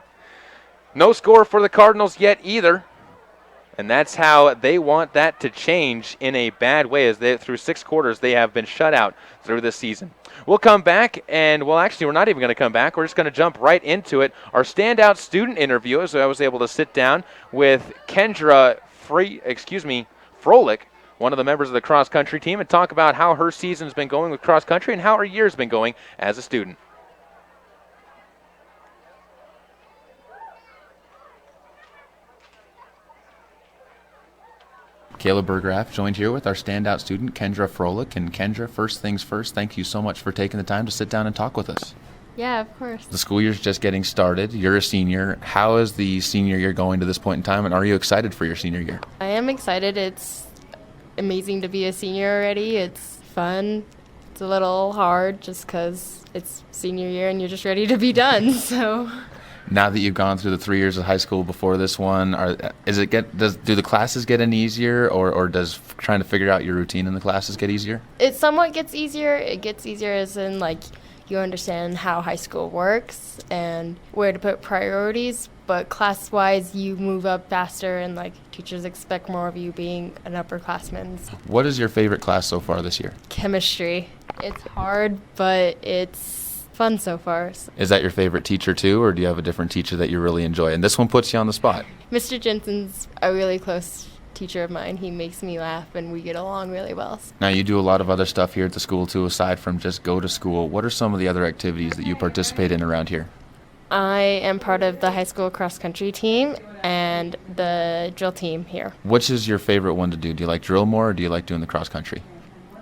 No score for the Cardinals yet either, and that's how they want that to change in a bad way, as through 6 quarters they have been shut out through this season. We'll come back, and we're not even going to come back. We're just going to jump right into it. Our standout student interview, as I was able to sit down with Kendra Froelich, one of the members of the cross-country team, and talk about how her season's been going with cross-country and how her year's been going as a student. Caleb Bergraff joined here with our standout student, Kendra Froelich. And Kendra, first things first, thank you so much for taking the time to sit down and talk with us. Yeah, of course. The school year's just getting started. You're a senior. How is the senior year going to this point in time, and are you excited for your senior year? I am excited. It's amazing to be a senior already. It's fun. It's a little hard just because it's senior year and you're just ready to be done. So. Now that you've gone through the 3 years of high school before this one, do the classes get any easier, or does trying to figure out your routine in the classes get easier? It somewhat gets easier. It gets easier as in, like, you understand how high school works and where to put priorities, but class-wise, you move up faster, and, like, teachers expect more of you being an upperclassman. What is your favorite class so far this year? Chemistry. It's hard, but it's fun so far. Is that your favorite teacher too, or do you have a different teacher that you really enjoy? And this one puts you on the spot. Mr. Jensen's a really close teacher of mine. He makes me laugh and we get along really well. Now you do a lot of other stuff here at the school too, aside from just go to school. What are some of the other activities that you participate in around here? I am part of the high school cross-country team and the drill team here. Which is your favorite one to do? Do you like drill more, or do you like doing the cross-country?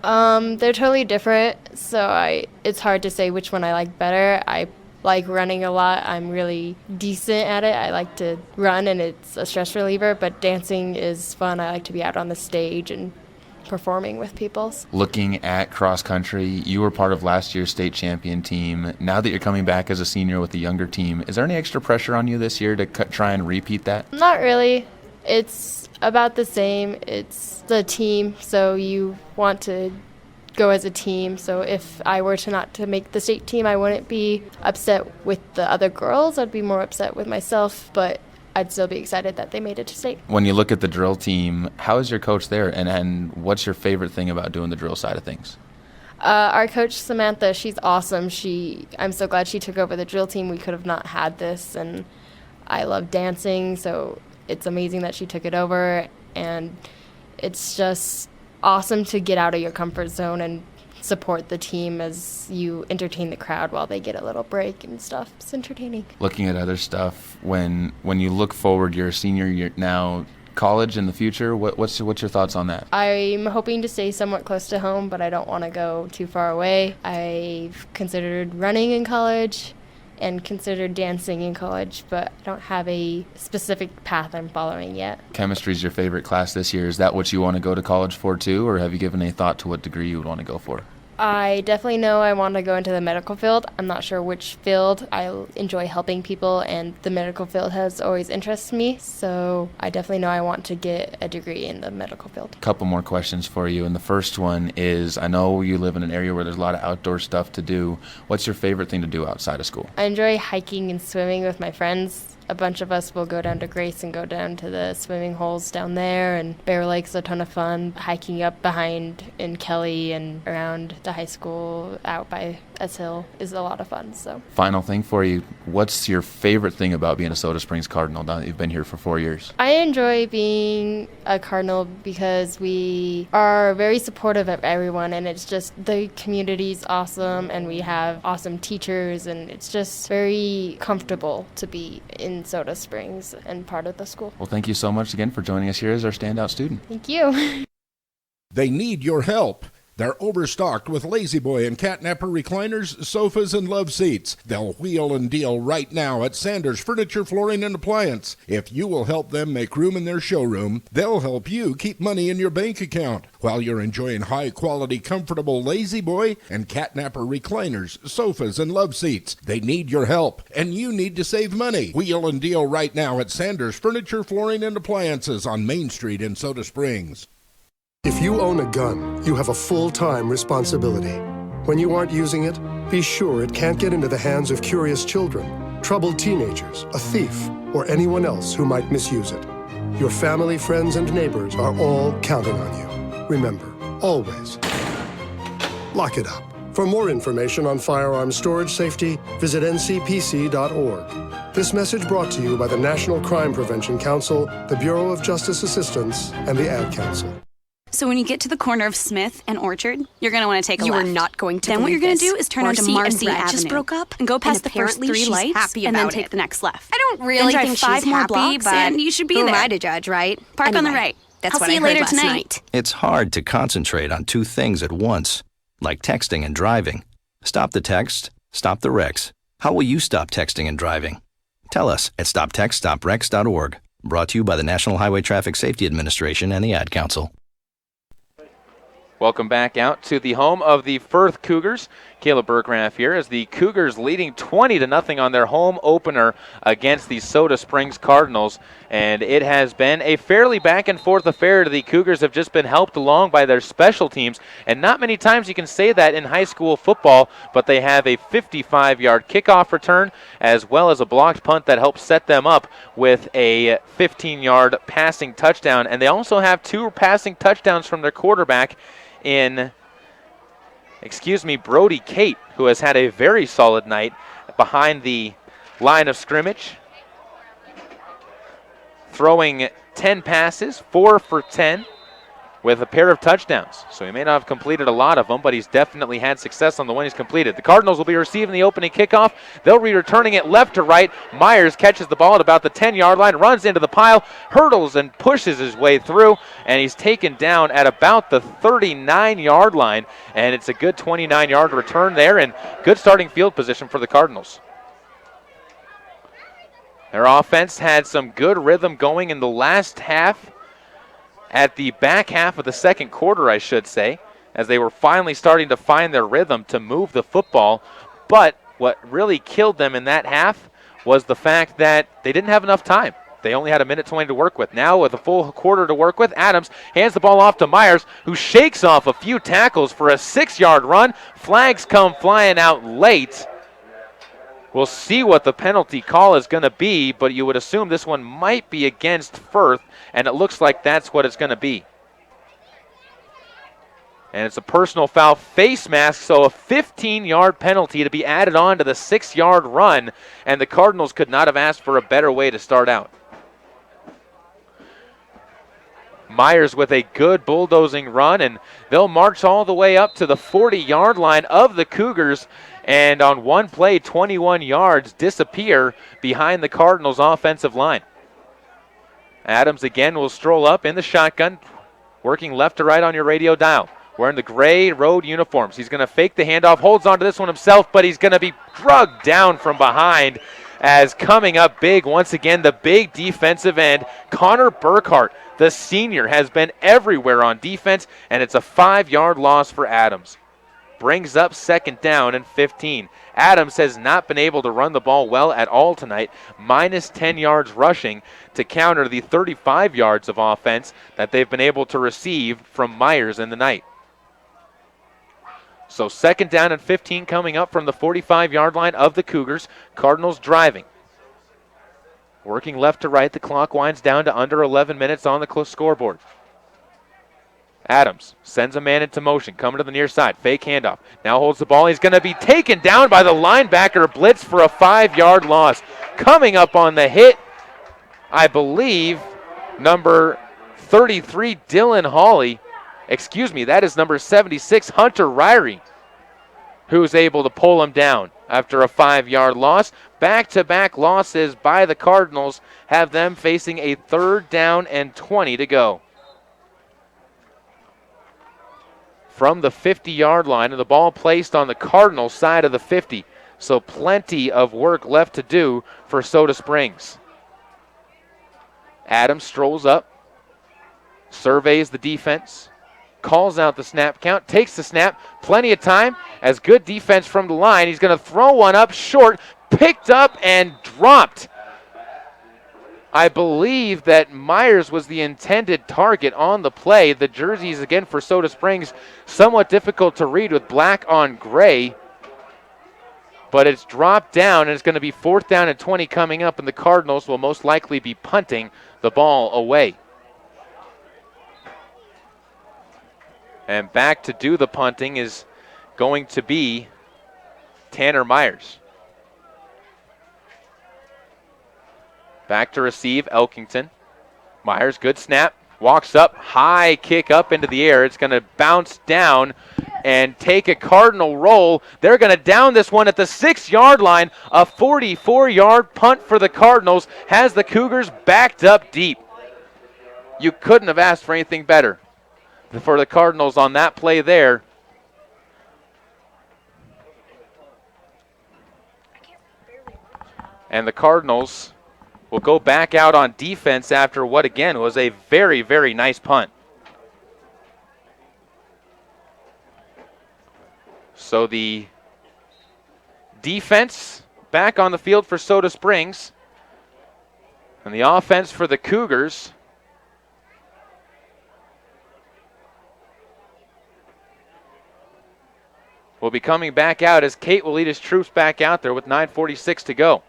They're totally different, so it's hard to say which one I like better. I like running a lot. I'm really decent at it. I like to run, and it's a stress reliever, but dancing is fun. I like to be out on the stage and performing with people. Looking at cross-country, you were part of last year's state champion team. Now that you're coming back as a senior with a younger team, is there any extra pressure on you this year to try and repeat that? Not really. It's about the same. It's the team, so you want to go as a team. So if I were not to make the state team, I wouldn't be upset with the other girls. I'd be more upset with myself, but I'd still be excited that they made it to state. When you look at the drill team, how is your coach there, and what's your favorite thing about doing the drill side of things? Our coach, Samantha, she's awesome. I'm so glad she took over the drill team. We could have not had this, and I love dancing, so it's amazing that she took it over, and it's just awesome to get out of your comfort zone and support the team as you entertain the crowd while they get a little break and stuff. It's entertaining. Looking at other stuff, when you look forward, you're a senior year now, college in the future, what's your thoughts on that? I'm hoping to stay somewhat close to home, but I don't want to go too far away. I've considered running in college and considered dancing in college, but I don't have a specific path I'm following yet. Chemistry is your favorite class this year. Is that what you want to go to college for too, or have you given any thought to what degree you would want to go for? I definitely know I want to go into the medical field. I'm not sure which field. I enjoy helping people, and the medical field has always interested me, so I definitely know I want to get a degree in the medical field. A couple more questions for you, and the first one is, I know you live in an area where there's a lot of outdoor stuff to do. What's your favorite thing to do outside of school? I enjoy hiking and swimming with my friends. A bunch of us will go down to Grace and go down to the swimming holes down there, and Bear Lake's a ton of fun. Hiking up behind in Kelly and around the high school out by Hill is a lot of fun. So Final thing for you, what's your favorite thing about being a Soda Springs Cardinal now that you've been here for 4 years? I enjoy being a Cardinal because we are very supportive of everyone, and it's just the community's awesome, and we have awesome teachers, and it's just very comfortable to be in Soda Springs and part of the school. Well, thank you so much again for joining us here as our standout student. Thank you. They need your help. They're overstocked with Lazy Boy and Catnapper recliners, sofas, and love seats. They'll wheel and deal right now at Sanders Furniture, Flooring, and Appliance. If you will help them make room in their showroom, they'll help you keep money in your bank account while you're enjoying high-quality, comfortable Lazy Boy and Catnapper recliners, sofas, and love seats. They need your help, and you need to save money. Wheel and deal right now at Sanders Furniture, Flooring, and Appliances on Main Street in Soda Springs. If you own a gun, you have a full-time responsibility. When you aren't using it, be sure it can't get into the hands of curious children, troubled teenagers, a thief, or anyone else who might misuse it. Your family, friends, and neighbors are all counting on you. Remember, always, lock it up. For more information on firearms storage safety, visit ncpc.org. This message brought to you by the National Crime Prevention Council, the Bureau of Justice Assistance, and the Ad Council. So when you get to the corner of Smith and Orchard, you're going to want to take a left. You are not going to Then what you're going to do is turn onto Marcy Avenue. just broke up, and go past the first apparently 3 she's lights happy and then about take it. the next left. I don't really then drive think 5 she's more happy, blocks but and you should be who there. am I to judge, right? Park on the Anyway, right. That's I'll what see I you heard later last tonight. night. It's hard to concentrate on two things at once, like texting and driving. Stop the text, stop the wrecks. How will you stop texting and driving? Tell us at stoptextstoprex.org. Brought to you by the National Highway Traffic Safety Administration and the Ad Council. Welcome back out to the home of the Firth Cougars. Caleb Berggraff here as the Cougars leading 20-0 on their home opener against the Soda Springs Cardinals. And it has been a fairly back-and-forth affair. The Cougars have just been helped along by their special teams. And not many times you can say that in high school football, but they have a 55-yard kickoff return as well as a blocked punt that helps set them up with a 15-yard passing touchdown. And they also have 2 passing touchdowns from their quarterback in Brody Kate, who has had a very solid night behind the line of scrimmage, throwing 10 passes, 4 for 10, with a pair of touchdowns. So he may not have completed a lot of them, but he's definitely had success on the one he's completed. The Cardinals will be receiving the opening kickoff. They'll be returning it left to right. Myers catches the ball at about the 10-yard line, runs into the pile, hurdles and pushes his way through, and he's taken down at about the 39-yard line, and it's a good 29-yard return there and good starting field position for the Cardinals. Their offense had some good rhythm going in the last half, at the back half of the second quarter, I should say, as they were finally starting to find their rhythm to move the football. But what really killed them in that half was the fact that they didn't have enough time. They only had 1:20 to work with. Now with a full quarter to work with, Adams hands the ball off to Myers, who shakes off a few tackles for a 6-yard run. Flags come flying out late. We'll see what the penalty call is going to be, but you would assume this one might be against Firth, and it looks like that's what it's going to be. And it's a personal foul face mask, so a 15-yard penalty to be added on to the 6-yard run, and the Cardinals could not have asked for a better way to start out. Myers with a good bulldozing run, and they'll march all the way up to the 40-yard line of the Cougars, and on one play, 21 yards disappear behind the Cardinals' offensive line. Adams again will stroll up in the shotgun, working left to right on your radio dial. Wearing the gray road uniforms. He's going to fake the handoff, holds on to this one himself, but he's going to be drugged down from behind as coming up big once again, the big defensive end, Connor Burkhart, the senior, has been everywhere on defense, and it's a 5-yard loss for Adams. Brings up 2nd down and 15. Adams has not been able to run the ball well at all tonight, minus 10 yards rushing to counter the 35 yards of offense that they've been able to receive from Myers in the night. So 2nd down and 15 coming up from the 45-yard line of the Cougars. Cardinals driving. Working left to right, the clock winds down to under 11 minutes on the scoreboard. Adams sends a man into motion, coming to the near side. Fake handoff. Now holds the ball. He's going to be taken down by the linebacker. Blitz for a 5-yard loss. Coming up on the hit, I believe, number 33, Dylan Hawley. Excuse me, that is number 76, Hunter Ryrie, who's able to pull him down after a 5-yard loss. Back-to-back losses by the Cardinals have them facing a 3rd down and 20 to go. From the 50-yard line, and the ball placed on the Cardinal side of the 50. So plenty of work left to do for Soda Springs. Adams strolls up, surveys the defense, calls out the snap count, takes the snap, plenty of time, as good defense from the line. He's going to throw one up short, picked up and dropped. I believe that Myers was the intended target on the play. The jerseys, again, for Soda Springs, somewhat difficult to read with black on gray. But it's dropped down, and it's going to be 4th down and 20 coming up, and the Cardinals will most likely be punting the ball away. And back to do the punting is going to be Tanner Myers. Back to receive, Elkington. Myers, good snap, walks up, high kick up into the air. It's going to bounce down and take a Cardinal roll. They're going to down this one at the 6-yard line. A 44-yard punt for the Cardinals has the Cougars backed up deep. You couldn't have asked for anything better for the Cardinals on that play there. And the Cardinals will go back out on defense after what, again, was a very, very nice punt. So the defense back on the field for Soda Springs, and the offense for the Cougars will be coming back out as Kate will lead his troops back out there with 9:46 to go.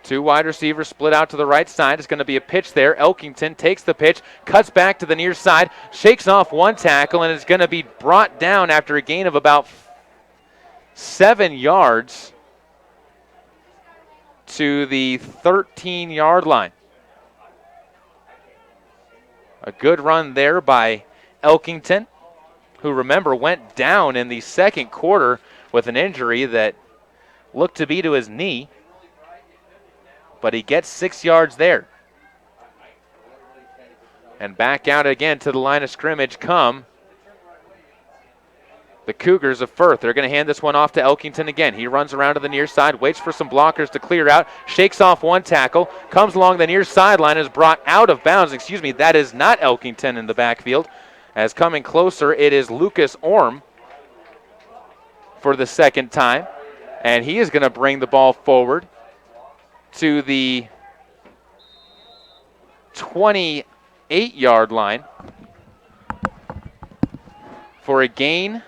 2 wide receivers split out to the right side. It's going to be a pitch there. Elkington takes the pitch, cuts back to the near side, shakes off one tackle, and is going to be brought down after a gain of about 7 yards to the 13-yard line. A good run there by Elkington, who, remember, went down in the second quarter with an injury that looked to be to his knee. But he gets 6 yards there. And back out again to the line of scrimmage come the Cougars of Firth. They're going to hand this one off to Elkington again. He runs around to the near side, waits for some blockers to clear out, shakes off one tackle, comes along the near sideline, is brought out of bounds. Excuse me, that is not Elkington in the backfield. As coming closer, it is Lucas Orm for the second time. And he is going to bring the ball forward to the 28-yard line for a gain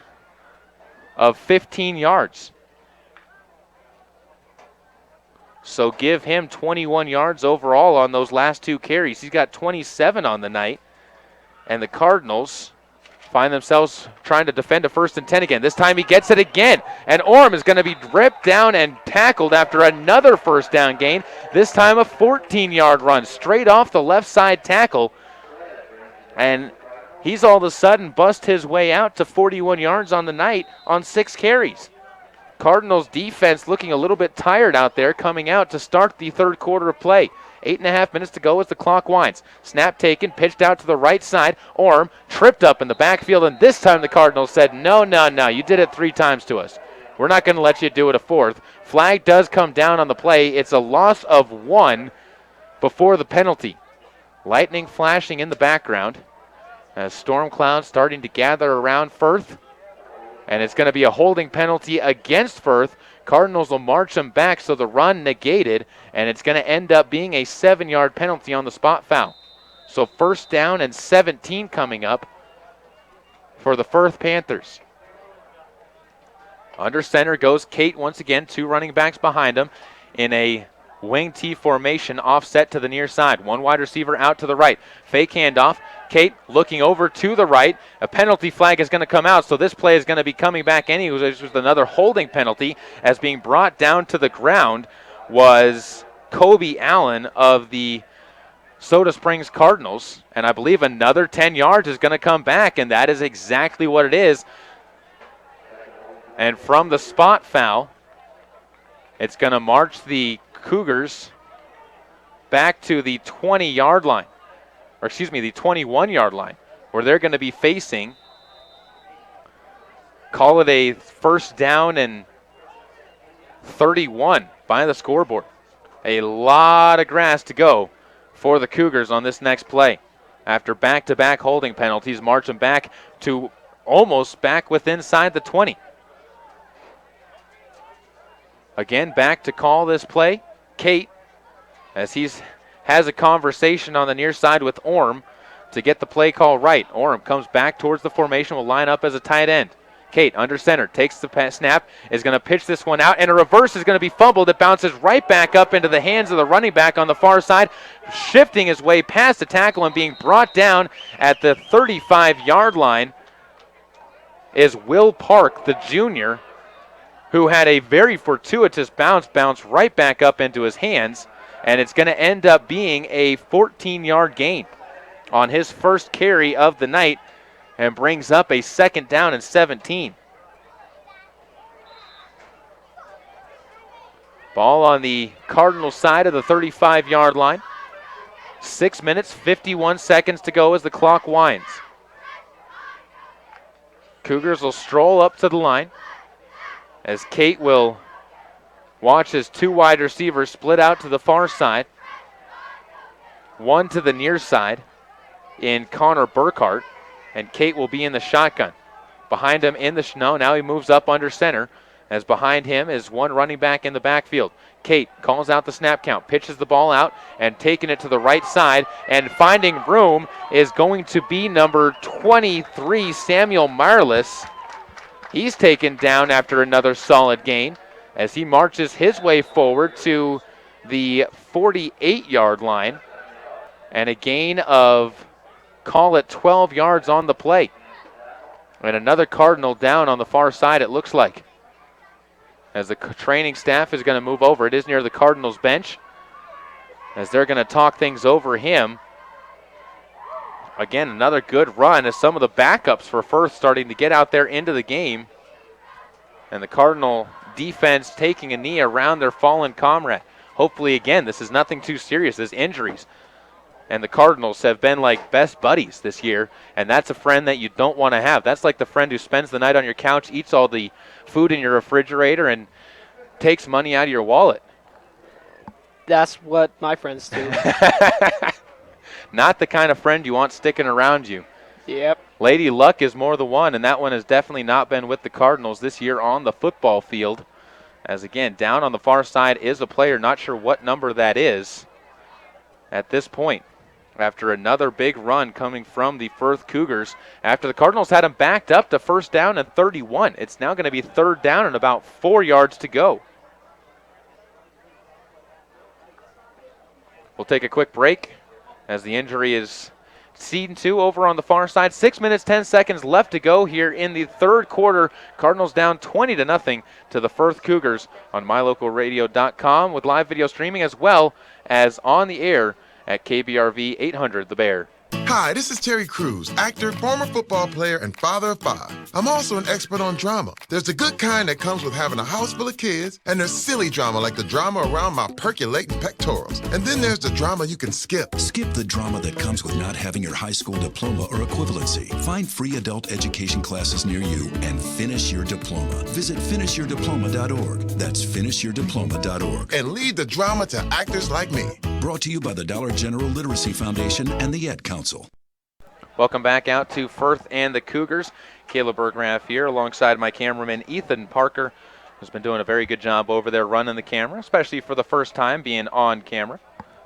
of 15 yards. So give him 21 yards overall on those last 2 carries. He's got 27 on the night. And the Cardinals find themselves trying to defend a 1st and 10 again. This time he gets it again. And Orm is going to be ripped down and tackled after another 1st down gain. This time a 14-yard run straight off the left side tackle. And he's all of a sudden bust his way out to 41 yards on the night on 6 carries. Cardinals defense looking a little bit tired out there coming out to start the 3rd quarter of play. 8.5 minutes to go as the clock winds. Snap taken, pitched out to the right side. Orm tripped up in the backfield, and this time the Cardinals said, no, you did it 3 times to us. We're not going to let you do it a 4th. Flag does come down on the play. It's a loss of 1 before the penalty. Lightning flashing in the background as storm clouds starting to gather around Firth. And it's going to be a holding penalty against Firth. Cardinals will march them back, so the run negated, and it's going to end up being a 7-yard penalty on the spot foul. So 1st down and 17 coming up for the Firth Panthers. Under center goes Kate once again, 2 running backs behind him in a wing T formation, offset to the near side. One wide receiver out to the right. Fake handoff. Kate looking over to the right. A penalty flag is going to come out, so this play is going to be coming back anyways with another holding penalty, as being brought down to the ground was Kobe Allen of the Soda Springs Cardinals, and I believe another 10 yards is going to come back, and that is exactly what it is. And from the spot foul, it's going to march the Cougars back to the 20-yard line, or excuse me, the 21-yard line, where they're going to be facing, call it a first down and 31 by the scoreboard. A lot of grass to go for the Cougars on this next play. After back-to-back holding penalties, march them back to almost back within inside the 20. Again, back to call this play, Kate, as has a conversation on the near side with Orm to get the play call right. Orm comes back towards the formation, will line up as a tight end. Kate, under center, takes the snap, is going to pitch this one out, and a reverse is going to be fumbled. It bounces right back up into the hands of the running back on the far side, shifting his way past the tackle and being brought down at the 35-yard line is Will Park, the junior, who had a very fortuitous bounce right back up into his hands, and it's going to end up being a 14-yard gain on his first carry of the night, and brings up a second down and 17. Ball on the Cardinals side of the 35-yard line. 6 minutes, 51 seconds to go as the clock winds. Cougars will stroll up to the line as Kate will watch his two wide receivers split out to the far side. One to the near side in Connor Burkhart, and Kate will be in the shotgun. Behind him in the now he moves up under center, as behind him is one running back in the backfield. Kate calls out the snap count, pitches the ball out, and taking it to the right side, and finding room is going to be number 23, Samuel Marlis. He's taken down after another solid gain as he marches his way forward to the 48-yard line, and a gain of, call it 12 yards on the play. And another Cardinal down on the far side, it looks like, as the training staff is going to move over. It is near the Cardinals bench, as they're going to talk things over him. Again, another good run as some of the backups for Firth starting to get out there into the game. And the Cardinal defense taking a knee around their fallen comrade. Hopefully, again, this is nothing too serious. This injuries. And the Cardinals have been like best buddies this year, and that's a friend that you don't want to have. That's like the friend who spends the night on your couch, eats all the food in your refrigerator, and takes money out of your wallet. That's what my friends do. Not the kind of friend you want sticking around you. Yep. Lady Luck is more the one, and that one has definitely not been with the Cardinals this year on the football field. As again, down on the far side is a player, not sure what number that is at this point. After another big run coming from the Firth Cougars, after the Cardinals had him backed up to first down and 31. It's now going to be third down and about 4 yards to go. We'll take a quick break as the injury is seen to over on the far side. 6 minutes, 10 seconds left to go here in the third quarter. Cardinals down 20-0 to the Firth Cougars on mylocalradio.com with live video streaming as well as on the air at KBRV 800 The Bear. Hi, this is Terry Crews, actor, former football player, and father of 5. I'm also an expert on drama. There's the good kind that comes with having a house full of kids, and there's silly drama like the drama around my percolating pectorals. And then there's the drama you can skip. Skip the drama that comes with not having your high school diploma or equivalency. Find free adult education classes near you and finish your diploma. Visit finishyourdiploma.org. That's finishyourdiploma.org. And leave the drama to actors like me. Brought to you by the Dollar General Literacy Foundation and the Ed Council. Welcome back out to Firth and the Cougars. Caleb Berggraff here alongside my cameraman Ethan Parker, who's been doing a very good job over there running the camera, especially for the first time being on camera.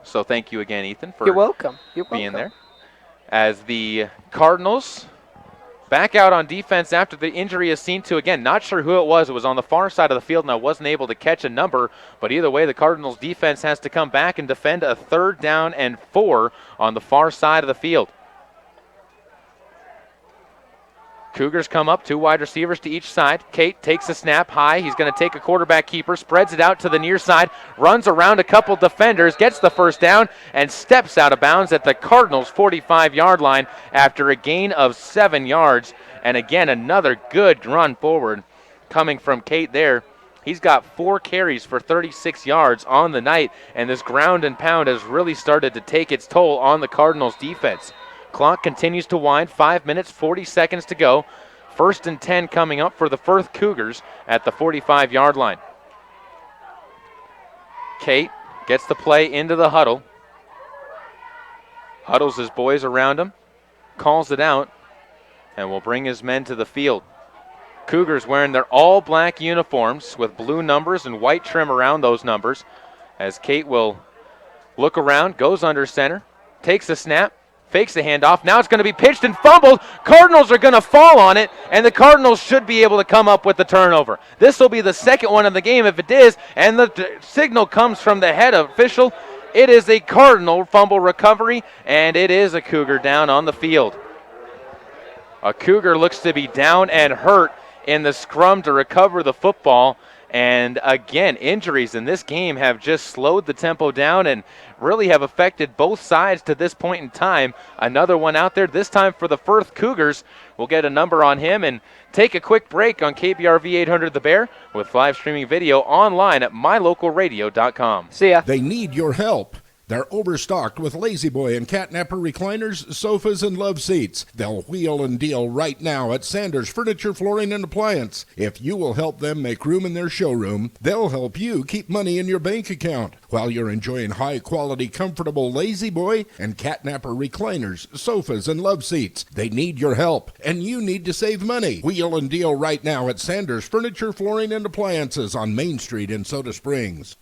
So thank you again, Ethan, for You're welcome. being there. As the Cardinals Back out on defense after the injury is seen to, again, not sure who it was. It was on the far side of the field, and I wasn't able to catch a number. But either way, the Cardinals defense has to come back and defend a 3rd down and 4 on the far side of the field. Cougars come up, 2 wide receivers to each side. Kate takes a snap high. He's going to take a quarterback keeper, spreads it out to the near side, runs around a couple defenders, gets the 1st down, and steps out of bounds at the Cardinals' 45-yard line after a gain of 7 yards. And again, another good run forward coming from Kate there. He's got 4 carries for 36 yards on the night, and this ground and pound has really started to take its toll on the Cardinals' defense. Clock continues to wind, 5 minutes, 40 seconds to go. 1st and 10 coming up for the Firth Cougars at the 45-yard line. Kate gets the play into the huddle. Huddles his boys around him, calls it out, and will bring his men to the field. Cougars wearing their all-black uniforms with blue numbers and white trim around those numbers, as Kate will look around, goes under center, takes a snap, fakes the handoff. Now it's going to be pitched and fumbled. Cardinals are going to fall on it, and the Cardinals should be able to come up with the turnover. This will be the 2nd one of the game if it is, and the signal comes from the head official. It is a Cardinal fumble recovery, and it is a Cougar down on the field. A Cougar looks to be down and hurt in the scrum to recover the football. And again, injuries in this game have just slowed the tempo down and really have affected both sides to this point in time. Another one out there, this time for the Firth Cougars. We'll get a number on him and take a quick break on KBRV 800 The Bear with live streaming video online at mylocalradio.com. See ya. They need your help. They're overstocked with Lazy Boy and Catnapper recliners, sofas, and love seats. They'll wheel and deal right now at Sanders Furniture, Flooring, and Appliance. If you will help them make room in their showroom, they'll help you keep money in your bank account while you're enjoying high-quality, comfortable Lazy Boy and Catnapper recliners, sofas, and love seats. They need your help, and you need to save money. Wheel and deal right now at Sanders Furniture, Flooring, and Appliances on Main Street in Soda Springs.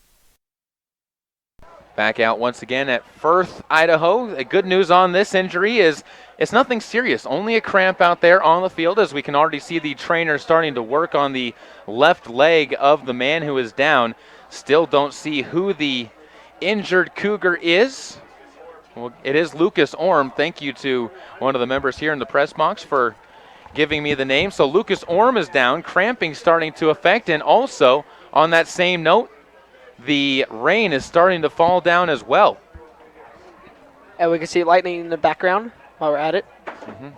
Back out once again at Firth, Idaho. The good news on this injury is it's nothing serious, only a cramp out there on the field, as we can already see the trainer starting to work on the left leg of the man who is down. Still don't see who the injured Cougar is. Well, it is Lucas Orm. Thank you to one of the members here in the press box for giving me the name. So Lucas Orm is down, cramping starting to affect, and also on that same note, the rain is starting to fall down as well. And we can see lightning in the background while we're at it.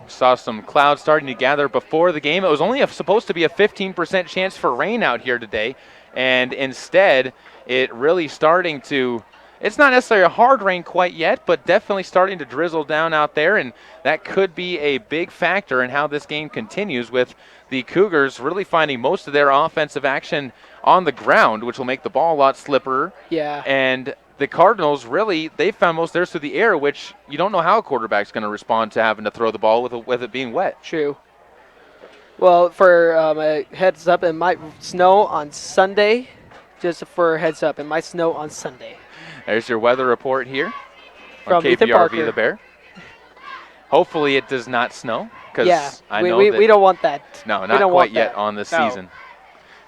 Saw some clouds starting to gather before the game. It was only supposed to be a 15% chance for rain out here today, and instead it really starting to, it's not necessarily a hard rain quite yet, but definitely starting to drizzle down out there, and that could be a big factor in how this game continues, with the Cougars really finding most of their offensive action on the ground, which will make the ball a lot slipperer. Yeah. And the Cardinals really, they found most of theirs through the air, which you don't know how a quarterback's going to respond to having to throw the ball with it being wet. True. Well, for a heads up, it might snow on Sunday. Just for a heads up, it might snow on Sunday. There's your weather report here from on Ethan Parker. KPRV The Bear. Hopefully it does not snow, because yeah, I know that we don't want that. No, not quite yet on this season.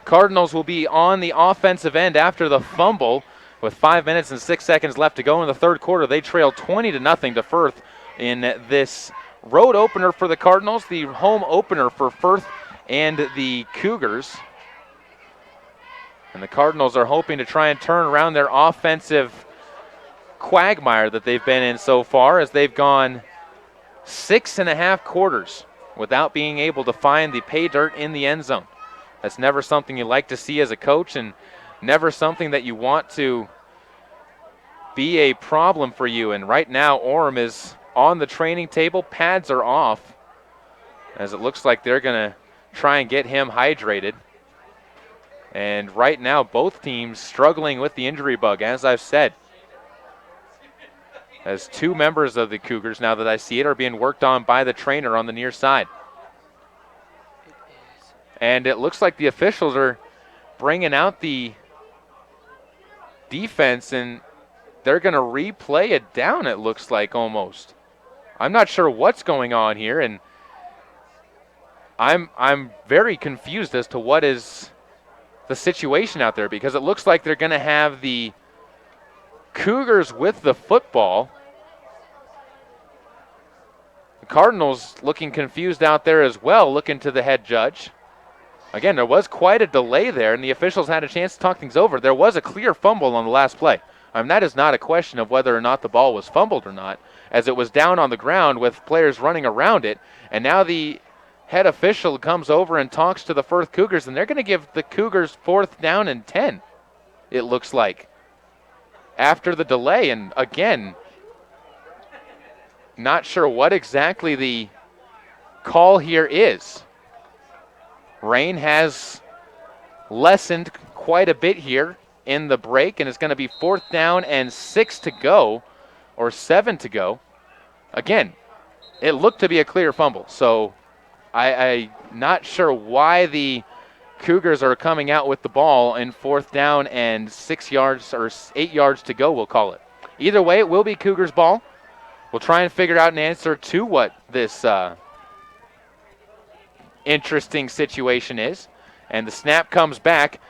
Cardinals will be on the offensive end after the fumble with 5 minutes and 6 seconds left to go in the third quarter. They trail 20-0 to Firth in this road opener for the Cardinals, the home opener for Firth and the Cougars. And the Cardinals are hoping to try and turn around their offensive quagmire that they've been in so far, as they've gone 6.5 quarters without being able to find the pay dirt in the end zone. That's never something you like to see as a coach, and never something that you want to be a problem for you. And right now, Orm is on the training table. Pads are off, as it looks like they're going to try and get him hydrated. And right now, both teams struggling with the injury bug, as I've said. As 2 members of the Cougars, now that I see it, are being worked on by the trainer on the near side. And it looks like the officials are bringing out the defense, and they're going to replay it down, it looks like, almost. I'm not sure what's going on here, and I'm very confused as to what is the situation out there, because it looks like they're going to have the Cougars with the football. The Cardinals looking confused out there as well, looking to the head judge. Again, there was quite a delay there, and the officials had a chance to talk things over. There was a clear fumble on the last play. That is not a question of whether or not the ball was fumbled or not, as it was down on the ground with players running around it. And now the head official comes over and talks to the Firth Cougars, and they're going to give the Cougars 4th down and 10, it looks like, after the delay. And again, not sure what exactly the call here is. Rain has lessened quite a bit here in the break, and it's going to be 4th down and 6 to go, or 7 to go. Again, it looked to be a clear fumble, so I'm not sure why the Cougars are coming out with the ball in 4th down and 6 yards or 8 yards to go, we'll call it. Either way, it will be Cougars ball. We'll try and figure out an answer to what this interesting situation is. And the snap comes back.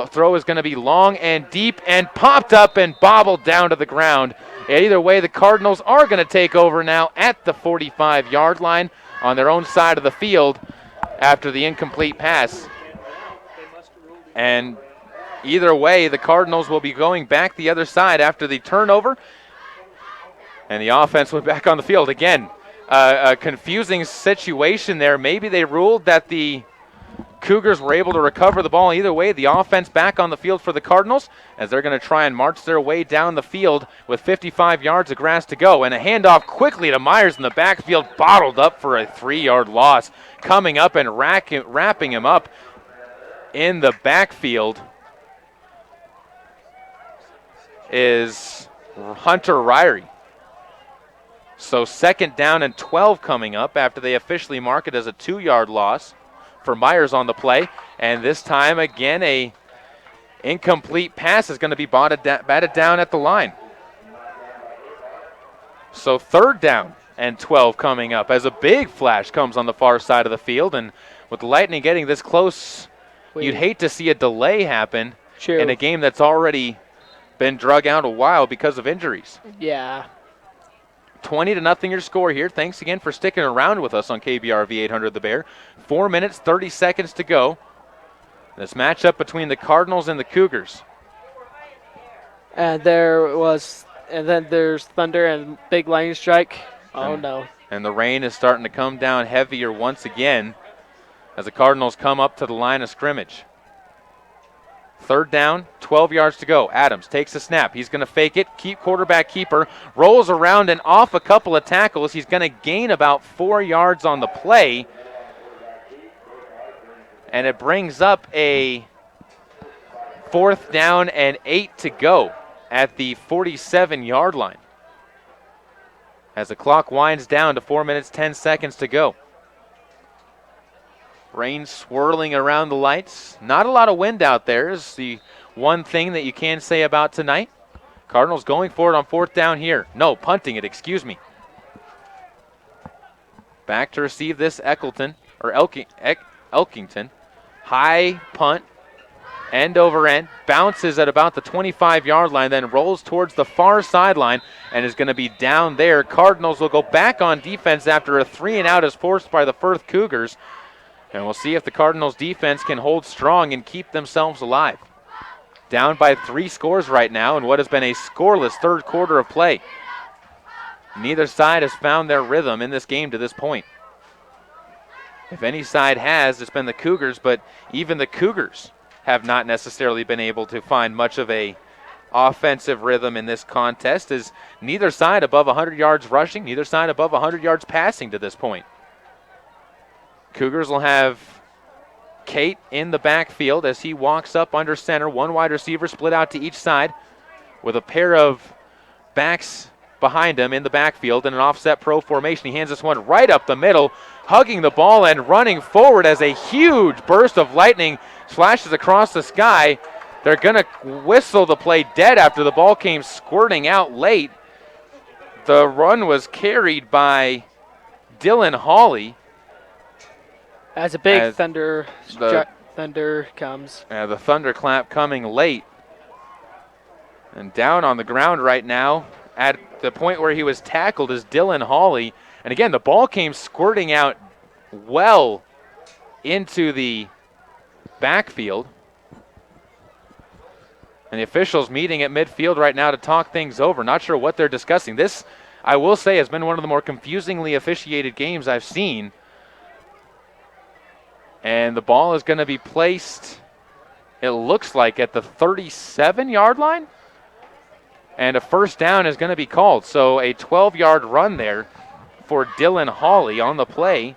Throw is going to be long and deep and popped up and bobbled down to the ground. Either way, the Cardinals are going to take over now at the 45-yard line on their own side of the field after the incomplete pass. And either way, the Cardinals will be going back the other side after the turnover. And the offense went back on the field. Again, a confusing situation there. Maybe they ruled that the Cougars were able to recover the ball. Either way, the offense back on the field for the Cardinals as they're going to try and march their way down the field with 55 yards of grass to go. And a handoff quickly to Myers in the backfield, bottled up for a 3-yard loss. Coming up and wrapping him up in the backfield is Hunter Ryrie. So 2nd down and 12 coming up after they officially mark it as a 2-yard loss for Myers on the play. And this time, again, a incomplete pass is going to be batted down at the line. So 3rd down and 12 coming up as a big flash comes on the far side of the field. And with the Lightning getting this close, you'd hate to see a delay happen in a game that's already been drug out a while because of injuries. Yeah. 20-0 your score here. Thanks again for sticking around with us on KBRV 800 The Bear. 4 minutes, 30 seconds to go. This matchup between the Cardinals and the Cougars. And then there's thunder and big lightning strike. Oh, no. And the rain is starting to come down heavier once again as the Cardinals come up to the line of scrimmage. 3rd down, 12 yards to go. Adams takes a snap. He's going to fake it. Quarterback keeper. Rolls around and off a couple of tackles. He's going to gain about 4 yards on the play. And it brings up a 4th down and 8 to go at the 47-yard line. As the clock winds down to 4 minutes, 10 seconds to go. Rain swirling around the lights. Not a lot of wind out there is the one thing that you can say about tonight. Cardinals going for it on 4th down here. No, punting it, excuse me. Back to receive this Elkington. High punt, end over end. Bounces at about the 25-yard line, then rolls towards the far sideline and is going to be down there. Cardinals will go back on defense after a 3-and-out is forced by the Firth Cougars. And we'll see if the Cardinals defense can hold strong and keep themselves alive. Down by 3 scores right now in what has been a scoreless 3rd quarter of play. Neither side has found their rhythm in this game to this point. If any side has, it's been the Cougars, but even the Cougars have not necessarily been able to find much of a offensive rhythm in this contest, as neither side above 100 yards rushing, neither side above 100 yards passing to this point. Cougars will have Kate in the backfield as he walks up under center. 1 wide receiver split out to each side with a pair of backs behind him in the backfield in an offset pro formation. He hands this one right up the middle, hugging the ball and running forward as a huge burst of lightning flashes across the sky. They're going to whistle the play dead after the ball came squirting out late. The run was carried by Dylan Hawley. As a big thunder comes. The thunderclap coming late. And down on the ground right now at the point where he was tackled is Dylan Hawley. And again, the ball came squirting out well into the backfield. And the officials meeting at midfield right now to talk things over. Not sure what they're discussing. This, I will say, has been one of the more confusingly officiated games I've seen. And the ball is going to be placed, it looks like, at the 37-yard line. And a first down is going to be called. So a 12-yard run there for Dylan Hawley on the play.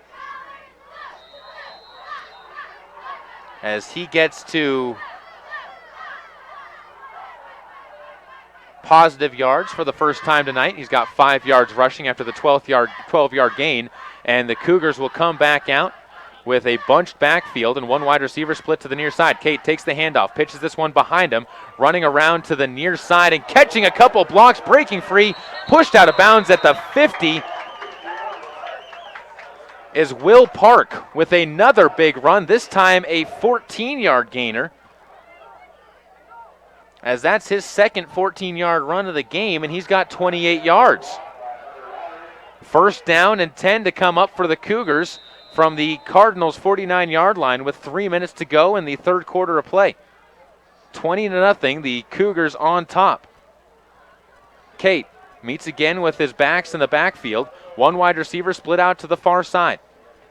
As he gets to positive yards for the first time tonight. He's got 5 yards rushing after the 12-yard gain. And the Cougars will come back out with a bunched backfield and one wide receiver split to the near side. Kate takes the handoff, pitches this one behind him, running around to the near side and catching a couple blocks, breaking free, pushed out of bounds at the 50 is Will Park with another big run, this time a 14-yard gainer, as that's his second 14-yard run of the game, and he's got 28 yards. First down and 10 to come up for the Cougars from the Cardinals' 49-yard line with 3 minutes to go in the third quarter of play. 20-0, the Cougars on top. Kate meets again with his backs in the backfield. One wide receiver split out to the far side.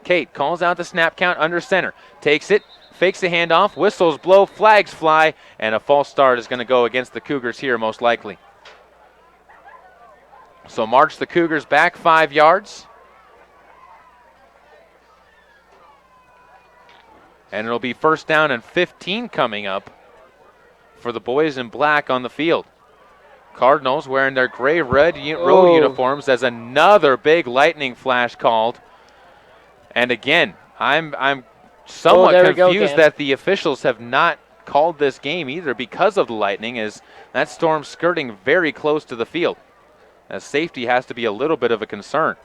Kate calls out the snap count under center. Takes it, fakes the handoff, whistles blow, flags fly, and a false start is going to go against the Cougars here most likely. So march the Cougars back 5 yards. And it'll be first down and 15 coming up for the boys in black on the field. Cardinals wearing their gray-red road uniforms as another big lightning flash called. And again, I'm somewhat confused that the officials have not called this game either because of the lightning, as that storm skirting very close to the field. As safety has to be a little bit of a concern.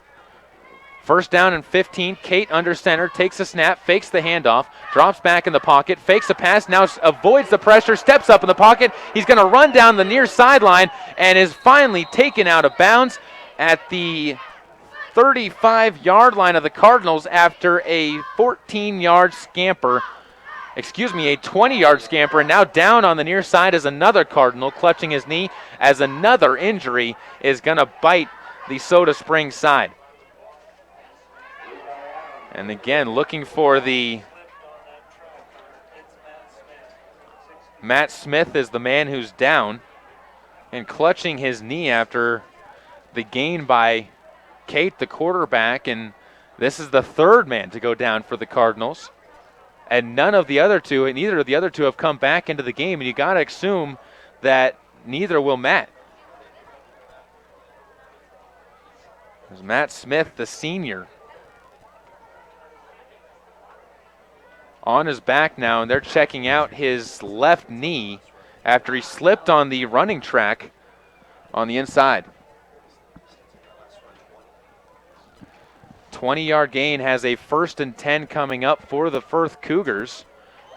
First down and 15, Kate under center, takes a snap, fakes the handoff, drops back in the pocket, fakes a pass, now avoids the pressure, steps up in the pocket. He's going to run down the near sideline and is finally taken out of bounds at the 35-yard line of the Cardinals after a 14-yard scamper. A 20-yard scamper, and now down on the near side is another Cardinal clutching his knee as another injury is going to bite the Soda Springs side. And again, looking for the Matt Smith is the man who's down and clutching his knee after the gain by Kate, the quarterback, and this is the third man to go down for the Cardinals. And neither of the other two have come back into the game, and you got to assume that neither will Matt. There's Matt Smith, the senior, on his back now, and they're checking out his left knee after he slipped on the running track on the inside. 20-yard gain has a 1st and 10 coming up for the Firth Cougars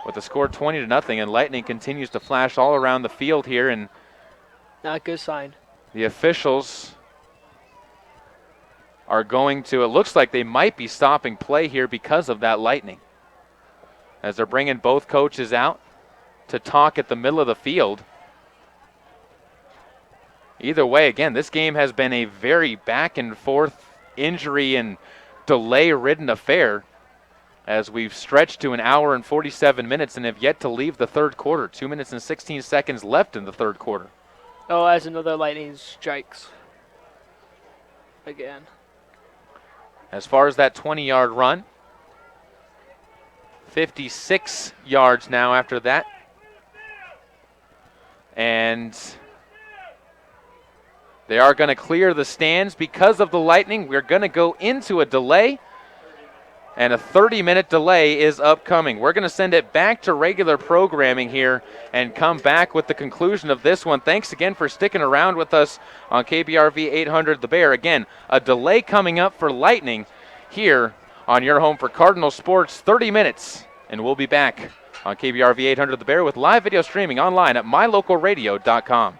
with the score 20-0, and lightning continues to flash all around the field here, and not a good sign. The officials are going to, it looks like they might be stopping play here because of that lightning, as they're bringing both coaches out to talk at the middle of the field. Either way, again, this game has been a very back and forth injury and delay-ridden affair as we've stretched to an hour and 47 minutes and have yet to leave the third quarter. 2 minutes and 16 seconds left in the third quarter. Oh, as another lightning strikes again. As far as that 20-yard run, 56 yards now after that. And they are going to clear the stands because of the lightning. We're going to go into a delay, and a 30-minute delay is upcoming. We're going to send it back to regular programming here and come back with the conclusion of this one. Thanks again for sticking around with us on KBRV 800 The Bear. Again, a delay coming up for lightning here on your home for Cardinal Sports, 30 minutes. And we'll be back on KBRV 800 The Bear with live video streaming online at mylocalradio.com.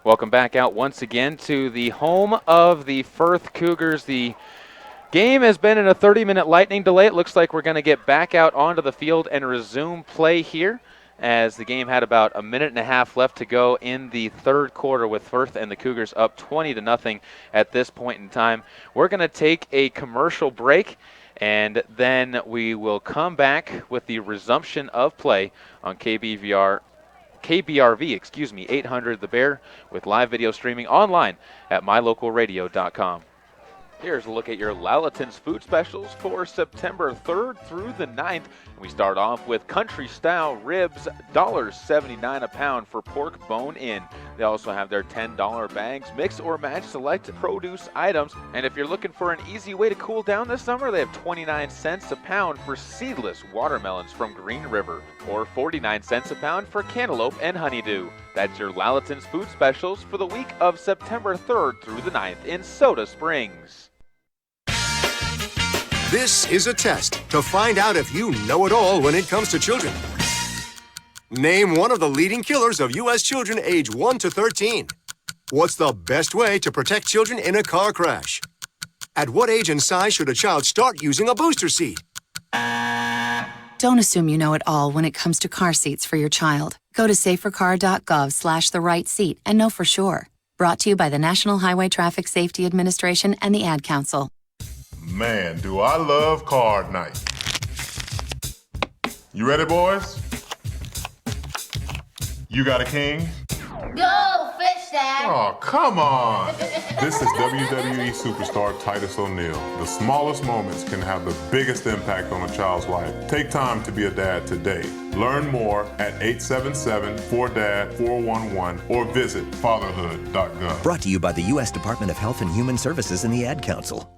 Welcome back out once again to the home of the Firth Cougars. The game has been in a 30-minute lightning delay. It looks like we're going to get back out onto the field and resume play here, as the game had about a minute and a half left to go in the third quarter, with Firth and the Cougars up 20-0 at this point in time. We're going to take a commercial break, and then we will come back with the resumption of play on KBRV, 800 The Bear, with live video streaming online at mylocalradio.com. Here's a look at your Lalaton's food specials for September 3rd through the 9th. We start off with country-style ribs, $1.79 a pound for pork bone-in. They also have their $10 bags, mix or match select produce items. And if you're looking for an easy way to cool down this summer, they have 29 cents a pound for seedless watermelons from Green River, or 49 cents a pound for cantaloupe and honeydew. That's your Lalaton's food specials for the week of September 3rd through the 9th in Soda Springs. This is a test to find out if you know it all when it comes to children. Name one of the leading killers of U.S. children age 1 to 13. What's the best way to protect children in a car crash? At what age and size should a child start using a booster seat? Don't assume you know it all when it comes to car seats for your child. Go to safercar.gov/the-right-seat and know for sure. Brought to you by the National Highway Traffic Safety Administration and the Ad Council. Man, do I love card night. You ready, boys? You got a king? Go fish, Dad. Oh, come on. This is WWE superstar Titus O'Neil. The smallest moments can have the biggest impact on a child's life. Take time to be a dad today. Learn more at 877-4DAD-411 or visit fatherhood.gov. Brought to you by the U.S. Department of Health and Human Services and the Ad Council.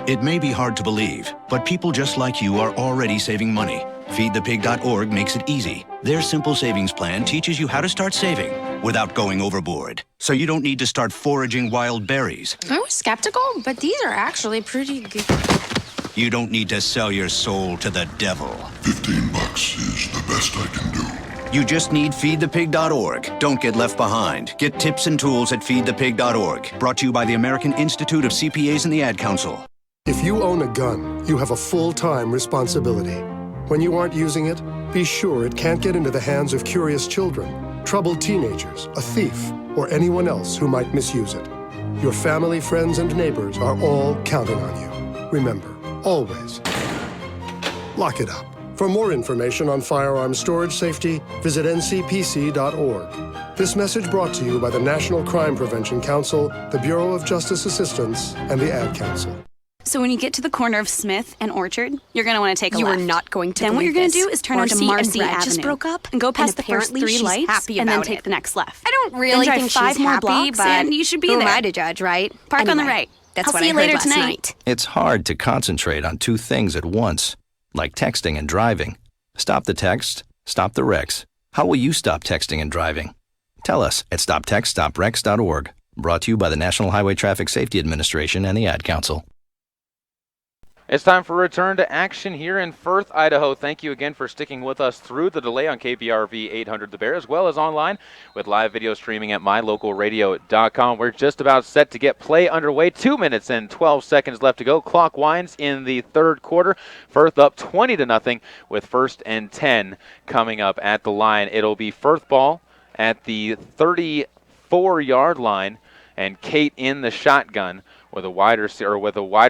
It may be hard to believe, but people just like you are already saving money. FeedThePig.org makes it easy. Their simple savings plan teaches you how to start saving without going overboard. So you don't need to start foraging wild berries. I was skeptical, but these are actually pretty good. You don't need to sell your soul to the devil. $15 is the best I can do. You just need FeedThePig.org. Don't get left behind. Get tips and tools at FeedThePig.org. Brought to you by the American Institute of CPAs and the Ad Council. If you own a gun, you have a full-time responsibility. When you aren't using it, be sure it can't get into the hands of curious children, troubled teenagers, a thief, or anyone else who might misuse it. Your family, friends, and neighbors are all counting on you. Remember, always, lock it up. For more information on firearms storage safety, visit ncpc.org. This message brought to you by the National Crime Prevention Council, the Bureau of Justice Assistance, and the Ad Council. So when you get to the corner of Smith and Orchard, you're going to want to take a left. You are not going to Then what you're believe going to this. do is turn onto Marcy and Brad Avenue. just broke up, and go past the first apparently 3 she's lights happy and then about take it. the next left. I don't really then drive think 5 she's more happy, blocks but and you should be who there. am I to judge, right? Park on the Anyway, right. That's I'll what see I you heard later last tonight. night. It's hard to concentrate on 2 things at once, like texting and driving. Stop the text, stop the wrecks. How will you stop texting and driving? Tell us at stoptextstoprex.org. Brought to you by the National Highway Traffic Safety Administration and the Ad Council. It's time for a return to action here in Firth, Idaho. Thank you again for sticking with us through the delay on KBRV 800 The Bear, as well as online with live video streaming at mylocalradio.com. We're just about set to get play underway. 2 minutes and 12 seconds left to go. Clock winds in the third quarter. Firth up 20-0 with 1st and 10 coming up at the line. It'll be Firth ball at the 34-yard line, and Kate in the shotgun with a wide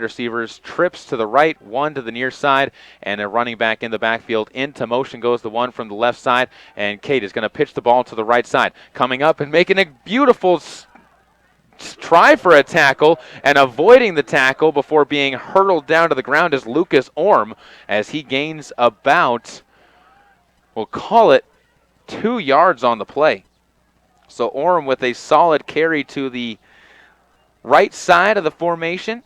receivers, trips to the right, one to the near side, and a running back in the backfield. Into motion goes the one from the left side, and Kate is going to pitch the ball to the right side. Coming up and making a beautiful try for a tackle and avoiding the tackle before being hurtled down to the ground is Lucas Orm, as he gains about, we'll call it, 2 yards on the play. So Orm with a solid carry to the right side of the formation,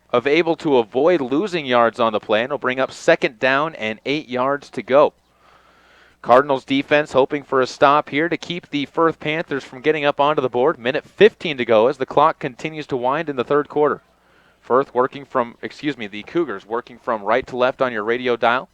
of able to avoid losing yards on the play, and will bring up 2nd down and 8 yards to go. Cardinals defense hoping for a stop here to keep the Firth Panthers from getting up onto the board. Minute 15 to go as the clock continues to wind in the third quarter. The Cougars working from right to left on your radio dial.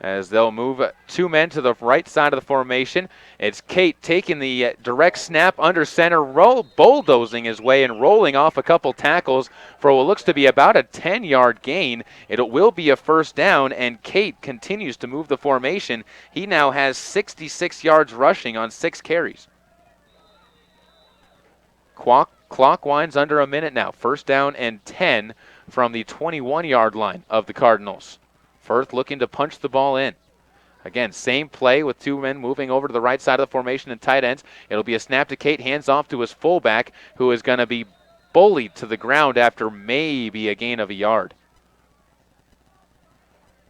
as they'll move 2 men to the right side of the formation. It's Kate taking the direct snap under center, bulldozing his way and rolling off a couple tackles for what looks to be about a 10-yard gain. It will be a first down, and Kate continues to move the formation. He now has 66 yards rushing on 6 carries. Clock winds under a minute now. First down and 10 from the 21-yard line of the Cardinals. Firth looking to punch the ball in. Again, same play with 2 men moving over to the right side of the formation and tight ends. It'll be a snap to Kate, hands off to his fullback, who is going to be bullied to the ground after maybe a gain of a yard.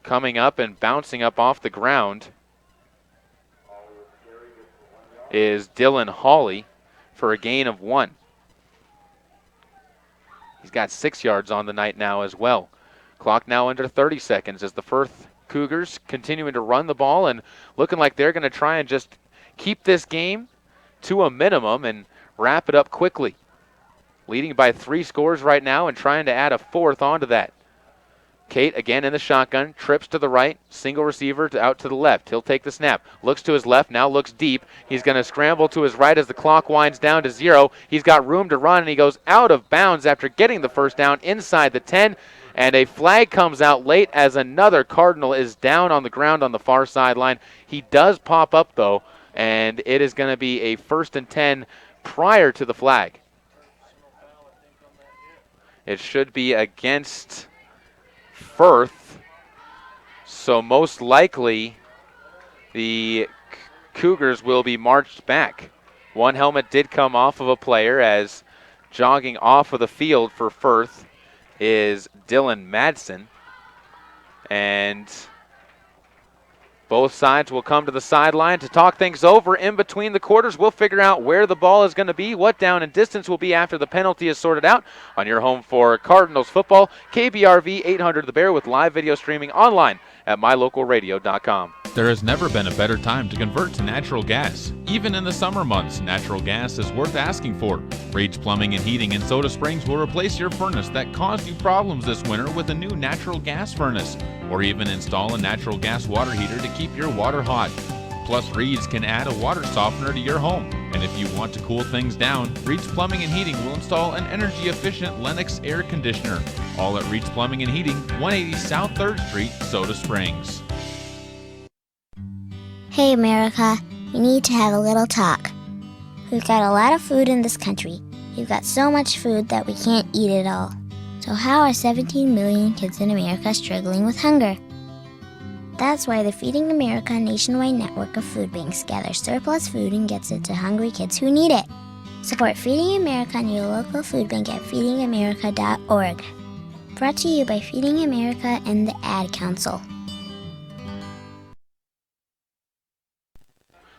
Coming up and bouncing up off the ground is Dylan Hawley for a gain of 1. He's got 6 yards on the night now as well. Clock now under 30 seconds as the Firth Cougars continuing to run the ball and looking like they're going to try and just keep this game to a minimum and wrap it up quickly. Leading by 3 scores right now and trying to add a 4th onto that. Kate again in the shotgun, trips to the right, single receiver out to the left. He'll take the snap, looks to his left, now looks deep. He's going to scramble to his right as the clock winds down to 0. He's got room to run, and he goes out of bounds after getting the first down inside the 10. And a flag comes out late as another Cardinal is down on the ground on the far sideline. He does pop up, though, and it is going to be a 1st and 10 prior to the flag. It should be against Firth, so most likely the Cougars will be marched back. One helmet did come off of a player as jogging off of the field for Firth is Dylan Madsen, and both sides will come to the sideline to talk things over in between the quarters. We'll figure out where the ball is going to be, what down and distance will be after the penalty is sorted out on your home for Cardinals football. KBRV 800 The Bear with live video streaming online at mylocalradio.com. There has never been a better time to convert to natural gas. Even in the summer months, natural gas is worth asking for. Reed's Plumbing and Heating in Soda Springs will replace your furnace that caused you problems this winter with a new natural gas furnace, or even install a natural gas water heater to keep your water hot. Plus, Reed's can add a water softener to your home. And if you want to cool things down, Reed's Plumbing and Heating will install an energy-efficient Lennox air conditioner. All at Reed's Plumbing and Heating, 180 South 3rd Street, Soda Springs. Hey America, we need to have a little talk. We've got a lot of food in this country. We've got so much food that we can't eat it all. So how are 17 million kids in America struggling with hunger? That's why the Feeding America nationwide network of food banks gathers surplus food and gets it to hungry kids who need it. Support Feeding America and your local food bank at feedingamerica.org. Brought to you by Feeding America and the Ad Council.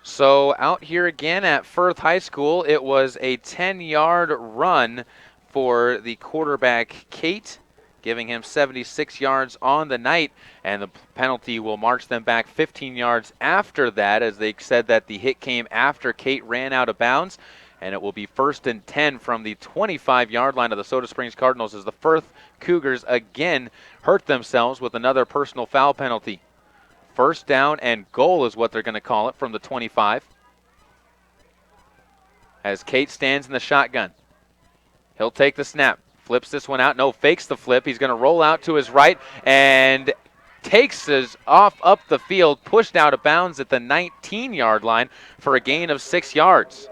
So out here again at Firth High School, it was a 10-yard run for the quarterback, Kate, giving him 76 yards on the night, and the penalty will march them back 15 yards after that, as they said that the hit came after Kate ran out of bounds, and it will be 1st and 10 from the 25-yard line of the Soda Springs Cardinals as the Firth Cougars again hurt themselves with another personal foul penalty. First down and goal is what they're going to call it from the 25. As Kate stands in the shotgun. He'll take the snap. Flips this one out. No, fakes the flip. He's going to roll out to his right and takes his off up the field, pushed out of bounds at the 19-yard line for a gain of 6 yards.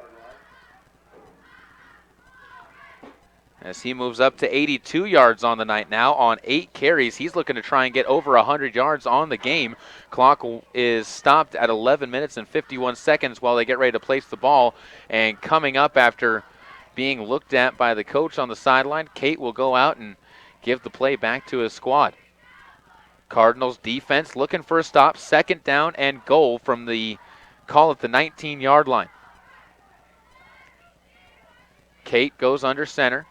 As he moves up to 82 yards on the night now on 8 carries. He's looking to try and get over 100 yards on the game. Clock is stopped at 11 minutes and 51 seconds while they get ready to place the ball. And coming up after being looked at by the coach on the sideline, Kate will go out and give the play back to his squad. Cardinals defense looking for a stop. 2nd down and goal from the call at the 19-yard line. Kate goes under center.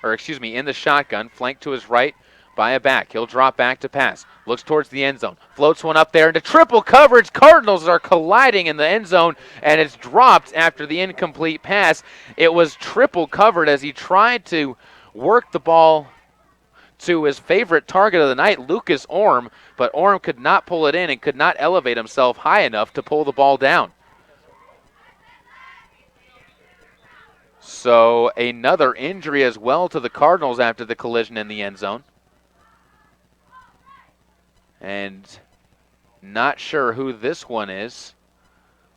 In the shotgun, flanked to his right by a back. He'll drop back to pass. Looks towards the end zone. Floats one up there into triple coverage. Cardinals are colliding in the end zone, and it's dropped after the incomplete pass. It was triple covered as he tried to work the ball to his favorite target of the night, Lucas Orm, but Orm could not pull it in and could not elevate himself high enough to pull the ball down. So another injury as well to the Cardinals after the collision in the end zone. And not sure who this one is,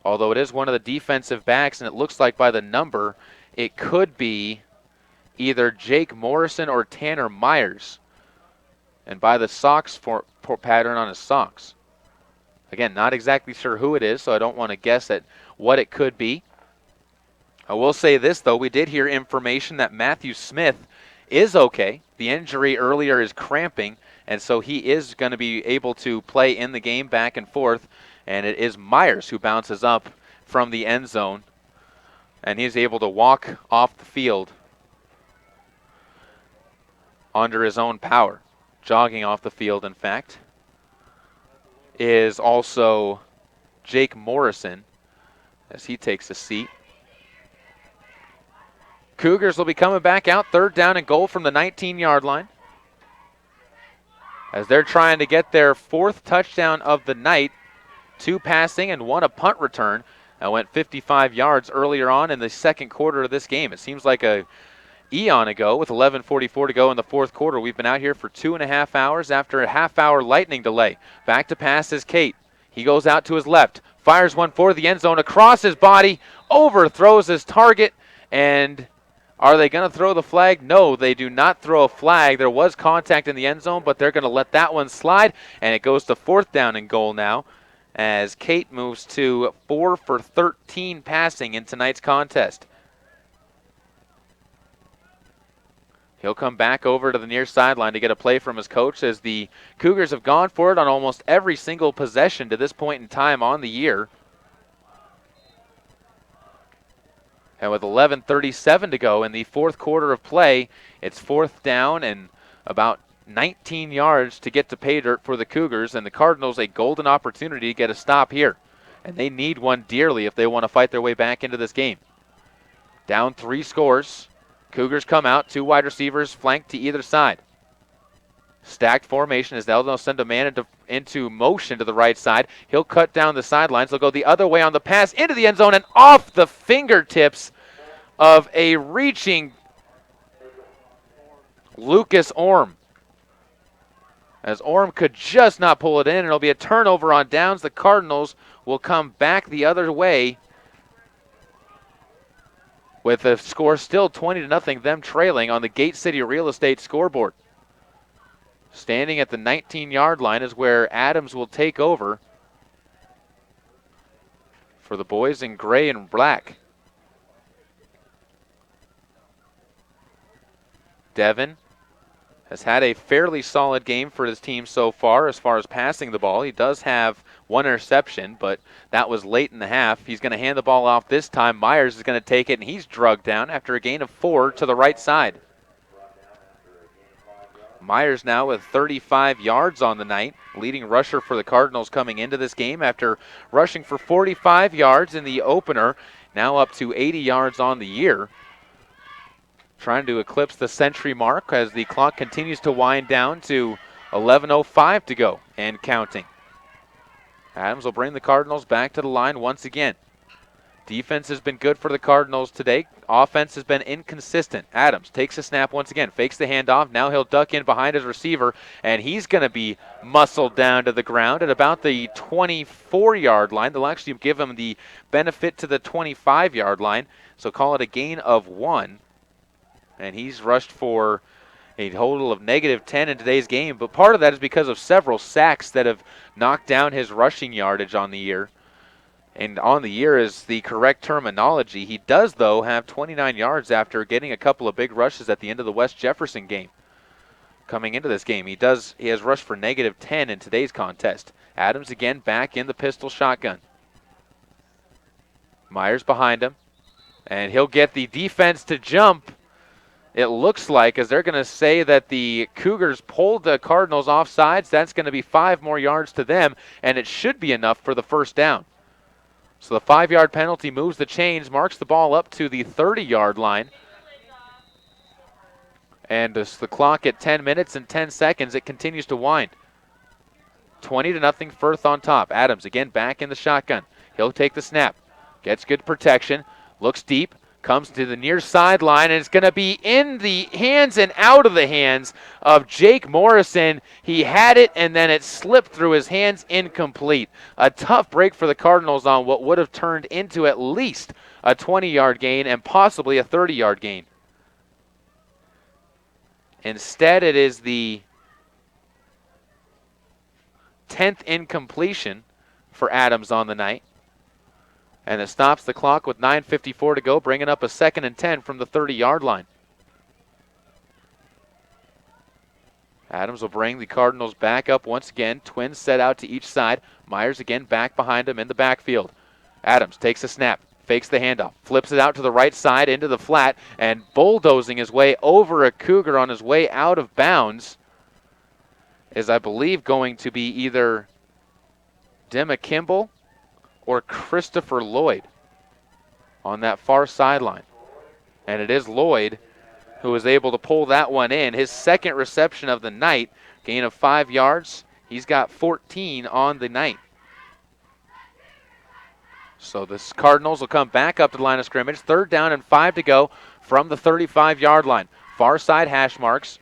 although it is one of the defensive backs, and it looks like by the number, it could be either Jake Morrison or Tanner Myers, and by the socks pattern on his socks. Again, not exactly sure who it is, so I don't want to guess at what it could be. I will say this, though. We did hear information that Matthew Smith is okay. The injury earlier is cramping, and so he is going to be able to play in the game back and forth, and it is Myers who bounces up from the end zone, and he's able to walk off the field under his own power. Jogging off the field, in fact, is also Jake Morrison as he takes a seat. Cougars will be coming back out, 3rd down and goal from the 19-yard line, as they're trying to get their 4th touchdown of the night, 2 passing and 1 a punt return. That went 55 yards earlier on in the second quarter of this game. It seems like a eon ago with 11:44 to go in the 4th quarter. We've been out here for 2.5 hours after a half-hour lightning delay. Back to pass is Kate. He goes out to his left, fires one for the end zone across his body, overthrows his target, and are they going to throw the flag? No, they do not throw a flag. There was contact in the end zone, but they're going to let that one slide, and it goes to 4th down and goal now as Kate moves to 4 for 13 passing in tonight's contest. He'll come back over to the near sideline to get a play from his coach, as the Cougars have gone for it on almost every single possession to this point in time on the year. And with 11:37 to go in the 4th quarter of play, it's 4th down and about 19 yards to get to pay dirt for the Cougars, and the Cardinals a golden opportunity to get a stop here. And they need one dearly if they want to fight their way back into this game. Down 3 scores. Cougars come out, 2 wide receivers flanked to either side. Stacked formation as they'll send a man into motion to the right side. He'll cut down the sidelines. They'll go the other way on the pass into the end zone and off the fingertips of a reaching Lucas Orm. As Orm could just not pull it in, and it'll be a turnover on downs. The Cardinals will come back the other way with the score still 20-0, them trailing on the Gate City Real Estate scoreboard. Standing at the 19-yard line is where Adams will take over for the boys in gray and black. Devin has had a fairly solid game for his team so far as passing the ball. He does have 1 interception, but that was late in the half. He's going to hand the ball off this time. Myers is going to take it, and he's drugged down after a gain of 4 to the right side. Myers now with 35 yards on the night, leading rusher for the Cardinals coming into this game after rushing for 45 yards in the opener, now up to 80 yards on the year. Trying to eclipse the century mark as the clock continues to wind down to 11:05 to go and counting. Adams will bring the Cardinals back to the line once again. Defense has been good for the Cardinals today. Offense has been inconsistent. Adams takes a snap once again, fakes the handoff. Now he'll duck in behind his receiver, and he's going to be muscled down to the ground at about the 24-yard line. They'll actually give him the benefit to the 25-yard line, so call it a gain of 1. And he's rushed for a total of -10 in today's game, but part of that is because of several sacks that have knocked down his rushing yardage on the year. And on the year is the correct terminology. He does, though, have 29 yards after getting a couple of big rushes at the end of the West Jefferson game. Coming into this game, he has rushed for -10 in today's contest. Adams again back in the pistol shotgun. Myers behind him, and he'll get the defense to jump. It looks like, as they're going to say that the Cougars pulled the Cardinals off sides. That's going to be 5 more yards to them, and it should be enough for the first down. So the 5-yard penalty moves the chains, marks the ball up to the 30-yard line. And it's the clock at 10 minutes and 10 seconds. It continues to wind. 20-0 Firth on top. Adams again back in the shotgun. He'll take the snap. Gets good protection. Looks deep. Comes to the near sideline, and it's going to be in the hands and out of the hands of Jake Morrison. He had it, and then it slipped through his hands, incomplete. A tough break for the Cardinals on what would have turned into at least a 20-yard gain and possibly a 30-yard gain. Instead, it is the 10th incompletion for Adams on the night. And it stops the clock with 9:54 to go, bringing up a 2nd and 10 from the 30-yard line. Adams will bring the Cardinals back up once again. Twins set out to each side. Myers again back behind him in the backfield. Adams takes a snap, fakes the handoff, flips it out to the right side into the flat, and bulldozing his way over a Cougar on his way out of bounds is, I believe, going to be either Dema Kimball or Christopher Lloyd on that far sideline. And it is Lloyd who was able to pull that one in. His second reception of the night, gain of 5 yards. He's got 14 on the night. So the Cardinals will come back up to the line of scrimmage. 3rd down and 5 to go from the 35-yard line. Far side hash marks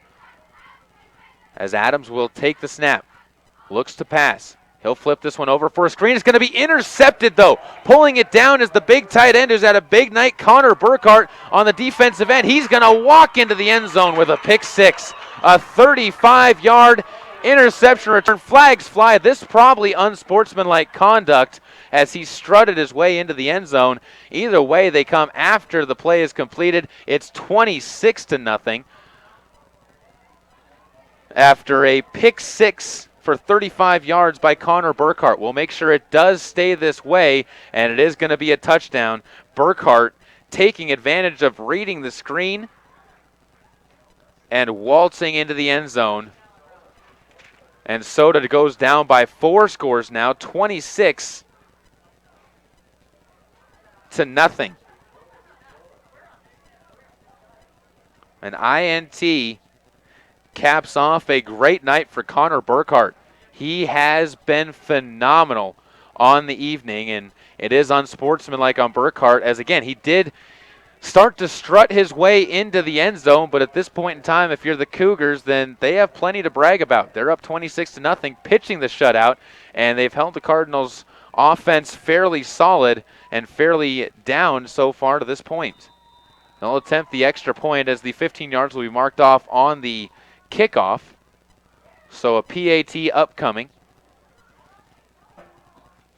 as Adams will take the snap. Looks to pass. He'll flip this one over for a screen. It's going to be intercepted, though. Pulling it down is the big tight end who's had a big night, Connor Burkhart, on the defensive end. He's going to walk into the end zone with a pick six. A 35-yard interception return. Flags fly. This probably unsportsmanlike conduct as he strutted his way into the end zone. Either way, they come after the play is completed. It's 26-0 after a pick six for 35 yards by Connor Burkhart. We'll make sure it does stay this way, and it is going to be a touchdown. Burkhart taking advantage of reading the screen and waltzing into the end zone. And Soda goes down by 4 scores now, 26-0. An INT caps off a great night for Connor Burkhart. He has been phenomenal on the evening, and it is unsportsmanlike on Burkhart as, again, he did start to strut his way into the end zone, but at this point in time, if you're the Cougars, then they have plenty to brag about. They're up 26-0, pitching the shutout, and they've held the Cardinals' offense fairly solid and fairly down so far to this point. They'll attempt the extra point as the 15 yards will be marked off on the kickoff. So a PAT upcoming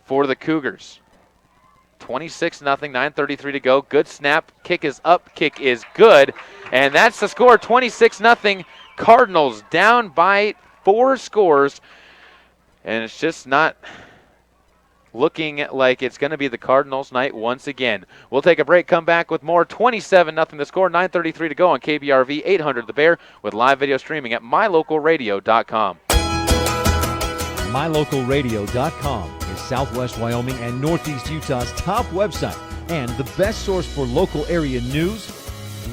for the Cougars. 26-0, 9:33 to go. Good snap. Kick is up. Kick is good. And that's the score. 26-0. Cardinals down by 4 scores. And it's just not looking like it's going to be the Cardinals' night once again. We'll take a break, come back with more. 27-0 the score, 9:33 to go on KBRV 800 The Bear with live video streaming at mylocalradio.com. mylocalradio.com is Southwest Wyoming and Northeast Utah's top website and the best source for local area news,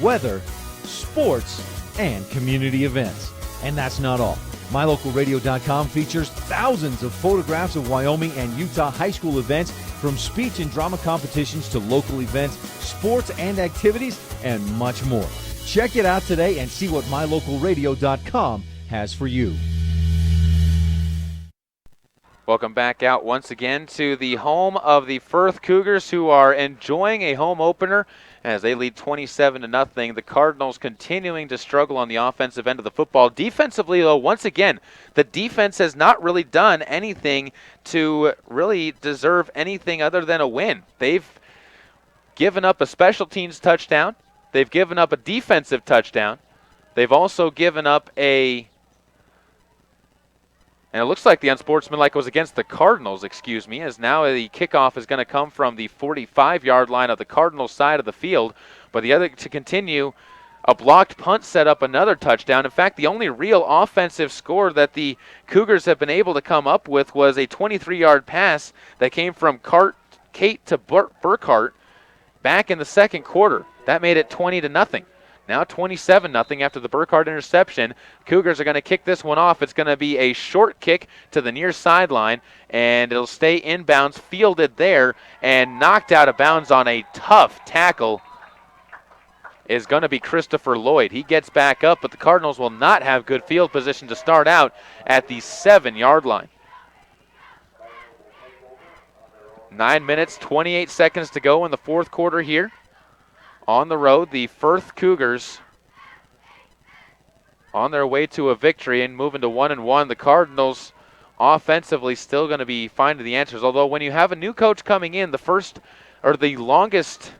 weather, sports, and community events. And that's not all. MyLocalRadio.com features thousands of photographs of Wyoming and Utah high school events, from speech and drama competitions to local events, sports and activities, and much more. Check it out today and see what MyLocalRadio.com has for you. Welcome back out once again to the home of the Firth Cougars, who are enjoying a home opener as they lead 27-0. The Cardinals continuing to struggle on the offensive end of the football. Defensively, though, once again, the defense has not really done anything to really deserve anything other than a win. They've given up a special teams touchdown. They've given up a defensive touchdown. They've also given up and it looks like the unsportsmanlike was against the Cardinals, as now the kickoff is going to come from the 45-yard line of the Cardinals side of the field. But the other to continue, a blocked punt set up another touchdown. In fact, the only real offensive score that the Cougars have been able to come up with was a 23-yard pass that came from Kate to Burkhart back in the second quarter. That made it 20-0. Now 27-0 after the Burkhardt interception. Cougars are going to kick this one off. It's going to be a short kick to the near sideline, and it'll stay inbounds, fielded there, and knocked out of bounds on a tough tackle is going to be Christopher Lloyd. He gets back up, but the Cardinals will not have good field position to start out at the 7-yard line. 9 minutes, 28 seconds to go in the fourth quarter here. On the road, the Firth Cougars on their way to a victory and moving to 1-1. The Cardinals offensively still going to be finding the answers, although when you have a new coach coming in, the longest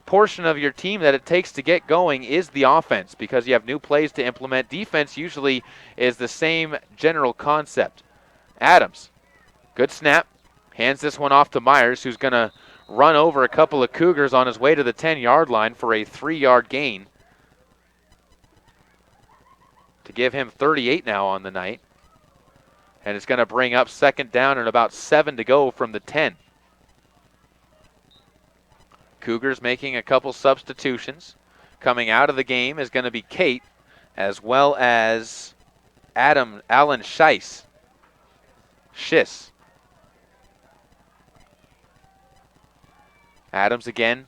portion of your team that it takes to get going is the offense, because you have new plays to implement. Defense usually is the same general concept. Adams, good snap, hands this one off to Myers, who's going to run over a couple of Cougars on his way to the 10-yard line for a 3-yard gain to give him 38 now on the night. And it's going to bring up second down and about 7 to go from the 10. Cougars making a couple substitutions. Coming out of the game is going to be Kate, as well as Alan Schiss. Adams again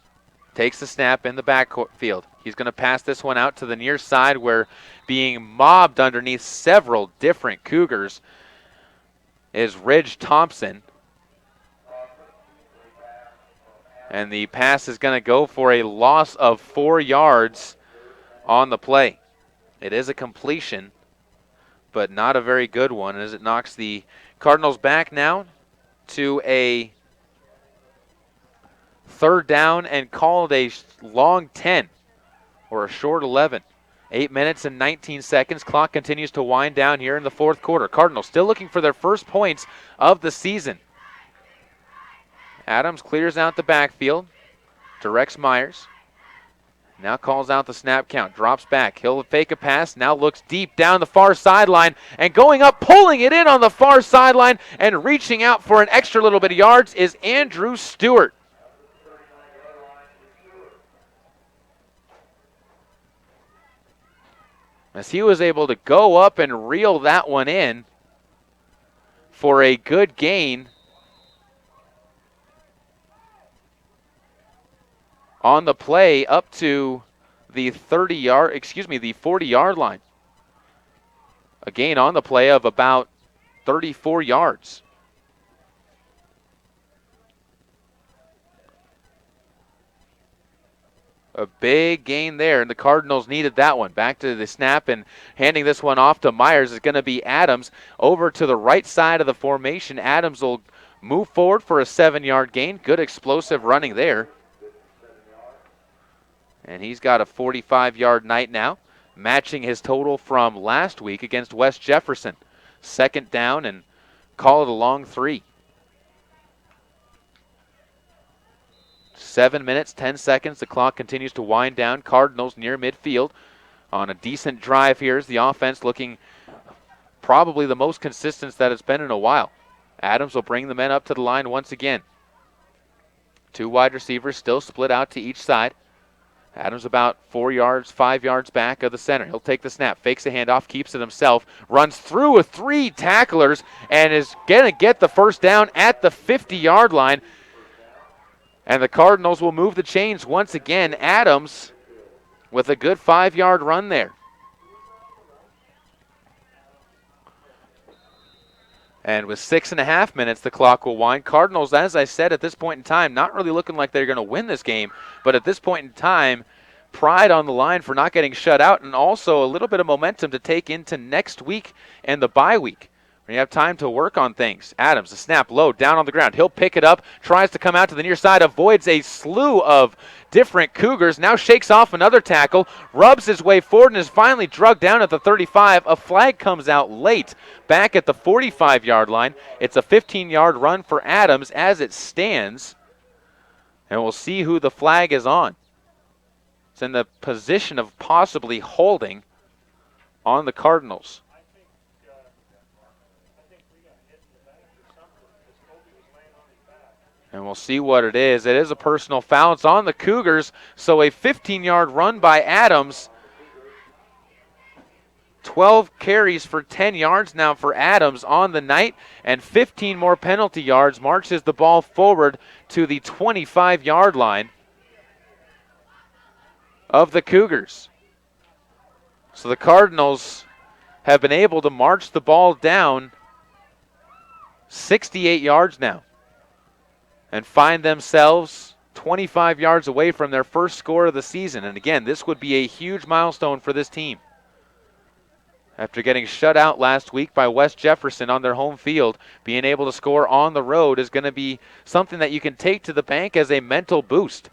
takes the snap in the backfield. He's going to pass this one out to the near side, where being mobbed underneath several different Cougars is Ridge Thompson. And the pass is going to go for a loss of 4 yards on the play. It is a completion, but not a very good one, as it knocks the Cardinals back now to a third down and called a long 10 or a short 11. 8 minutes and 19 seconds. Clock continues to wind down here in the fourth quarter. Cardinals still looking for their first points of the season. Adams clears out the backfield, directs Myers. Now calls out the snap count, drops back. He'll fake a pass, now looks deep down the far sideline, and going up, pulling it in on the far sideline, and reaching out for an extra little bit of yards is Andrew Stewart. As he was able to go up and reel that one in for a good gain on the play up to the 40-yard line. A gain on the play of about 34 yards. A big gain there, and the Cardinals needed that one. Back to the snap, and handing this one off to Myers is going to be Adams over to the right side of the formation. Adams will move forward for a 7-yard gain. Good explosive running there. And he's got a 45-yard night now, matching his total from last week against West Jefferson. Second down, and call it a long 3. 7 minutes, 10 seconds. The clock continues to wind down. Cardinals near midfield on a decent drive here as the offense looking probably the most consistent that it's been in a while. Adams will bring the men up to the line once again. 2 wide receivers still split out to each side. Adams about 5 yards back of the center. He'll take the snap, fakes a handoff, keeps it himself, runs through with 3 tacklers, and is going to get the first down at the 50-yard line. And the Cardinals will move the chains once again. Adams with a good 5-yard run there. And with 6.5 minutes, the clock will wind. Cardinals, as I said, at this point in time, not really looking like they're going to win this game. But at this point in time, pride on the line for not getting shut out, and also a little bit of momentum to take into next week and the bye week. When you have time to work on things. Adams, a snap low, down on the ground. He'll pick it up, tries to come out to the near side, avoids a slew of different Cougars, now shakes off another tackle, rubs his way forward, and is finally drugged down at the 35. A flag comes out late, back at the 45-yard line. It's a 15-yard run for Adams as it stands, and we'll see who the flag is on. It's in the position of possibly holding on the Cardinals. And we'll see what it is. It is a personal foul. It's on the Cougars, so a 15-yard run by Adams. 12 carries for 10 yards now for Adams on the night, and 15 more penalty yards. Marches the ball forward to the 25-yard line of the Cougars. So the Cardinals have been able to march the ball down 68 yards now and find themselves 25 yards away from their first score of the season. And again, this would be a huge milestone for this team. After getting shut out last week by West Jefferson on their home field, being able to score on the road is going to be something that you can take to the bank as a mental boost.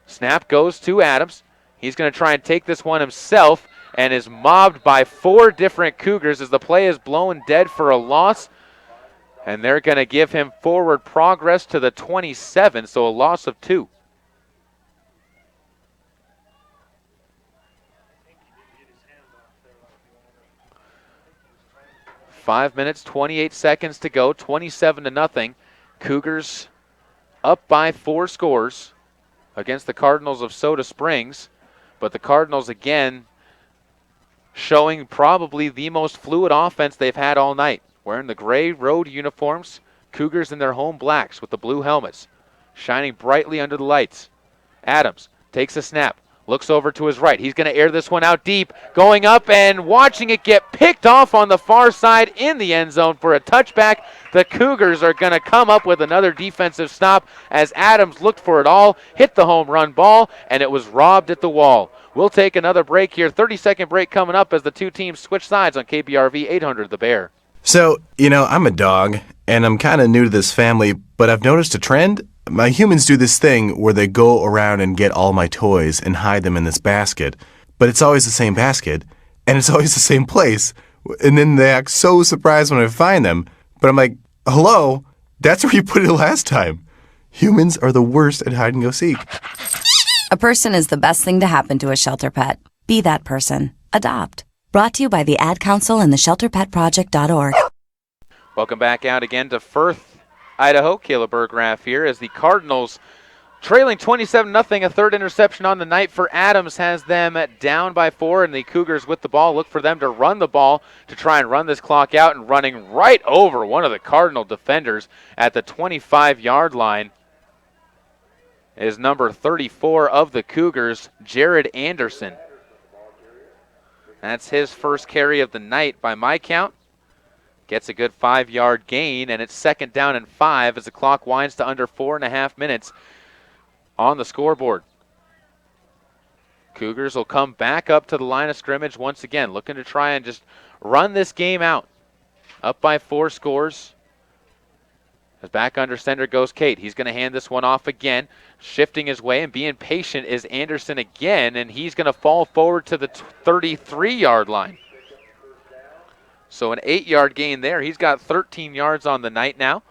Snap goes to Adams. He's going to try and take this one himself and is mobbed by 4 different Cougars as the play is blown dead for a loss. And they're going to give him forward progress to the 27, so a loss of 2. Five minutes, 28 seconds to go, 27-0. Cougars up by 4 scores against the Cardinals of Soda Springs. But the Cardinals, again, showing probably the most fluid offense they've had all night. Wearing the gray road uniforms, Cougars in their home blacks with the blue helmets, shining brightly under the lights. Adams takes a snap, looks over to his right. He's going to air this one out deep, going up and watching it get picked off on the far side in the end zone for a touchback. The Cougars are going to come up with another defensive stop as Adams looked for it all, hit the home run ball, and it was robbed at the wall. We'll take another break here. 30-second break coming up as the two teams switch sides on KBRV 800 The Bear. So, I'm a dog, and I'm kind of new to this family, but I've noticed a trend. My humans do this thing where they go around and get all my toys and hide them in this basket, but it's always the same basket, and it's always the same place, and then they act so surprised when I find them, but I'm like, hello, that's where you put it last time. Humans are the worst at hide and go seek. A person is the best thing to happen to a shelter pet. Be that person. Adopt. Brought to you by the Ad Council and the ShelterPetProject.org. Welcome back out again to Firth, Idaho. Caleb Berggraf here as the Cardinals trailing 27-0. A third interception on the night for Adams has them down by 4, and the Cougars with the ball look for them to run the ball to try and run this clock out, and running right over one of the Cardinal defenders at the 25-yard line is number 34 of the Cougars, Jared Anderson. That's his first carry of the night by my count. Gets a good 5-yard gain, and it's 2nd down and 5 as the clock winds to under 4.5 minutes on the scoreboard. Cougars will come back up to the line of scrimmage once again, looking to try and just run this game out. Up by 4 scores. As back under center goes Kate. He's going to hand this one off again. Shifting his way and being patient is Anderson again, and he's going to fall forward to the 33-yard line. So an 8-yard gain there. He's got 13 yards on the night now,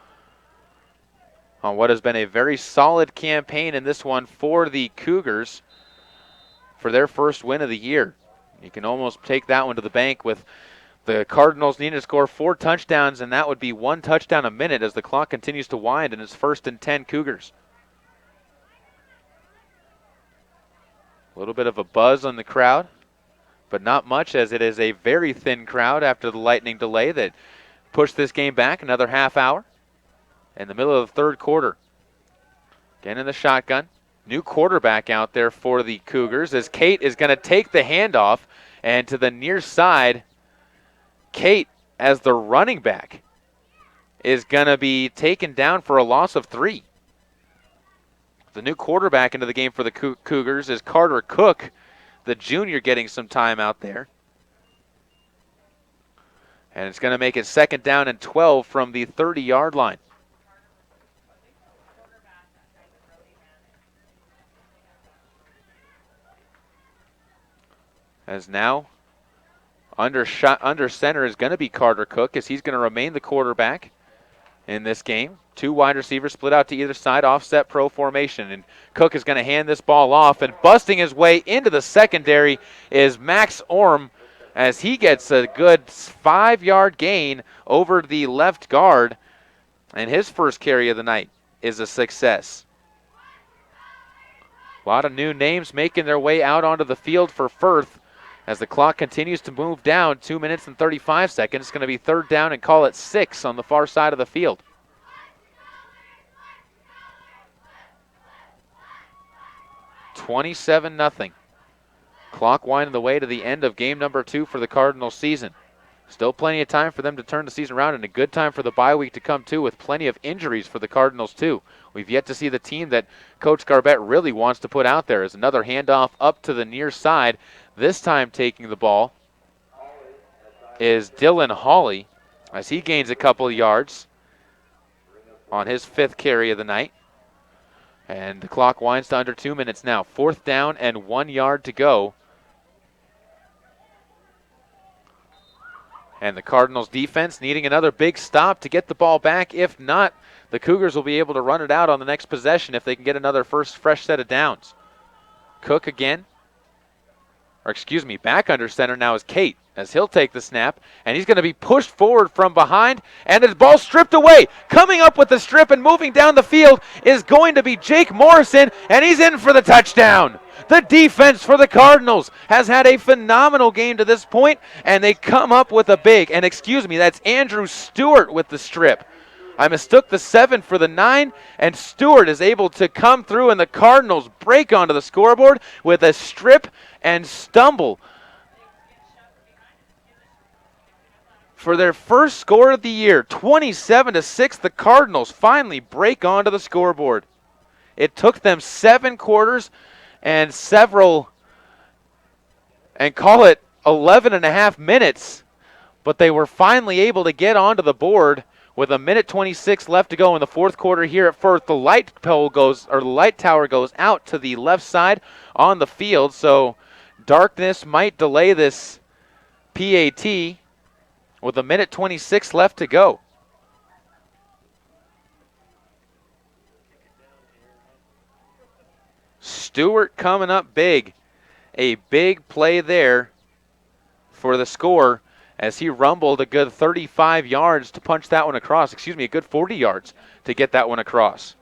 on what has been a very solid campaign in this one for the Cougars for their first win of the year. You can almost take that one to the bank with the Cardinals needing to score 4 touchdowns, and that would be 1 touchdown a minute as the clock continues to wind, and it's 1st and 10 Cougars. A little bit of a buzz on the crowd, but not much, as it is a very thin crowd after the lightning delay that pushed this game back another half hour in the middle of the third quarter. Again in the shotgun. New quarterback out there for the Cougars as Kate is going to take the handoff, and to the near side, Kate, as the running back, is going to be taken down for a loss of 3. The new quarterback into the game for the Cougars is Carter Cook, the junior, getting some time out there. And it's going to make it 2nd down and 12 from the 30-yard line. As now under center is going to be Carter Cook, as he's going to remain the quarterback in this game. 2 wide receivers split out to either side, offset pro formation. And Cook is going to hand this ball off, and busting his way into the secondary is Max Orm, as he gets a good 5-yard gain over the left guard. And his first carry of the night is a success. A lot of new names making their way out onto the field for Firth as the clock continues to move down. 2 minutes and 35 seconds. It's going to be third down and call it 6 on the far side of the field. $27-0. Clock winding the way to the end of game number 2 for the Cardinals season. Still plenty of time for them to turn the season around, and a good time for the bye week to come too, with plenty of injuries for the Cardinals too. We've yet to see the team that Coach Garbett really wants to put out there. As another handoff up to the near side. This time taking the ball is Dylan Hawley as he gains a couple of yards on his 5th carry of the night. And the clock winds to under 2 minutes now. 4th down and 1 yard to go. And the Cardinals defense needing another big stop to get the ball back. If not, the Cougars will be able to run it out on the next possession if they can get another fresh set of downs. Cook again. Back under center now is Kate as he'll take the snap, and he's going to be pushed forward from behind, and his ball stripped away. Coming up with the strip and moving down the field is going to be Jake Morrison, and he's in for the touchdown. The defense for the Cardinals has had a phenomenal game to this point, and they come up with a big, and that's Andrew Stewart with the strip. I mistook the 7 for the 9, and Stewart is able to come through, and the Cardinals break onto the scoreboard with a strip and stumble for their first score of the year. 27-6, the Cardinals finally break onto the scoreboard. It took them 7 quarters and call it 11 and a half minutes, but they were finally able to get onto the board with 1:26 left to go in the 4th quarter here at Firth. The light tower goes out to the left side on the field, so darkness might delay this PAT with 1:26 left to go. Stewart coming up big. A big play there for the score as he rumbled a good 35 yards to punch that one across. A good 40 yards to get that one across.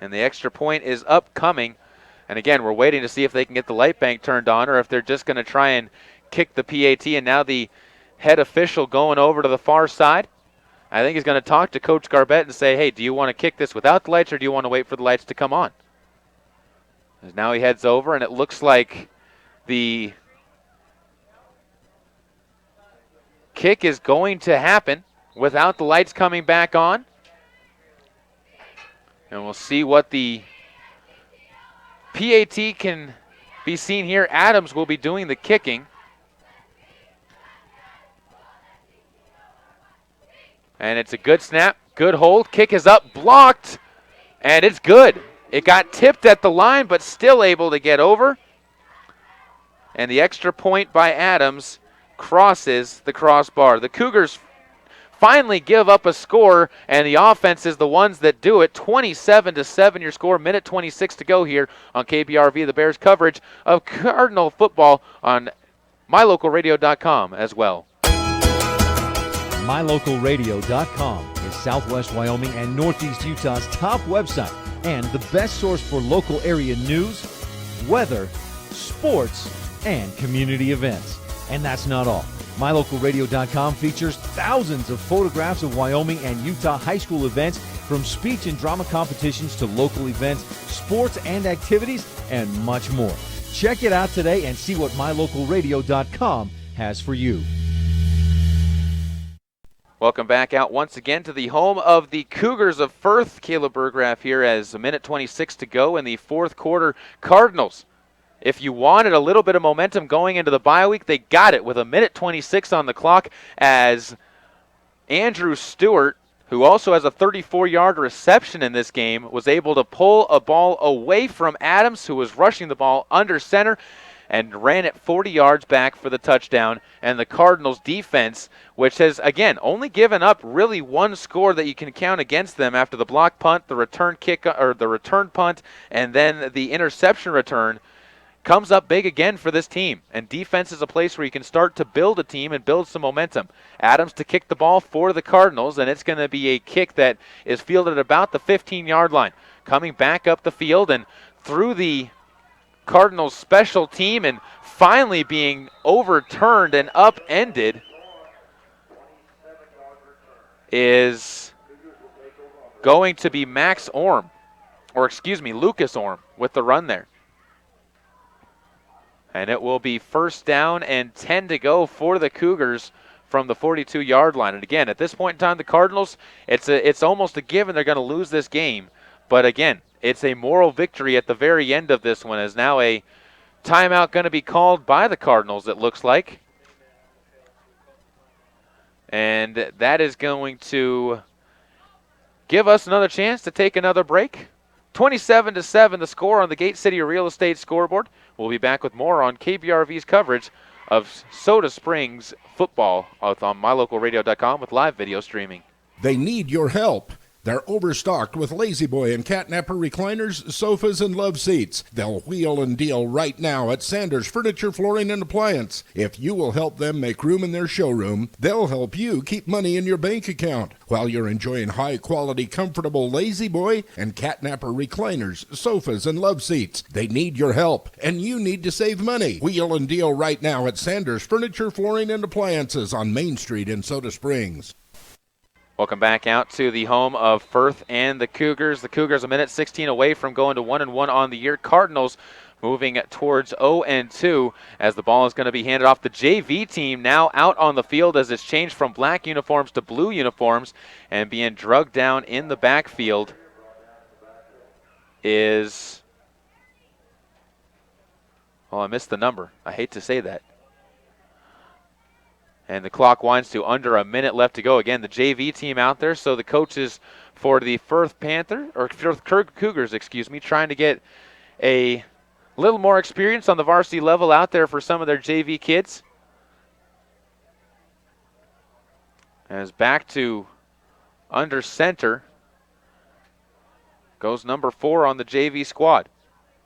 And the extra point is upcoming. And again, we're waiting to see if they can get the light bank turned on or if they're just going to try and kick the PAT. And now the head official going over to the far side. I think he's going to talk to Coach Garbett and say, hey, do you want to kick this without the lights or do you want to wait for the lights to come on? As now he heads over, and it looks like the kick is going to happen without the lights coming back on. And we'll see what the PAT can be seen here. Adams will be doing the kicking. And it's a good snap, good hold. Kick is up, blocked, and it's good. It got tipped at the line, but still able to get over. And the extra point by Adams crosses the crossbar. The Cougars finally give up a score, and the offense is the ones that do it. 27-7 your score, 1:26 to go here on KBRV, the Bears coverage of Cardinal football on mylocalradio.com as well. MyLocalRadio.com is Southwest Wyoming and Northeast Utah's top website and the best source for local area news, weather, sports, and community events. And that's not all. MyLocalRadio.com features thousands of photographs of Wyoming and Utah high school events, from speech and drama competitions to local events, sports and activities, and much more. Check it out today and see what MyLocalRadio.com has for you. Welcome back out once again to the home of the Cougars of Firth. Caleb Berggraf here as 1:26 to go in the 4th quarter. Cardinals, if you wanted a little bit of momentum going into the bye week, they got it with 1:26 on the clock as Andrew Stewart, who also has a 34-yard reception in this game, was able to pull a ball away from Adams, who was rushing the ball under center, and ran it 40 yards back for the touchdown. And the Cardinals defense, which has, again, only given up really one score that you can count against them after the block punt, the return kick, or the return punt, and then the interception return, comes up big again for this team. And defense is a place where you can start to build a team and build some momentum. Adams to kick the ball for the Cardinals, and it's going to be a kick that is fielded at about the 15-yard line. Coming back up the field and through the Cardinals special team and finally being overturned and upended is going to be Lucas Orm with the run there. And it will be first down and 10 to go for the Cougars from the 42-yard line. And again, at this point in time, the Cardinals, it's almost a given they're going to lose this game. But again, it's a moral victory at the very end of this one, as now a timeout going to be called by the Cardinals, it looks like. And that is going to give us another chance to take another break. 27-7 the score on the Gate City Real Estate scoreboard. We'll be back with more on KBRV's coverage of Soda Springs football on mylocalradio.com with live video streaming. They need your help. They're overstocked with Lazy Boy and Catnapper recliners, sofas, and love seats. They'll wheel and deal right now at Sanders Furniture, Flooring, and Appliance. If you will help them make room in their showroom, they'll help you keep money in your bank account while you're enjoying high-quality, comfortable Lazy Boy and Catnapper recliners, sofas, and love seats. They need your help, and you need to save money. Wheel and deal right now at Sanders Furniture, Flooring, and Appliances on Main Street in Soda Springs. Welcome back out to the home of Firth and the Cougars. The Cougars a minute 16 away from going to 1-1 on the year. Cardinals moving towards 0-2 as the ball is going to be handed off. The JV team now out on the field as it's changed from black uniforms to blue uniforms and being drugged down in the backfield is, I missed the number. I hate to say that. And the clock winds to under a minute left to go. Again, the JV team out there. So the coaches for the Firth Cougars, trying to get a little more experience on the varsity level out there for some of their JV kids. As back to under center goes number 4 on the JV squad.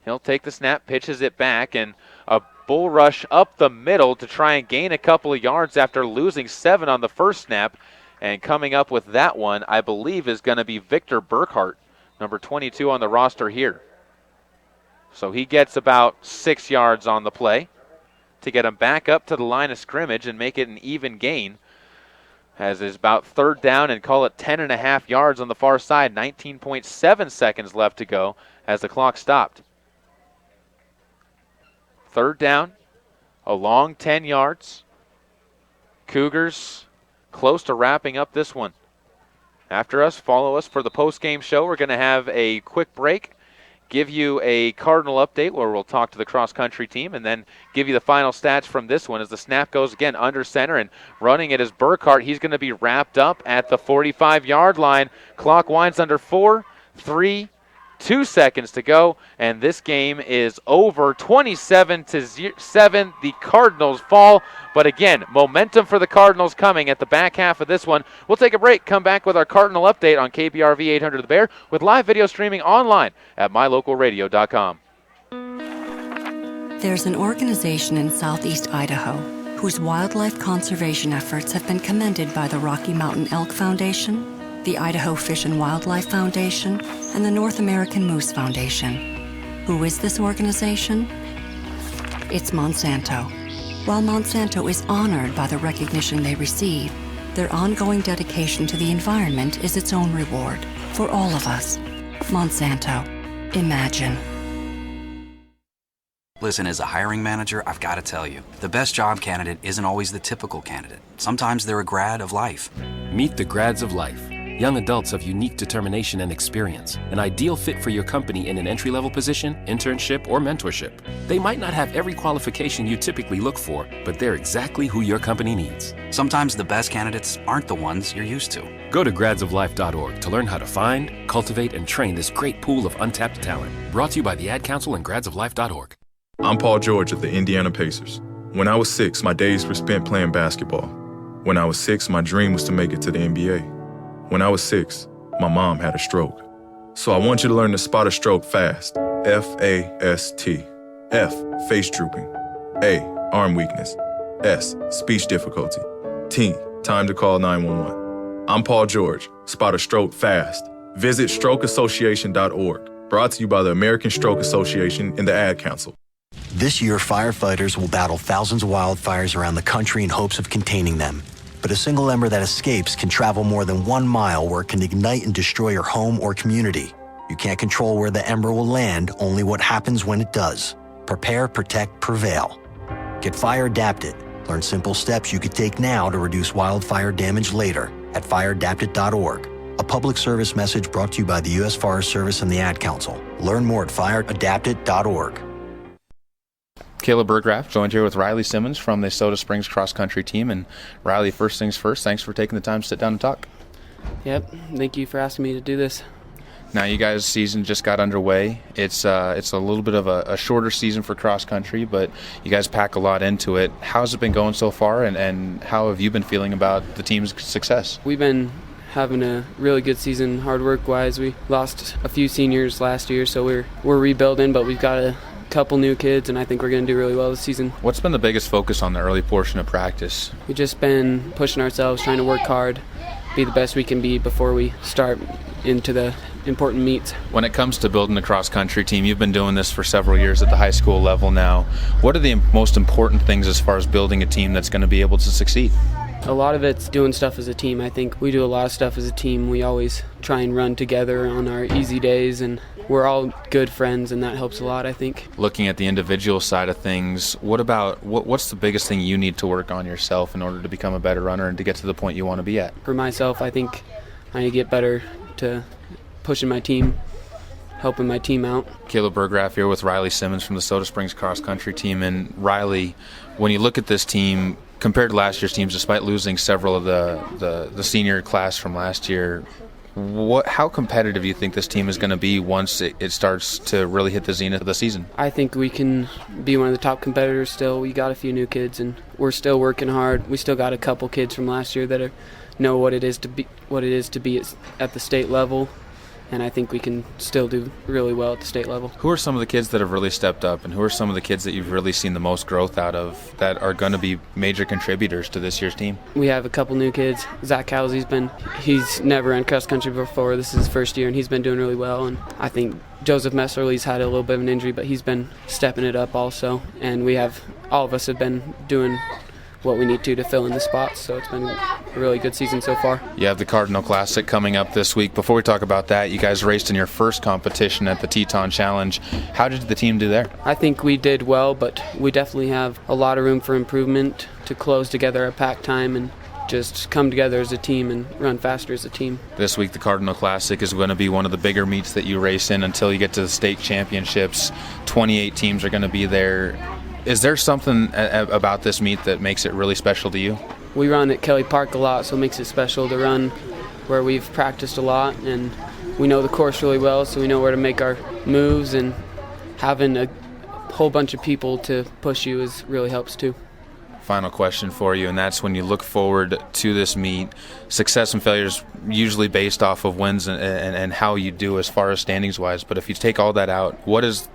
He'll take the snap, pitches it back, and a bull rush up the middle to try and gain a couple of yards after losing 7 on the first snap. And coming up with that one, I believe, is going to be Victor Burkhart, number 22 on the roster here. So he gets about 6 yards on the play to get him back up to the line of scrimmage and make it an even gain. As is about third down and call it 10.5 yards on the far side. 19.7 seconds left to go as the clock stopped. Third down, a long 10 yards. Cougars close to wrapping up this one. After us, follow us for the post-game show. We're going to have a quick break, give you a Cardinal update where we'll talk to the cross-country team, and then give you the final stats from this one as the snap goes again under center, and running it is Burkhart. He's going to be wrapped up at the 45-yard line. Clock winds under 4, 3, 2 seconds to go, and this game is over. 27-7. The Cardinals fall, but again, momentum for the Cardinals coming at the back half of this one. We'll take a break, come back with our Cardinal update on KBRV 800 The Bear with live video streaming online at mylocalradio.com. There's an organization in southeast Idaho whose wildlife conservation efforts have been commended by the Rocky Mountain Elk Foundation, the Idaho Fish and Wildlife Foundation, and the North American Moose Foundation. Who is this organization? It's Monsanto. While Monsanto is honored by the recognition they receive, their ongoing dedication to the environment is its own reward for all of us. Monsanto. Imagine. Listen, as a hiring manager, I've got to tell you, the best job candidate isn't always the typical candidate. Sometimes they're a grad of life. Meet the grads of life. Young adults of unique determination and experience, an ideal fit for your company in an entry-level position, internship, or mentorship. They might not have every qualification you typically look for, but they're exactly who your company needs. Sometimes the best candidates aren't the ones you're used to. Go to gradsoflife.org to learn how to find, cultivate, and train this great pool of untapped talent. Brought to you by the Ad Council and gradsoflife.org. I'm Paul George of the Indiana Pacers. When I was 6, my days were spent playing basketball. When I was 6, my dream was to make it to the NBA. When I was 6, my mom had a stroke. So I want you to learn to spot a stroke fast. F-A-S-T. F, face drooping. A, arm weakness. S, speech difficulty. T, time to call 911. I'm Paul George. Spot a stroke fast. Visit strokeassociation.org. Brought to you by the American Stroke Association and the Ad Council. This year, firefighters will battle thousands of wildfires around the country in hopes of containing them. But a single ember that escapes can travel more than 1 mile where it can ignite and destroy your home or community. You can't control where the ember will land, only what happens when it does. Prepare, protect, prevail. Get fire adapted. Learn simple steps you could take now to reduce wildfire damage later at fireadapted.org. A public service message brought to you by the U.S. Forest Service and the Ad Council. Learn more at fireadapted.org. Caleb Burgraff joined here with Riley Simmons from the Soda Springs cross country team. And Riley, first things first, thanks for taking the time to sit down and talk. Yep, thank you for asking me to do this. Now, you guys' season just got underway. It's a little bit of a shorter season for cross country, but you guys pack a lot into it. How's it been going so far, and how have you been feeling about the team's success? We've been having a really good season, hard work-wise. We lost a few seniors last year, so we're rebuilding, but we've got a couple new kids, and I think we're going to do really well this season. What's been the biggest focus on the early portion of practice? We've just been pushing ourselves, trying to work hard, be the best we can be before we start into the important meets. When it comes to building a cross-country team, you've been doing this for several years at the high school level now. What are the most important things as far as building a team that's going to be able to succeed? A lot of it's doing stuff as a team. I think we do a lot of stuff as a team. We always try and run together on our easy days, and we're all good friends, and that helps a lot, I think. Looking at the individual side of things, what's the biggest thing you need to work on yourself in order to become a better runner and to get to the point you want to be at? For myself, I think I need to get better to pushing my team, helping my team out. Caleb Burgraff here with Riley Simmons from the Soda Springs cross country team. And Riley, when you look at this team compared to last year's teams, despite losing several of the senior class from last year, how competitive do you think this team is going to be once it starts to really hit the zenith of the season? I think we can be one of the top competitors still. We got a few new kids, and we're still working hard. We still got a couple kids from last year that know what it is to be at the state level, and I think we can still do really well at the state level. Who are some of the kids that have really stepped up, and who are some of the kids that you've really seen the most growth out of that are going to be major contributors to this year's team? We have a couple new kids. Zach he's never ran cross country before. This is his first year, and he's been doing really well. And I think Joseph Messerly's had a little bit of an injury, but he's been stepping it up also. And all of us have been doing what we need to fill in the spots, so it's been a really good season so far. You have the Cardinal Classic coming up this week. Before we talk about that, you guys raced in your first competition at the Teton Challenge. How did the team do there? I think we did well, but we definitely have a lot of room for improvement to close together our pack time and just come together as a team and run faster as a team. This week, the Cardinal Classic is going to be one of the bigger meets that you race in until you get to the state championships. 28 teams are going to be there. Is there something about this meet that makes it really special to you? We run at Kelly Park a lot, so it makes it special to run where we've practiced a lot, and we know the course really well, so we know where to make our moves, and having a whole bunch of people to push you really helps too. Final question for you, and that's when you look forward to this meet, success and failure is usually based off of wins and how you do as far as standings wise, but if you take all that out, what is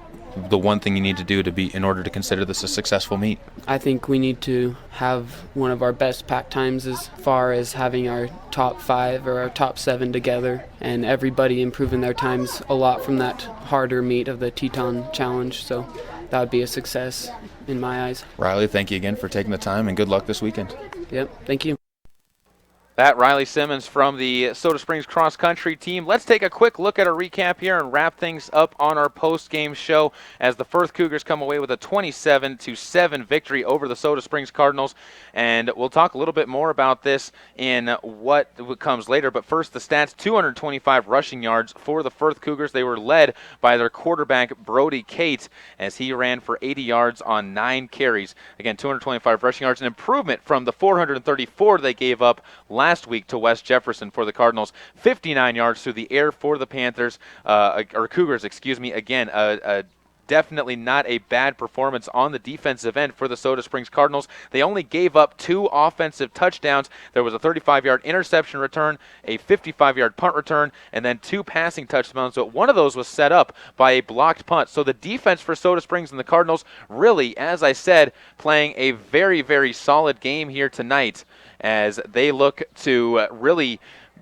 the one thing you need to do in order to consider this a successful meet? I think we need to have one of our best pack times as far as having our top 5 or our top 7 together, and everybody improving their times a lot from that harder meet of the Teton Challenge, so that would be a success in my eyes. Riley, thank you again for taking the time, and good luck this weekend. Yep, thank you. That Riley Simmons from the Soda Springs cross country team. Let's take a quick look at a recap here and wrap things up on our post-game show as the Firth Cougars come away with a 27-7 victory over the Soda Springs Cardinals. And we'll talk a little bit more about this in what comes later. But first, the stats: 225 rushing yards for the Firth Cougars. They were led by their quarterback, Brody Cates, as he ran for 80 yards on 9 carries. Again, 225 rushing yards, an improvement from the 434 they gave up last week to West Jefferson for the Cardinals. 59 yards through the air for the Cougars. Again, a definitely not a bad performance on the defensive end for the Soda Springs Cardinals. They only gave up 2 offensive touchdowns. There was a 35-yard interception return, a 55-yard punt return, and then 2 passing touchdowns. So one of those was set up by a blocked punt. So the defense for Soda Springs and the Cardinals really, as I said, playing a very, very solid game here tonight as they look to really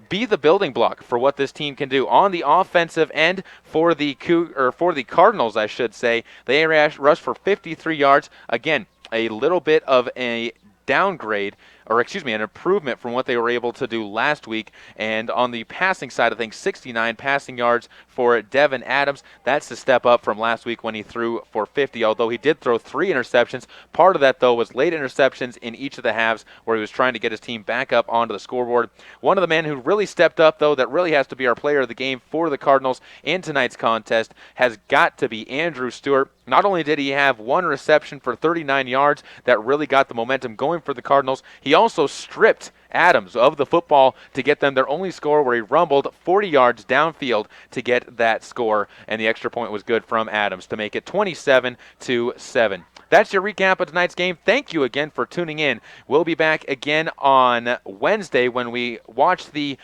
be the building block for what this team can do. On the offensive end for the Cardinals, I should say, they rushed for 53 yards. Again, a little bit of a downgrade, or excuse me, an improvement from what they were able to do last week. And on the passing side of things, 69 passing yards for Devin Adams. That's a step up from last week when he threw for 50, although he did throw 3 interceptions. Part of that, though, was late interceptions in each of the halves where he was trying to get his team back up onto the scoreboard. One of the men who really stepped up, though, that really has to be our player of the game for the Cardinals in tonight's contest has got to be Andrew Stewart. Not only did he have 1 reception for 39 yards that really got the momentum going for the Cardinals, he also stripped Adams of the football to get them their only score, where he rumbled 40 yards downfield to get that score, and the extra point was good from Adams to make it 27-7. That's your recap of tonight's game. Thank you again for tuning in. We'll be back again on Wednesday when we watch the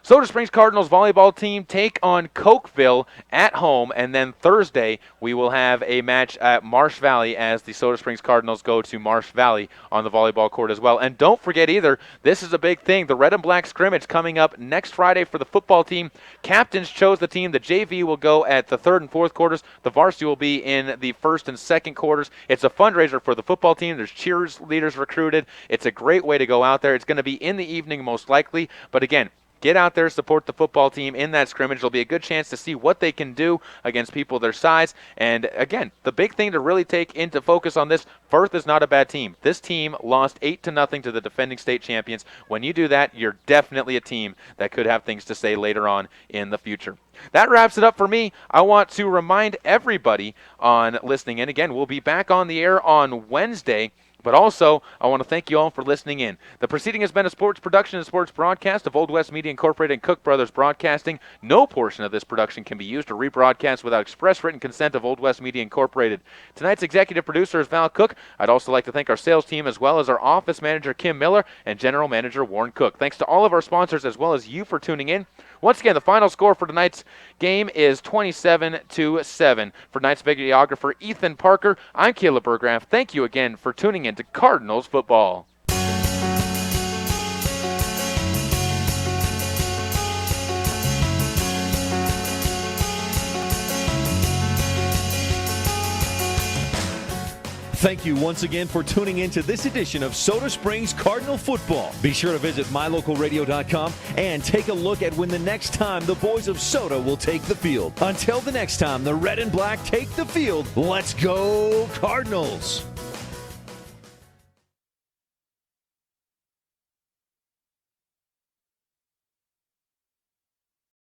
Soda Springs Cardinals volleyball team take on Cokeville at home, and then Thursday we will have a match at Marsh Valley as the Soda Springs Cardinals go to Marsh Valley on the volleyball court as well. And don't forget either, this is a big thing, the red and black scrimmage coming up next Friday for the football team. Captains chose the team. The JV will go at the 3rd and 4th quarters. The varsity will be in the 1st and 2nd quarters. It's a fundraiser for the football team. There's cheerleaders recruited. It's a great way to go out there. It's going to be in the evening most likely, but again, get out there, support the football team in that scrimmage. There'll be a good chance to see what they can do against people their size. And again, the big thing to really take into focus on this, Firth is not a bad team. This team lost 8-0 to the defending state champions. When you do that, you're definitely a team that could have things to say later on in the future. That wraps it up for me. I want to remind everybody on listening in. Again, we'll be back on the air on Wednesday. But also, I want to thank you all for listening in. The proceeding has been a sports production and sports broadcast of Old West Media Incorporated and Cook Brothers Broadcasting. No portion of this production can be used or rebroadcast without express written consent of Old West Media Incorporated. Tonight's executive producer is Val Cook. I'd also like to thank our sales team as well as our office manager, Kim Miller, and general manager, Warren Cook. Thanks to all of our sponsors as well as you for tuning in. Once again, the final score for tonight's game is 27-7. For tonight's videographer, Ethan Parker, I'm Caleb Burgraff. Thank you again for tuning in to Cardinals football. Thank you once again for tuning in to this edition of Soda Springs Cardinal Football. Be sure to visit mylocalradio.com and take a look at when the next time the boys of Soda will take the field. Until the next time the red and black take the field, let's go Cardinals!